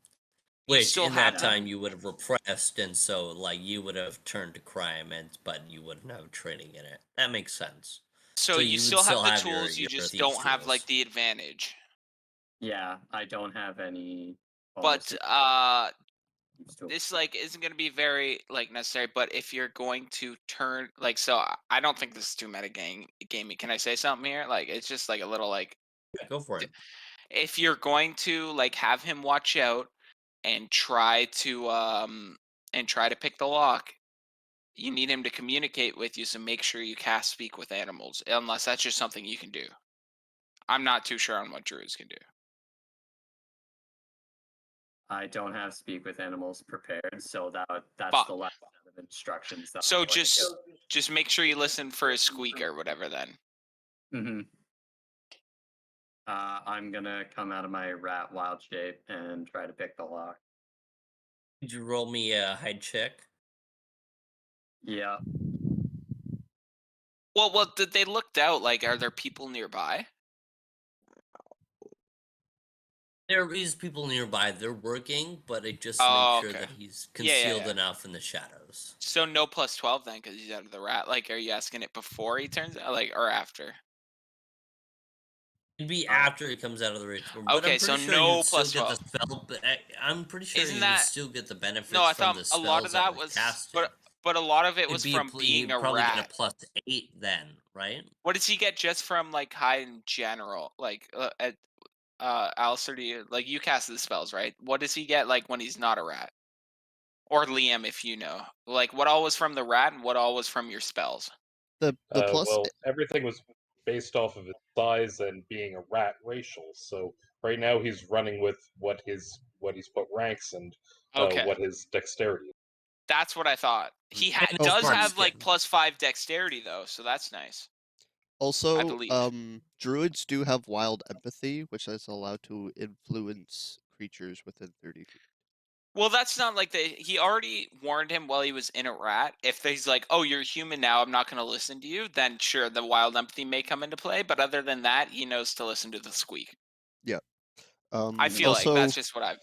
Which still in have that them. time you would have repressed, and so like you would have turned to crime, but you wouldn't have training in it. That makes sense. So you you would still have the your tools, you just thieves don't have like tools. the advantage. Yeah, I don't have any But bonuses. this like isn't going to be very like necessary, but if you're going to turn like I don't think this is too gaming. Can I say something here? Like it's just like a little like Yeah, go for it. if you're going to like have him watch out and try to pick the lock, you need him to communicate with you, so make sure you cast speak with animals, unless that's just something you can do. I'm not too sure on what druids can do. I don't have speak with animals prepared, so that's But the last set of instructions that so I'm going to just make sure you listen for a squeak or whatever then. Mm-hmm. I'm gonna come out of my rat wild shape and try to pick the lock. Did you roll me a hide check? Yeah. Well, did they looked out? Like, are there people nearby? There is people nearby. They're working, but it just to make Oh, sure okay. that he's Yeah, yeah, concealed yeah. enough in the shadows. So no plus 12 then, because he's out of the rat. Like, are you asking it before he turns out, like, or after? It'd be after he comes out of the rage, but Okay, I'm so pretty sure no you'd still plus get the 12. spell. But I'm pretty sure Isn't you would that still get the no? benefits I from thought the a lot of spells that that were was, casted. but a lot of it It'd was be from being you'd a probably get a rat. +8 then, right? What does he get just from like hide in general? Like, at Alistair, do you like you cast the spells, right? What does he get like when he's not a rat? Or Liam, if you know, like what all was from the rat and what all was from your spells. The plus Well, everything was based off of his size and being a rat racial. So right now he's running with what he's put ranks and Okay, what his dexterity is. that's what I thought. He And it's does smart have like skin. +5 dexterity though, so that's nice. I also, believe. druids do have wild empathy, which is allowed to influence creatures within 30 feet. Well, that's not like he already warned him while he was in a rat. If he's like, "Oh, you're human now, I'm not going to listen to you," then sure, the wild empathy may come into play. But other than that, he knows to listen to the squeak. Yeah. I feel like that's just what I've.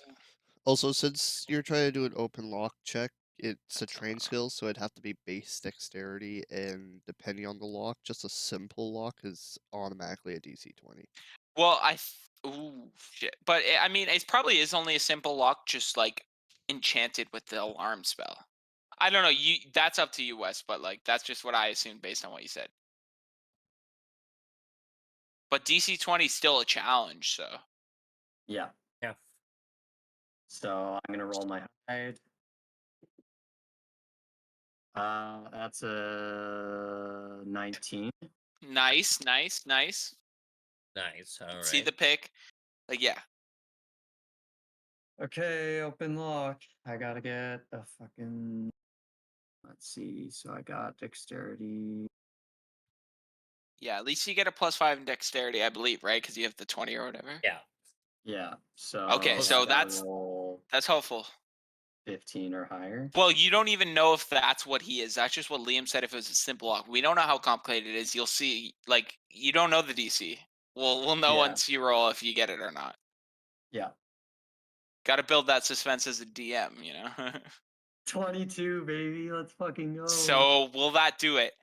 Also, since you're trying to do an open lock check, it's a trained skill, so it'd have to be base dexterity, and depending on the lock, just a simple lock is automatically a DC 20. Well, ooh shit, but I mean, it probably is only a simple lock, just like enchanted with the alarm spell. I don't know. That's up to you, Wes. But like, that's just what I assumed based on what you said. But DC 20 is still a challenge, so. Yeah. Yeah. So I'm gonna roll my hide. That's a 19. Nice, nice, nice. Nice. All right. See the pick. Like, yeah. Okay, open lock. I gotta get a fucking. Let's see. So I got dexterity. Yeah, at least you get a +5 in dexterity, I believe, right? Because you have the 20 or whatever. Yeah. Yeah. So Okay, so I gotta roll that's hopeful. 15 or higher. Well, you don't even know if that's what he is. That's just what Liam said if it was a simple lock. We don't know how complicated it is. You'll see. Like, you don't know the DC. We'll know Yeah. once you roll if you get it or not. Yeah. Got to build that suspense as a DM, you know? 22, baby. Let's fucking go. So, will that do it?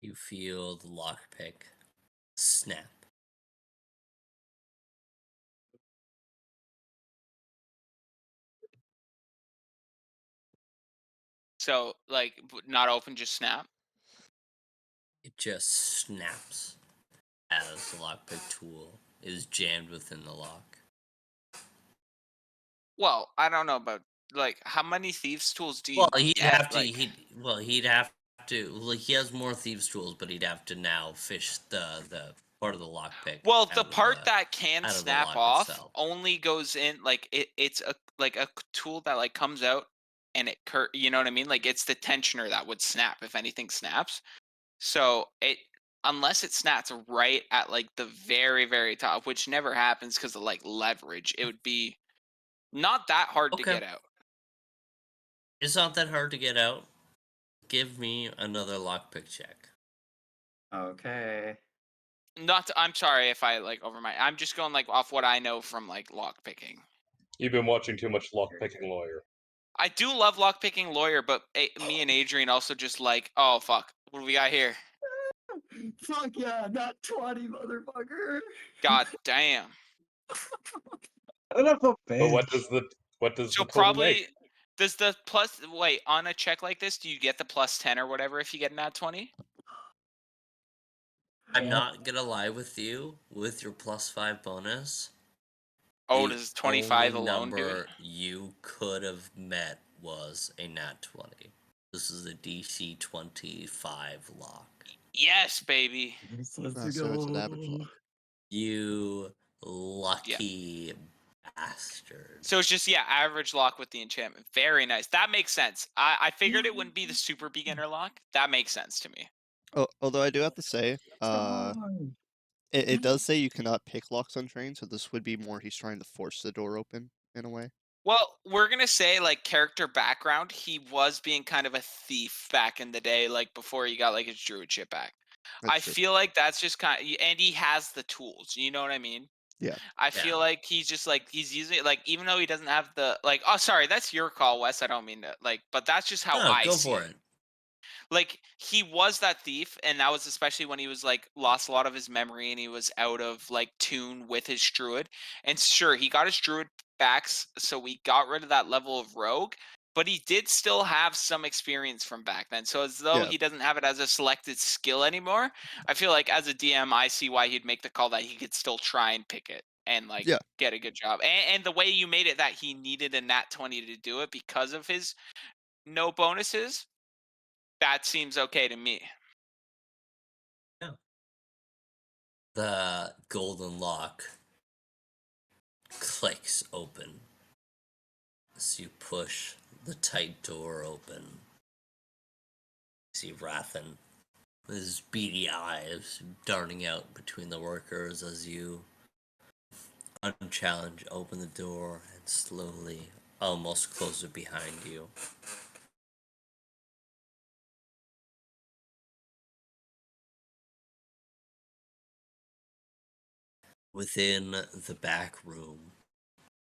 You feel the lockpick snap. So, like, not open, just snap? It just snaps as the lockpick tool is jammed within the lock. Well, I don't know about, like, how many thieves' tools do you Well, he'd get? have to. Like, He'd have to like he has more thieves tools, but he'd have to now fish the part of the lockpick. Well, the out of part that can out of the snap lock off itself. only goes in like it's a like a tool that like comes out and you know what I mean? Like it's the tensioner that would snap if anything snaps. So it unless it snaps right at like the very very top, which never happens because of like leverage, it would be not that hard to Okay. get out. It's not that hard to get out. Give me another lockpick check. Okay. I'm sorry if I like over my. I'm just going like off what I know from like lock picking. You've been watching too much Lockpicking Lawyer. I do love lock picking lawyer, but me and Adrian also just like, oh fuck, what do we got here? Fuck yeah, not 20, motherfucker. God damn. Enough of But what bench. does So the total make? probably does the plus wait on a check like this? Do you get the plus 10 or whatever if you get an ad 20? I'm Yeah. not gonna lie with you. With your +5 bonus, Oh, the does only 25 alone do it? number you could have met was a nat 20. This is a DC 25 lock. Yes, baby. Let's So it's an average lock. You lucky bastard. So it's just average lock with the enchantment. Very nice. That makes sense. I figured it wouldn't be the super beginner lock. That makes sense to me. Oh, although I do have to say, it does say you cannot pick locks on train, so this would be more he's trying to force the door open in a way. Well, we're gonna say like character background. He was being kind of a thief back in the day, like before he got like his druid shit back. That's I true. feel like that's just kind of, and he has the tools. You know what I mean? Yeah. I feel like he's just like he's using it like even though he doesn't have the like. Oh, sorry, that's your call, Wes. I don't mean to like, but that's just how No, I go see for it. it. Like he was that thief, and that was especially when he was like lost a lot of his memory and he was out of like tune with his druid. And sure, he got his druid backs, so we got rid of that level of rogue, but he did still have some experience from back then. So as though Yeah. he doesn't have it as a selected skill anymore, I feel like as a DM I see why he'd make the call that he could still try and pick it and like Yeah. get a good job. And the way you made it that he needed a nat 20 to do it because of his no bonuses, that seems okay to me. The golden lock clicks open as you push the tight door open. See Rathan, his beady eyes darting out between the workers as you unchallenged open the door and slowly almost close it behind you. Within the back room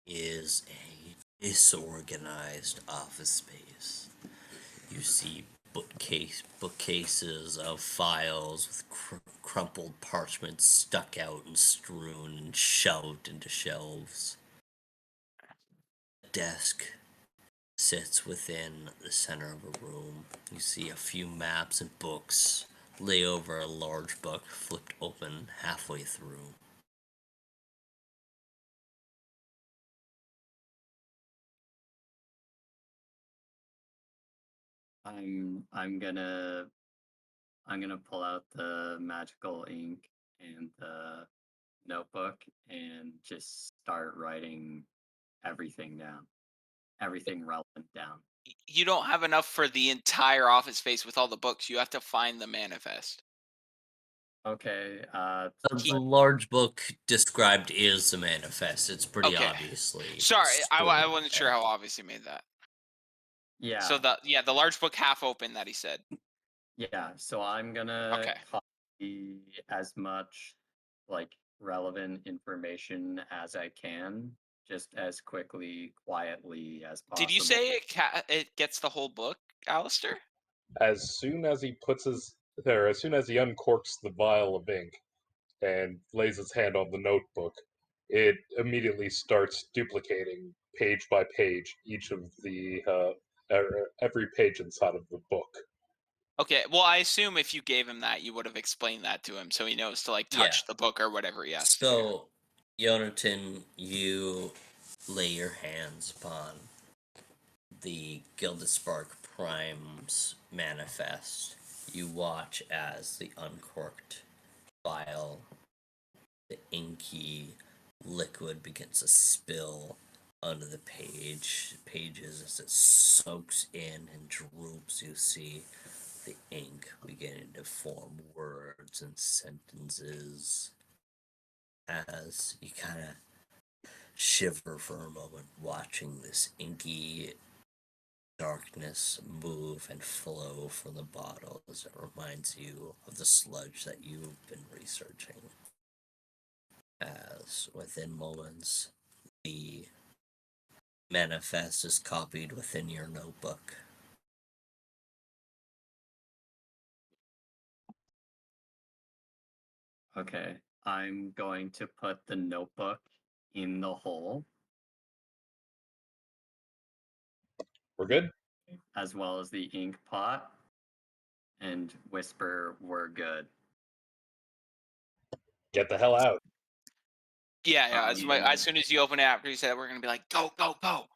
is a disorganized office space. You see bookcases of files with crumpled parchment stuck out and strewn and shoved into shelves. A desk sits within the center of a room. You see a few maps and books lay over a large book flipped open halfway through. I'm gonna pull out the magical ink and the notebook and just start writing everything down. Everything relevant down. You don't have enough for the entire office space with all the books. You have to find the manifest. Okay, The large book described is the manifest. It's pretty Okay. obviously. Sorry, I stored wasn't sure there. how obvious he made that. yeah. So the large book half open that he said. Yeah, so I'm gonna Okay. copy as much like relevant information as I can, just as quickly, quietly as possible. Did you say it gets the whole book, Alistair? As soon as he as soon as he uncorks the vial of ink and lays his hand on the notebook, it immediately starts duplicating page by page each of the every page inside of the book. Okay, well, I assume if you gave him that, you would have explained that to him, so he knows to like touch the book or whatever he has to do. So, Yonatan, you lay your hands upon the Gilded Spark Prime's manifest. you watch as the uncorked vial, the inky liquid begins to spill onto the pages as it soaks in and droops. You see the ink beginning to form words and sentences as you kind of shiver for a moment watching this inky darkness move and flow from the bottle as it reminds you of the sludge that you've been researching. As within moments, the manifest is copied within your notebook. Okay, I'm going to put the notebook in the hole, We're good? as well as the ink pot, and whisper, "We're good." Get the hell out. Yeah. As soon as you open it after you said it, we're gonna be like, go, go, go.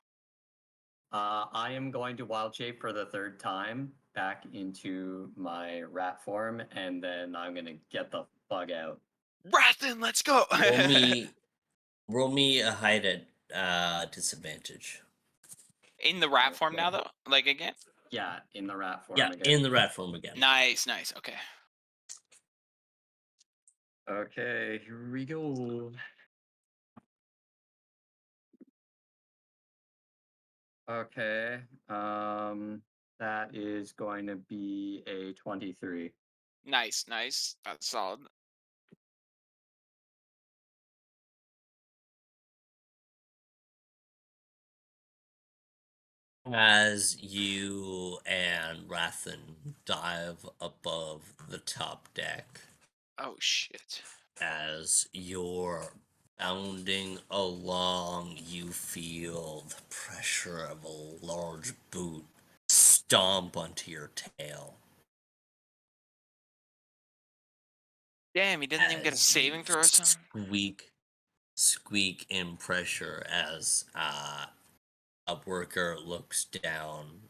I am going to wild shape for the third time back into my rat form, and then I'm gonna get the fuck out. Rathan, let's go. Roll me a hide at disadvantage. In the rat form now, though. Like again. Yeah, in the rat form Yeah, again. in the rat form again. Nice. Okay. Okay, here we go. Okay, that is going to be a 23. Nice. That's solid. As you and Rathan dive above the top deck, Oh shit. as you're bounding along, you feel the pressure of a large boot stomp onto your tail. Damn, he didn't even get a As saving you throw or something. squeak in pressure as a worker looks down,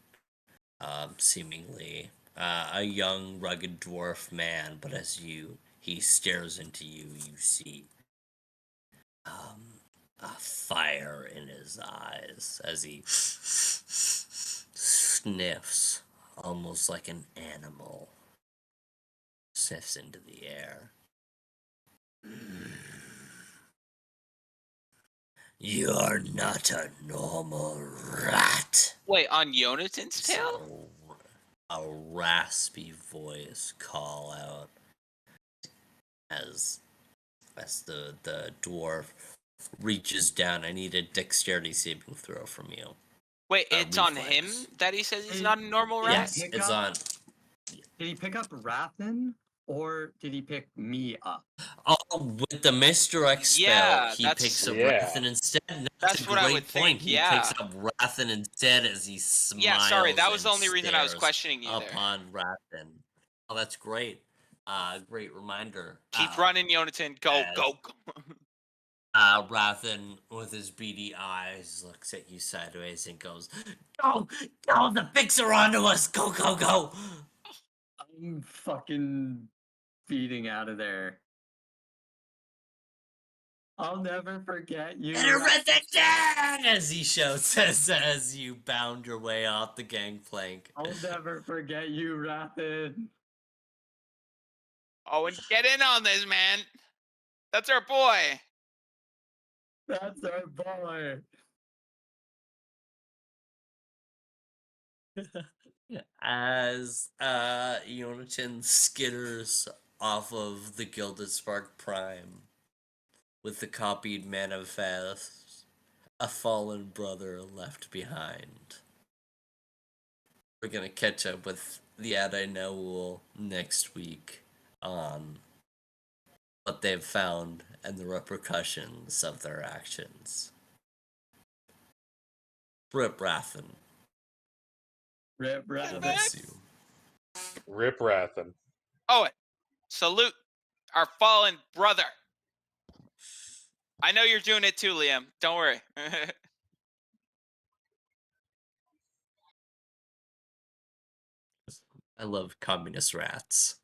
seemingly a young, rugged dwarf man, but as he stares into you, you see a fire in his eyes as he sniffs, almost like an animal sniffs into the air. You're not a normal rat. Wait, on Yonatan's See tail? a raspy voice call out as the dwarf reaches down. I need a dexterity saving throw from you. Wait, it's on reflex. him that he says he's Hey, not a normal rat? Yes, pick it's up- on. Did he pick up Rathan, or did he pick me up? Oh, with the misdirect spell, Yeah, he that's- picks up Yeah. Rathan instead. That's a what I great would point. think, He yeah. picks up Rathan instead as he smiles. Yeah, sorry, that was the and only reason I was stares questioning you there. upon Rathan. Oh, that's great. Great reminder. Keep running, Yonatan. Go, as- go. Rathan, with his beady eyes, looks at you sideways and goes, "Go, go! The pigs are onto us! Go, go, go!" I'm fucking feeding out of there. I'll never forget you. And Rathan, as he shouts as you bound your way off the gangplank. I'll never forget you, Rathan. Owen, get in on this, man. That's our boy. That's our boy. As Yonatan skitters off of the Gilded Spark Prime with the copied manifest, a fallen brother left behind. We're gonna catch up with the Adai next week on what they've found and the repercussions of their actions. Rip Rathan. Rip We'll Rathan. miss you. Rip Rathan. Owen, salute our fallen brother. I know you're doing it too, Liam. Don't worry. I love communist rats.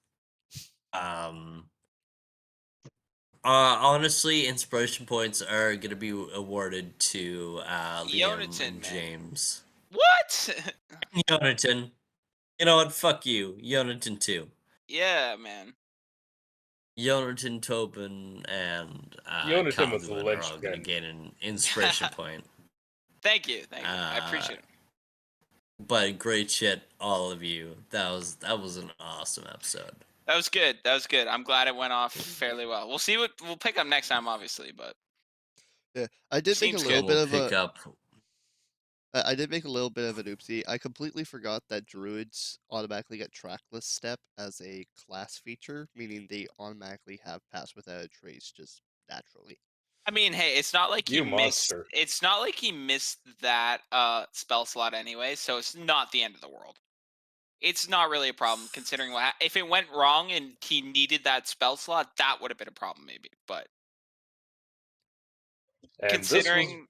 Honestly, inspiration points are gonna be awarded to Liam Yonatan, and man. James. What? Yonatan. You know what? Fuck you. Yonatan too. Yeah, man. Yonatan, Tobin, and Yonatan was Conduin are all gonna linchpin. get an inspiration point. Thank you. I appreciate it. But great shit, all of you. That was an awesome episode. That was good. That was good. I'm glad it went off fairly well. We'll see what we'll pick up next time, obviously, but Yeah, I did make a Seems little good. bit We'll of pick a. up. I did make a little bit of an oopsie. I completely forgot that druids automatically get trackless step as a class feature, meaning they automatically have pass without a trace just naturally. I mean, hey, it's not like he You missed. monster. It's not like he missed that spell slot anyway, so it's not the end of the world. It's not really a problem considering if it went wrong and he needed that spell slot, that would have been a problem maybe. But And considering,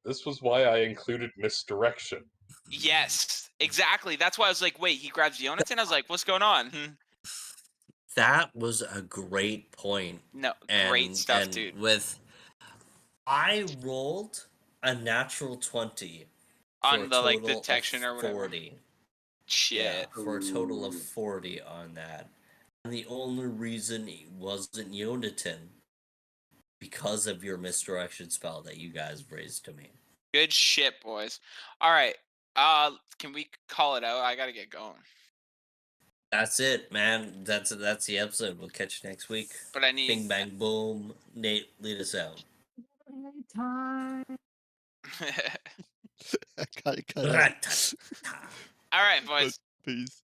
this was why I included Misdirection. yes, exactly. That's why I was like, wait, he grabs Yonatan. I was like, what's going on? That was a great point. No, great stuff, and dude. I rolled a natural 20 for a On the like total detection of or whatever. 40. Yeah, Shit. for a total of 40 on that. And the only reason it wasn't Yonatan because of your misdirection spell that you guys raised to me. Good shit, boys. All right. Can we call it out? I gotta get going. That's it, man. That's the episode. We'll catch you next week. But I need. Bing bang boom. Nate, lead us out. I gotta cut out. Rat-tat-ta. All right, boys. Peace.